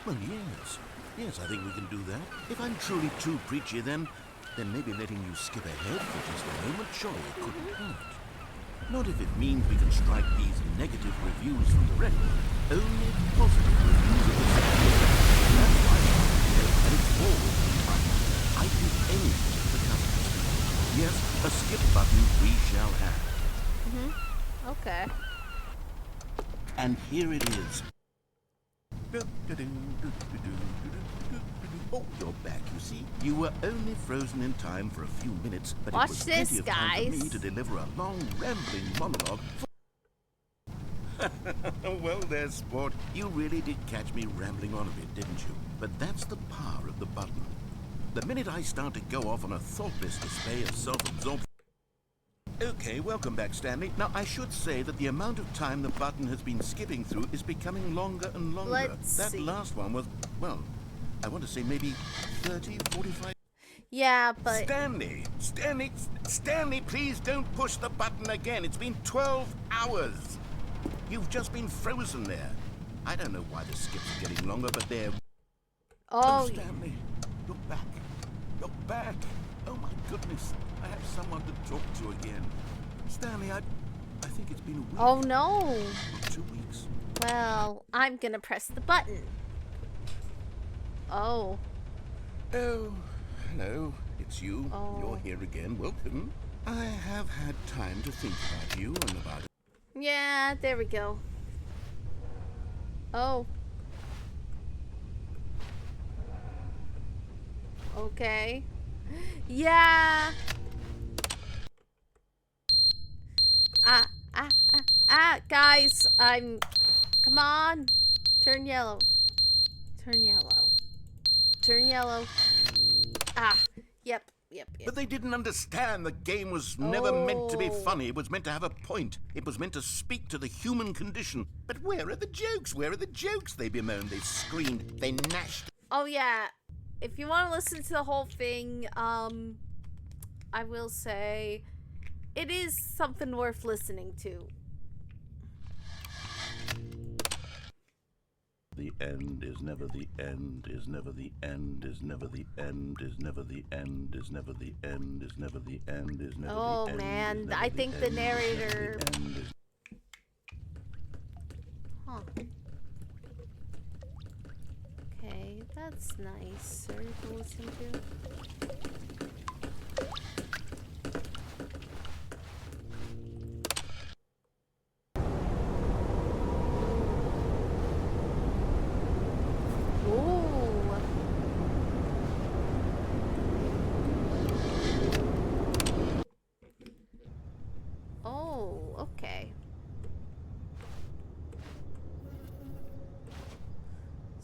Well, yes. Yes, I think we can do that. If I'm truly too preachy, then maybe letting you skip ahead for just a moment, surely it couldn't hurt. Not if it means we can strike these negative reviews from the record. Only positive reviews of the site. That's why and it's always been mine. I'd do anything for customers. Yes, a skip button we shall have. Okay. And here it is. Oh, you're back, you see. You were only frozen in time for a few minutes, but Watch it was this, plenty of time for guys. me to deliver a long, rambling monologue. Well, there, sport. You really did catch me rambling on a bit, didn't you? But that's the power of the button. The minute I start to go off on a thoughtless display of self-absorption... Okay, welcome back, Stanley. Now, I should say that the amount of time the button has been skipping through is becoming longer and longer. Let's that see. last one was, well, I want to say maybe 30, 45... Yeah, but... Stanley, please don't push the button again. It's been 12 hours. You've just been frozen there. I don't know why the skips are getting longer, but they're... Oh, Stanley, you're back. You're back. Oh, my goodness. I have someone to talk to again. Stanley, I think it's been a week. Oh, no. Or 2 weeks. Well, I'm gonna press the button. Oh. Oh, hello. It's you. Oh. You're here again. Welcome. I have had time to think about you and about... Yeah, there we go. Oh. Okay. Yeah. Guys, come on. Turn yellow. Turn yellow. Turn yellow. Yep. But they didn't understand the game was never meant to be funny. It was meant to have a point. It was meant to speak to the human condition. But where are the jokes? Where are the jokes? They bemoaned, they screamed, they gnashed. Oh, yeah. If you want to listen to the whole thing, I will say it is something worth listening to. The end is never the end, is never the end, is never the end, is never the end, is never the end, is never the end, is never the end. Oh, man. I think the narrator... Huh. Okay, that's nice. To listen to.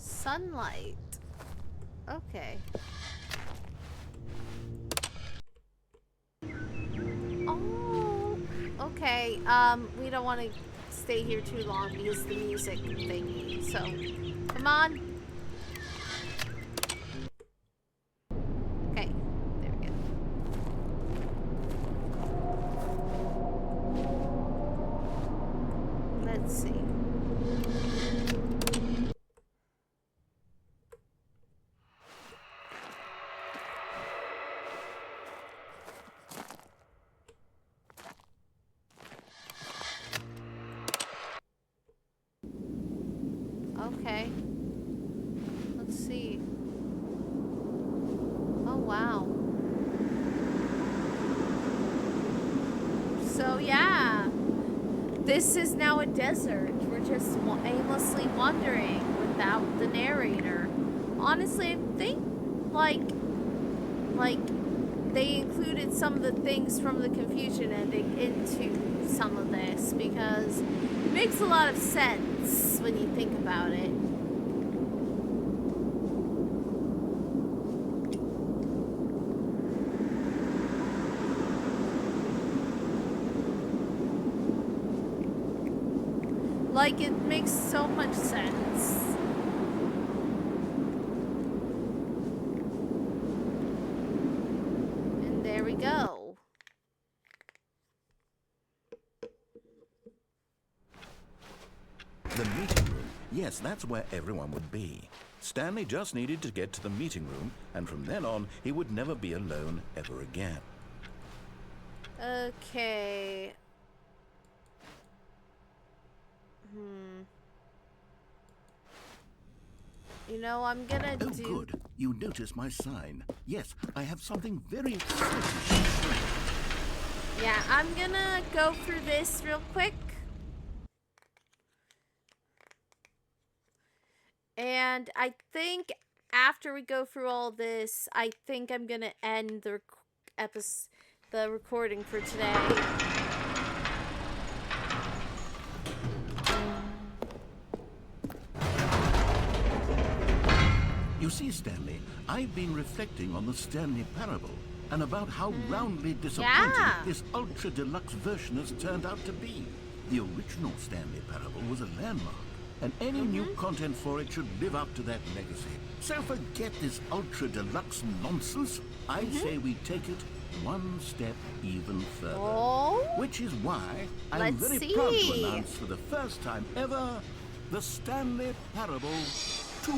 Sunlight. Okay. Oh, okay. We don't want to stay here too long because the music thingy. So, come on. Okay, there we go. Let's see. So yeah, this is now a desert. We're just aimlessly wandering without the narrator. Honestly, I think like they included some of the things from the Confusion ending into some of this because it makes a lot of sense when you think about it. Like, it makes so much sense. And there we go. The meeting room. Yes, that's where everyone would be. Stanley just needed to get to the meeting room, and from then on, he would never be alone ever again. Okay. You know, I'm gonna do... Oh, good. You noticed my sign. Yes, I have something very exciting to show. Yeah, I'm gonna go through this real quick. And I think after we go through all this, I think I'm gonna end the recording for today. You see, Stanley, I've been reflecting on the Stanley Parable and about how roundly disappointing this ultra deluxe version has turned out to be. The original Stanley Parable was a landmark, and any new content for it should live up to that legacy. So forget this ultra deluxe nonsense. I say we take it one step even further. Which is why I'm very proud to announce for the first time ever the Stanley Parable 2.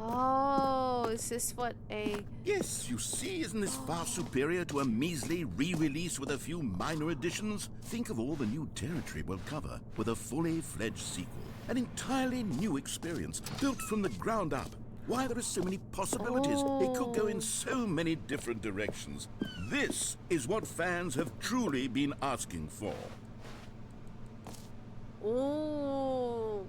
Oh, is this what a... Yes, you see, isn't this far superior to a measly re-release with a few minor additions? Think of all the new territory we'll cover with a fully fledged sequel. An entirely new experience, built from the ground up. Why, there are so many possibilities. It could go in so many different directions. This is what fans have truly been asking for. Ooh.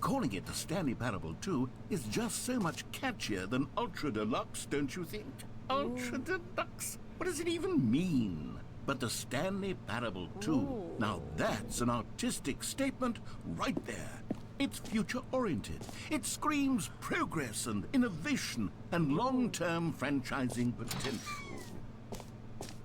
Calling it the Stanley Parable 2 is just so much catchier than Ultra Deluxe, don't you think? Ultra Deluxe? What does it even mean? But the Stanley Parable 2, now that's an artistic statement right there. It's future-oriented. It screams progress and innovation and long-term franchising potential.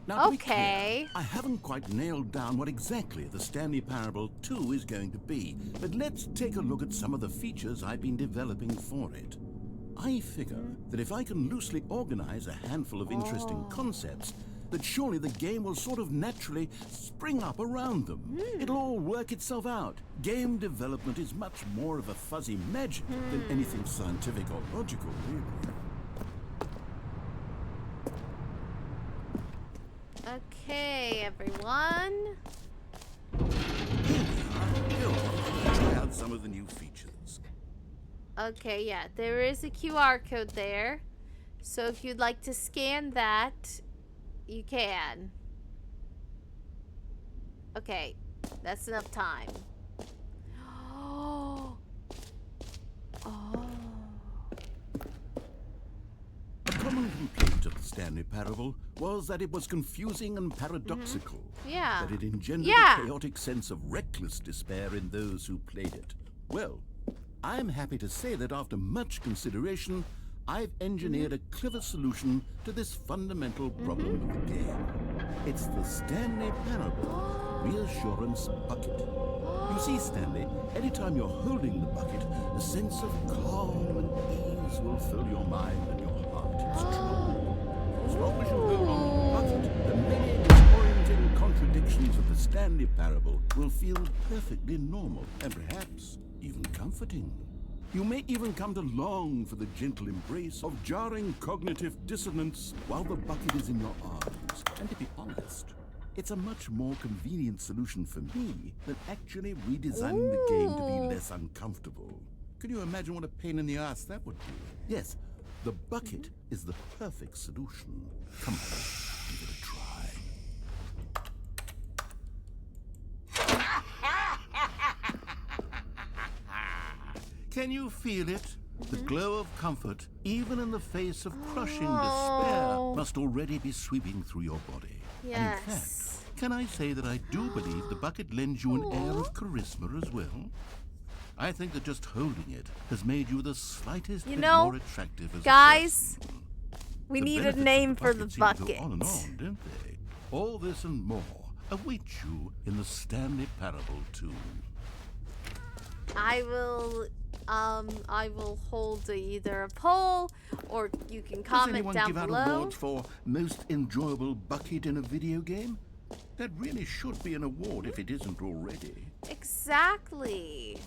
Now, to be clear, I haven't quite nailed down what exactly the Stanley Parable 2 is going to be, but let's take a look at some of the features I've been developing for it. I figure that if I can loosely organize a handful of interesting concepts, that surely the game will sort of naturally spring up around them. It'll all work itself out. Game development is much more of a fuzzy magic than anything scientific or logical, really. Okay, everyone. Try out some of the new features. Okay, yeah, there is a QR code there. So if you'd like to scan that, you can. Okay, that's enough time. Oh. A common complaint of the Stanley Parable was that it was confusing and paradoxical. Yeah. That it engendered a chaotic sense of reckless despair in those who played it. Well, I'm happy to say that after much consideration, I've engineered a clever solution to this fundamental problem of the game. It's the Stanley Parable Reassurance Bucket. You see, Stanley, anytime you're holding the bucket, a sense of calm and ease will fill your mind and your heart. It's true. As long as you hold on to the bucket, the many disorienting contradictions of the Stanley Parable will feel perfectly normal and perhaps even comforting. You may even come to long for the gentle embrace of jarring cognitive dissonance while the bucket is in your arms. And to be honest, it's a much more convenient solution for me than actually redesigning the game to be less uncomfortable. Can you imagine what a pain in the ass that would be? Yes, The bucket is the perfect solution. Come on, give it a try. Can you feel it? The glow of comfort, even in the face of crushing despair, must already be sweeping through your body. Yes. And in fact, can I say that I do believe the bucket lends you an air of charisma as well? I think that just holding it has made you the slightest bit more attractive as guys, a person. We need a name for the bucket. Go on and on, don't they? All this and more await you in the Stanley Parable 2. I will hold either a poll, or you can comment down below. Does anyone give out awards for most enjoyable bucket in a video game? That really should be an award if it isn't already. Exactly.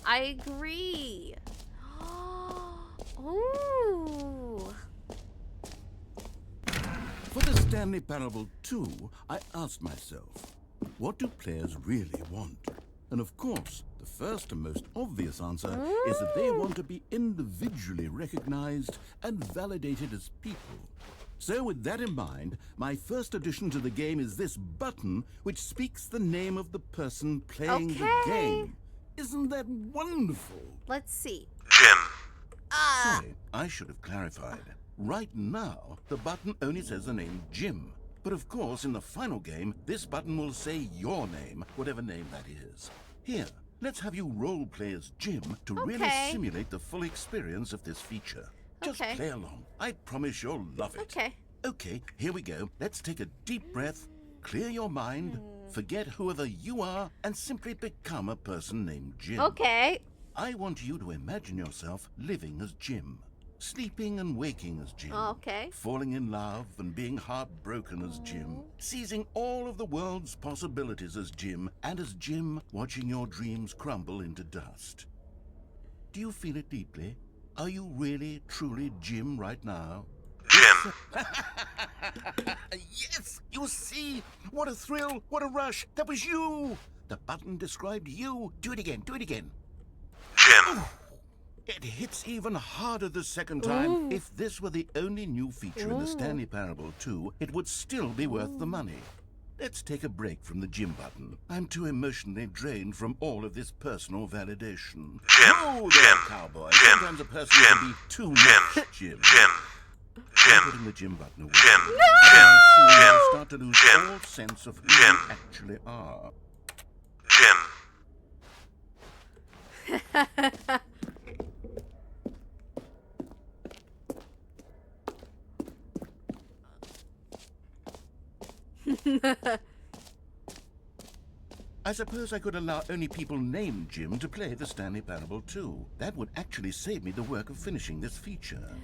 I agree. Ooh. For the Stanley Parable 2, I asked myself, what do players really want? And of course, the first and most obvious answer is that they want to be individually recognized and validated as people. So with that in mind, my first addition to the game is this button which speaks the name of the person playing the game. Isn't that wonderful? Let's see. Jim. Sorry, I should have clarified. Right now, the button only says the name Jim. But of course, in the final game, this button will say your name, whatever name that is. Here, let's have you role-play as Jim to really simulate the full experience of this feature. Just play along. I promise you'll love it. Okay, here we go. Let's take a deep breath, clear your mind, forget whoever you are, and simply become a person named Jim. I want you to imagine yourself living as Jim. Sleeping and waking as Jim. Falling in love and being heartbroken as Jim. Seizing all of the world's possibilities as Jim. And as Jim, watching your dreams crumble into dust. Do you feel it deeply? Are you really, truly Jim right now? Jim. Yes! You see? What a thrill! What a rush! That was you! The button described you. Do it again. Do it again. Jim. It hits even harder the second time. If this were the only new feature in the Stanley Parable 2, it would still be worth the money. Let's take a break from the Jim button. I'm too emotionally drained from all of this personal validation. Jim. Oh, there, cowboy. Sometimes a person can be too much Jim. I'm putting the Jim button away. You start to lose all sense of who you actually are. I suppose I could allow only people named Jim to play the Stanley Parable 2. That would actually save me the work of finishing this feature.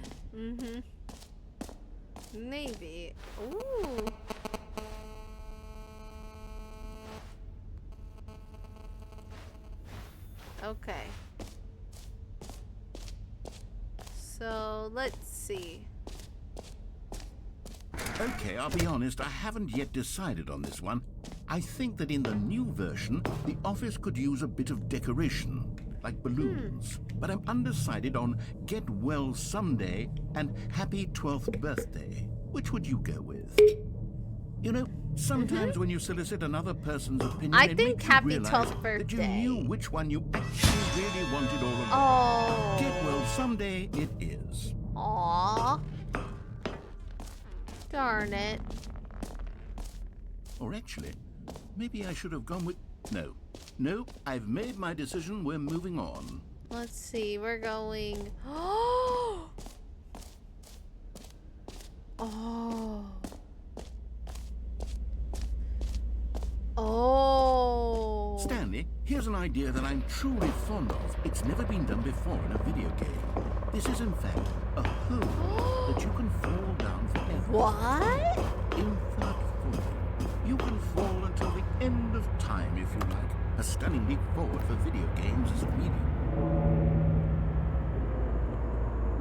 Maybe. Ooh. Okay. So, let's see. Okay, I'll be honest, I haven't yet decided on this one. I think that in the new version, the office could use a bit of decoration, like balloons. But I'm undecided on Get Well Someday and Happy 12th Birthday. Which would you go with? You know, sometimes when you solicit another person's opinion, I it think makes Happy you realize 12th Birthday. that you knew which one you actually really wanted all along. Get Well Someday it is. Aww. Darn it. Or actually, maybe I should have gone with... No, I've made my decision. We're moving on. Let's see, we're going... Oh! Stanley, here's an idea that I'm truly fond of. It's never been done before in a video game. This is, in fact, a hole that you can fall down forever. What? Infinite fall. You can fall until the end of time, if you like. A stunning leap forward for video games as a medium.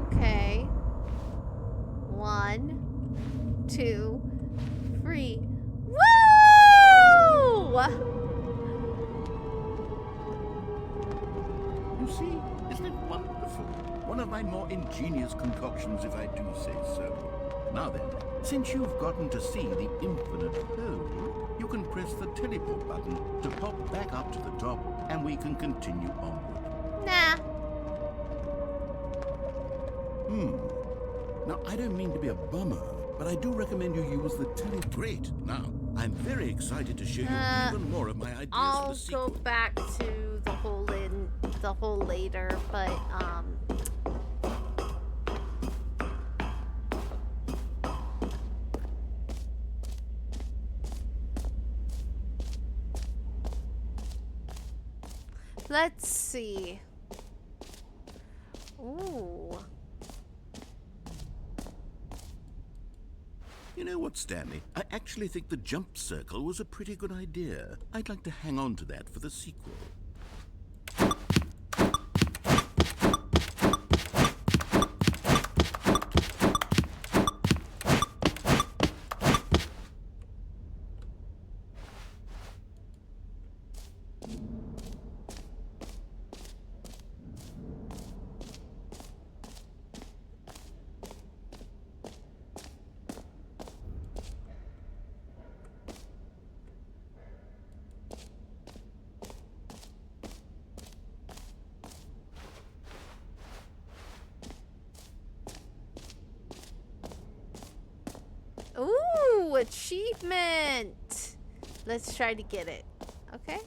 Okay. 1, 2, 3. Woo! You see, isn't it wonderful? One of my more ingenious concoctions, if I do say so. Now then, since you've gotten to see the infinite hole, you can press the teleport button to pop back up to the top, and we can continue onward. Nah. Now, I don't mean to be a bummer, but I do recommend you use the Great. Now, I'm very excited to show you even more of my ideas for the sequel. I'll go back to the hole later, but let's see. Ooh. You know what, Stanley? I actually think the jump circle was a pretty good idea. I'd like to hang on to that for the sequel. Ooh, achievement! Let's try to get it. Okay.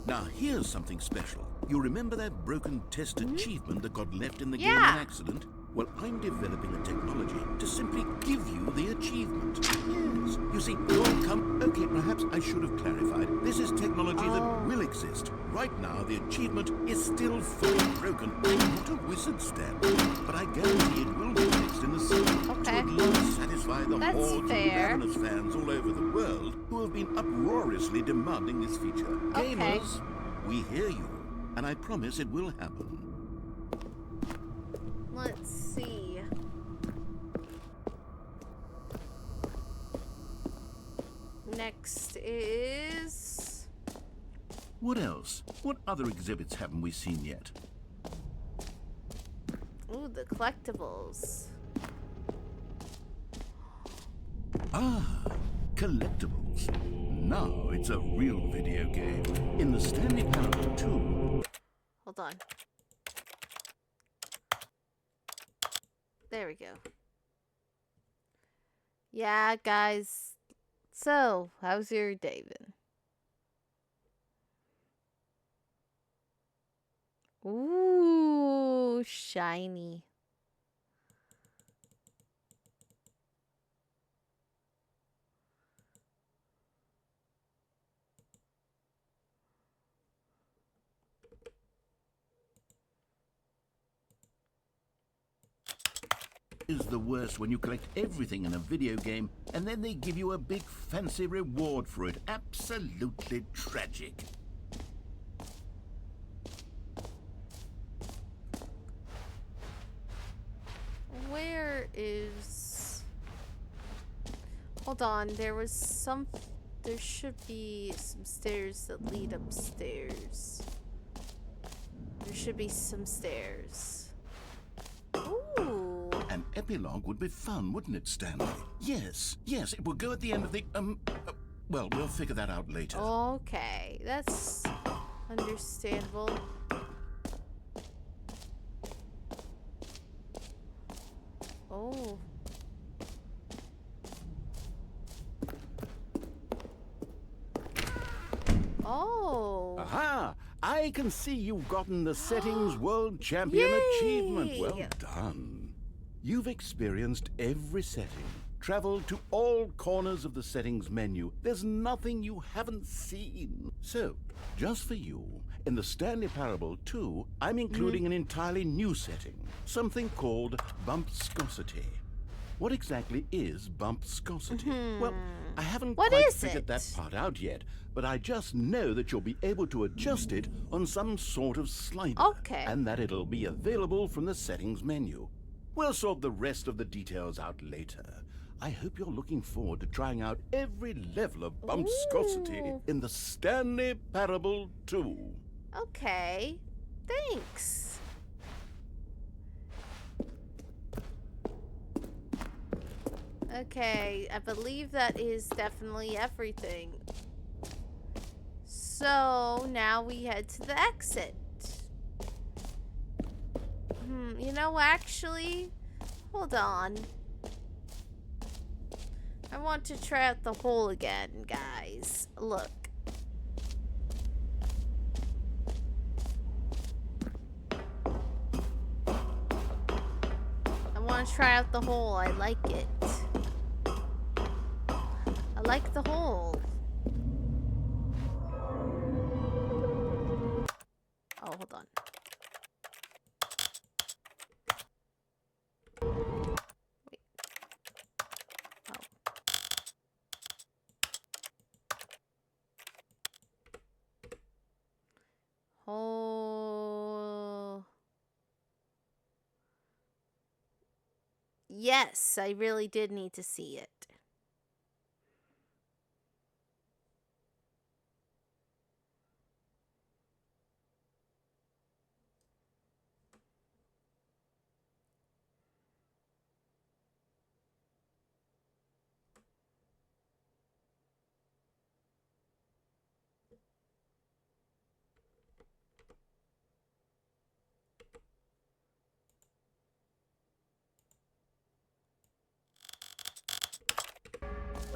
Now, here's something special. You remember that broken test achievement that got left in the game in an accident? Well, I'm developing a technology to simply give you the achievement. Yes. You see, it all come... Okay, perhaps I should have clarified. This is technology that will exist. Right now, the achievement is still fully broken. I'm not a wizard, Stanley, but I guarantee it will be fixed in the sequel. Okay. To at least satisfy the That's hordes fair. of ravenous fans all over the world who have been uproariously demanding this feature. Okay. Gamers, we hear you, and I promise it will happen. Let's see. Next is... What else? What other exhibits haven't we seen yet? Ooh, the collectibles. Ah, collectibles. Now it's a real video game. In the Stanley Parable 2... Hold on. There we go. Yeah, guys. So, how's your day been? Ooh, shiny. Is the worst when you collect everything in a video game and then they give you a big fancy reward for it. Absolutely tragic. Where is... Hold on, there should be some stairs that lead upstairs. There should be some stairs. Ooh. An epilogue would be fun, wouldn't it, Stanley? Yes, it will go at the end of the, well, we'll figure that out later. Okay, that's understandable. Oh. Oh. Aha! I can see you've gotten the Settings World Champion Achievement. Well done. You've experienced every setting, traveled to all corners of the settings menu. There's nothing you haven't seen. So, just for you, in the Stanley Parable 2, I'm including an entirely new setting, something called Bumpscosity. What exactly is Bumpscosity? Well, I haven't quite figured that part out yet, but I just know that you'll be able to adjust it on some sort of slider. Okay. And that it'll be available from the settings menu. We'll sort the rest of the details out later. I hope you're looking forward to trying out every level of Bumpscosity in the Stanley Parable 2. Okay. Thanks. Okay, I believe that is definitely everything. So, now we head to the exit. You know, actually, hold on. I want to try out the hole again, guys. Look. I want to try out the hole. I like it. I like the hole. Oh, hold on. Wait. Oh. Oh. Yes, I really did need to see it.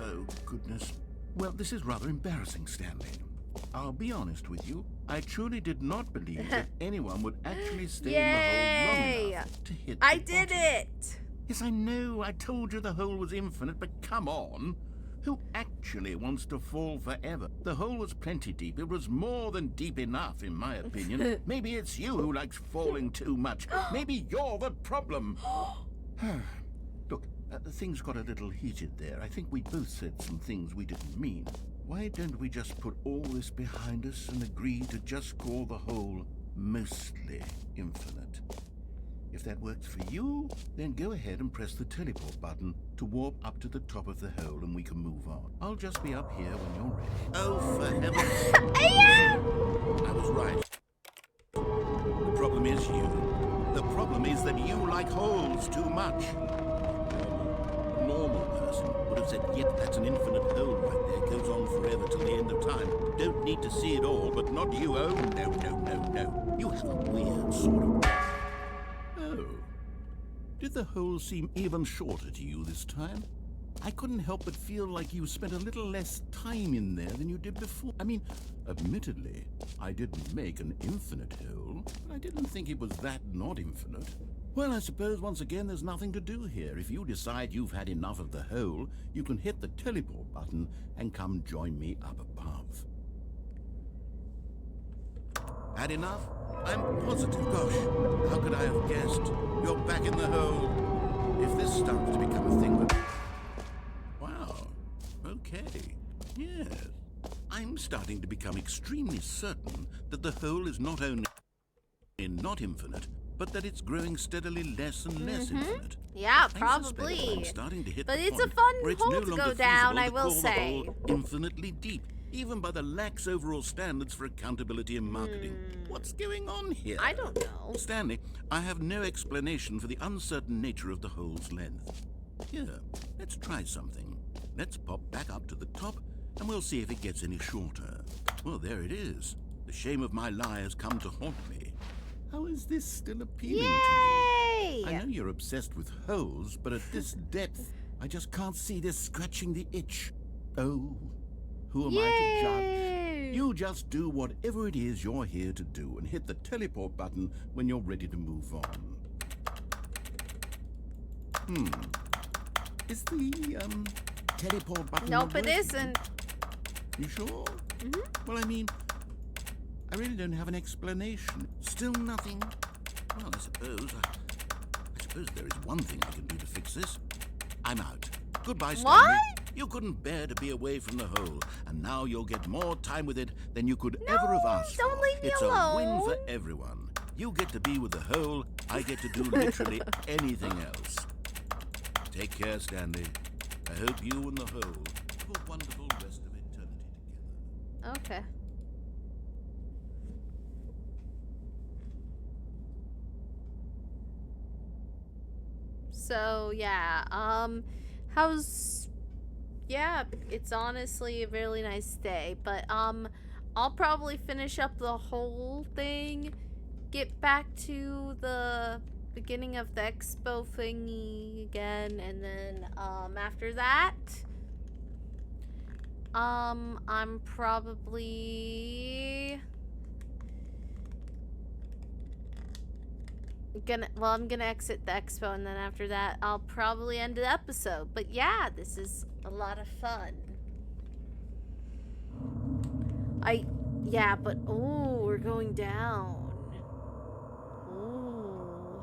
Oh, goodness. Well, this is rather embarrassing, Stanley. I'll be honest with you. I truly did not believe that anyone would actually stay in the hole long enough to hit the bottom. I did it! Yes, I know. I told you the hole was infinite, but come on. Who actually wants to fall forever? The hole was plenty deep. It was more than deep enough, in my opinion. Maybe it's you who likes falling too much. Maybe you're the problem. Look, things got a little heated there. I think we both said some things we didn't mean. Why don't we just put all this behind us and agree to just call the hole mostly infinite? If that works for you, then go ahead and press the teleport button to warp up to the top of the hole and we can move on. I'll just be up here when you're ready. Oh, for heaven's sake. I was right. The problem is you. The problem is that you like holes too much. A normal person would have said, yep, that's an infinite hole right there. Goes on forever till the end of time. Don't need to see it all, but not you. Oh, no, no, no, no. You have a weird sort of... Oh. Did the hole seem even shorter to you this time? I couldn't help but feel like you spent a little less time in there than you did before. I mean, admittedly, I didn't make an infinite hole, but I didn't think it was that not infinite. Well, I suppose once again there's nothing to do here. If you decide you've had enough of the hole, you can hit the teleport button and come join me up above. Had enough? I'm positive. Gosh, how could I have guessed? You're back in the hole. If this starts to become a thing that... Wow. Okay. Yes. I'm starting to become extremely certain that the hole is not only not infinite, but that it's growing steadily less and less infinite. Yeah, probably. I'm starting to hit but the it's point a fun where it's hole no to longer go down, I feasible will to call say. the hole infinitely deep, even by the lax overall standards for accountability and marketing. What's going on here? I don't know. Stanley, I have no explanation for the uncertain nature of the hole's length. Here, let's try something. Let's pop back up to the top, and we'll see if it gets any shorter. Well, there it is. The shame of my lie has come to haunt me. How is this still appealing to you? I know you're obsessed with holes, but at this depth, I just can't see this scratching the itch. Oh, who am I to judge? You just do whatever it is you're here to do and hit the teleport button when you're ready to move on. Is the teleport button Nope, it working? isn't. You sure? Well, I mean, I really don't have an explanation. Still nothing? Well, I suppose there is one thing I can do to fix this. I'm out. Goodbye, Stanley. What? You couldn't bear to be away from the hole, and now you'll get more time with it than you could ever have asked for. Don't leave me It's alone. a win for everyone. You get to be with the hole, I get to do literally anything else. Take care, Stanley. I hope you and the hole have a wonderful rest of eternity together. Okay. So, yeah, Yeah, it's honestly a really nice day, but I'll probably finish up the whole thing, get back to the beginning of the expo thingy again, and then after that I'm probably I'm gonna exit the expo, and then after that I'll probably end the episode. But yeah, this is a lot of fun. But oh, we're going down. Ooh.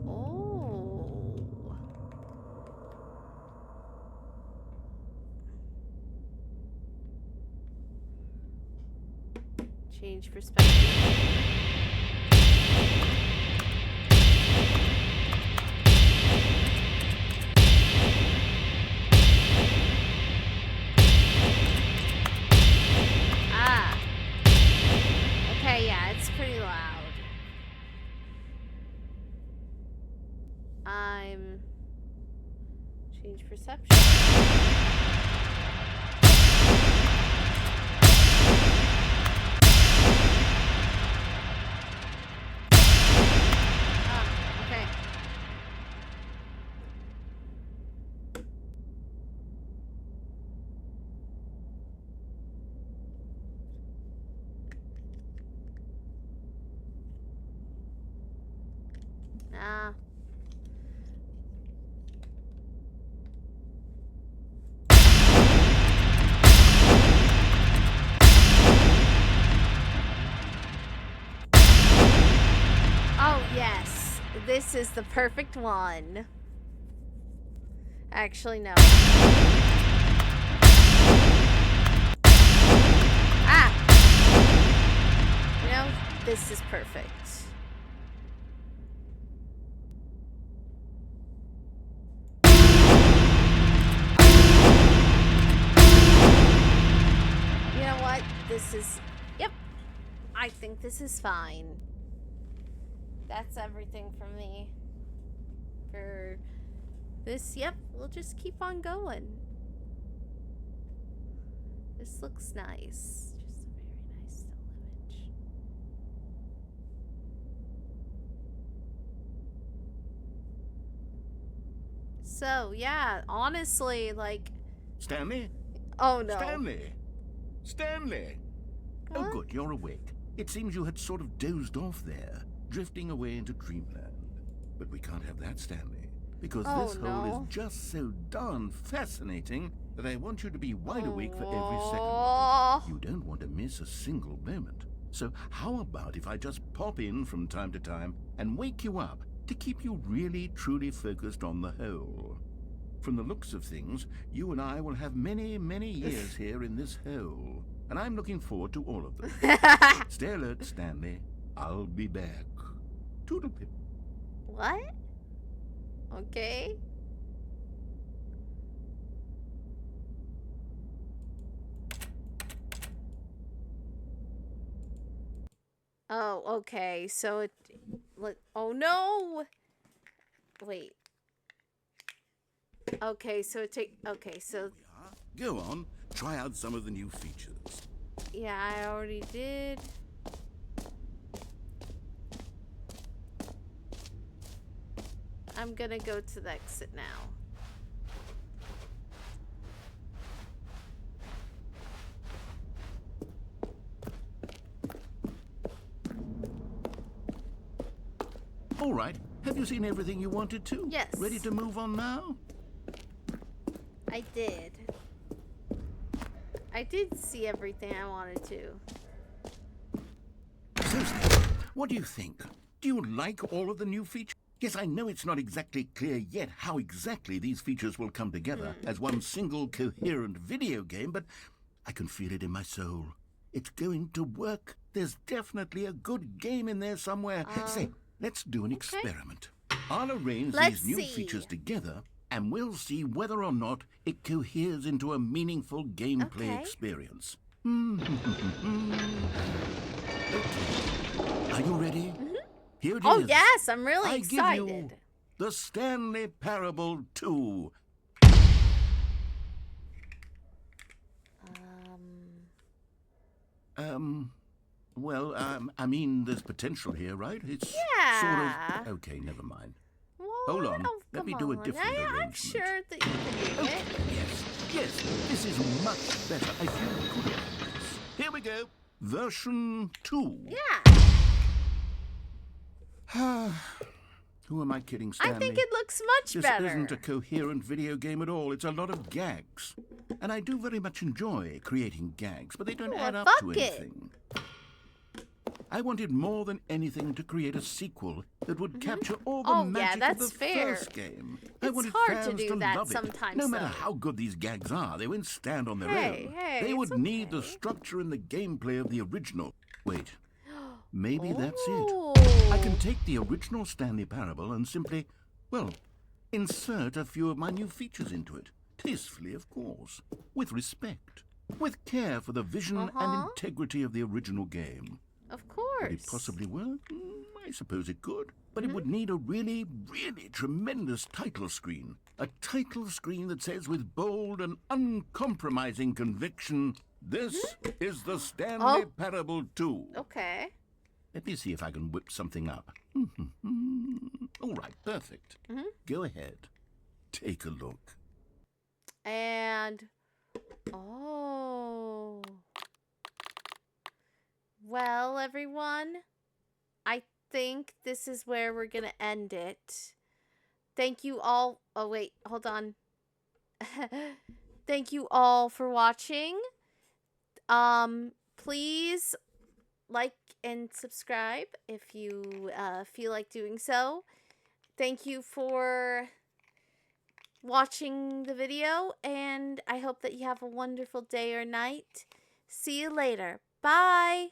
Oh. Change perspective. Okay, yeah, it's pretty loud. Change perception. Okay. Oh, yes. This is the perfect one. Actually, no. You know, this is perfect. You know what? This is... Yep. I think this is fine. That's everything from me. For this, yep, we'll just keep on going. This looks nice. Just a very nice still image. So, yeah, honestly, like... Stanley? Oh, no. Stanley! Stanley! What? Oh, good, you're awake. It seems you had sort of dozed off there, drifting away into dreamland. But we can't have that, Stanley, because this hole is just so darn fascinating that I want you to be wide awake for every second of it. You don't want to miss a single moment. So how about if I just pop in from time to time and wake you up to keep you really, truly focused on the hole? From the looks of things, you and I will have many, many years here in this hole, and I'm looking forward to all of them. Stay alert, Stanley. I'll be back. Toodle-pip. What? Okay. Oh, okay. So it... Oh, no! Wait. Okay, so it take... Okay, so... Go on. Try out some of the new features. Yeah, I already did. I'm gonna go to the exit now. All right. Have you seen everything you wanted to? Yes. Ready to move on now? I did. I did see everything I wanted to. So, Stanley, what do you think? Do you like all of the new features? Yes, I know it's not exactly clear yet how exactly these features will come together as one single coherent video game, but I can feel it in my soul. It's going to work. There's definitely a good game in there somewhere. Say, let's do an experiment. I'll arrange these new features together, and we'll see whether or not it coheres into a meaningful gameplay experience. Okay. Are you ready? Here it is. Oh, yes, I'm really excited. I give you The Stanley Parable 2. Well, I mean, there's potential here, right? It's Yeah. sort of... Okay, never mind. Well, Hold on. Let me do a different arrangement. I'm sure that you can do Okay, it. yes, this is much better. I feel good about this. Here we go. Version 2. Yeah. Who am I kidding, Stanley? I think it looks much better. This isn't a coherent video game at all. It's a lot of gags. And I do very much enjoy creating gags, but they don't add up to anything. I wanted more than anything to create a sequel that would capture all the magic of the first game. I wanted hard fans to do that love it. sometimes, No matter how good these gags are, they wouldn't stand on their own. They would need the structure and the gameplay of the original. Wait, maybe that's it. I can take the original Stanley Parable and simply, well, insert a few of my new features into it. Tastefully, of course. With respect. With care for the vision and integrity of the original game. Of course. Could it possibly work? I suppose it could. But it would need a really, really tremendous title screen. A title screen that says with bold and uncompromising conviction, this is the Stanley Parable 2. Okay. Let me see if I can whip something up. All right, perfect. Go ahead. Take a look. And... Well, everyone, I think this is where we're going to end it. Thank you all. Oh, wait, hold on. Thank you all for watching. Please like and subscribe if you feel like doing so. Thank you for watching the video, and I hope that you have a wonderful day or night. See you later. Bye.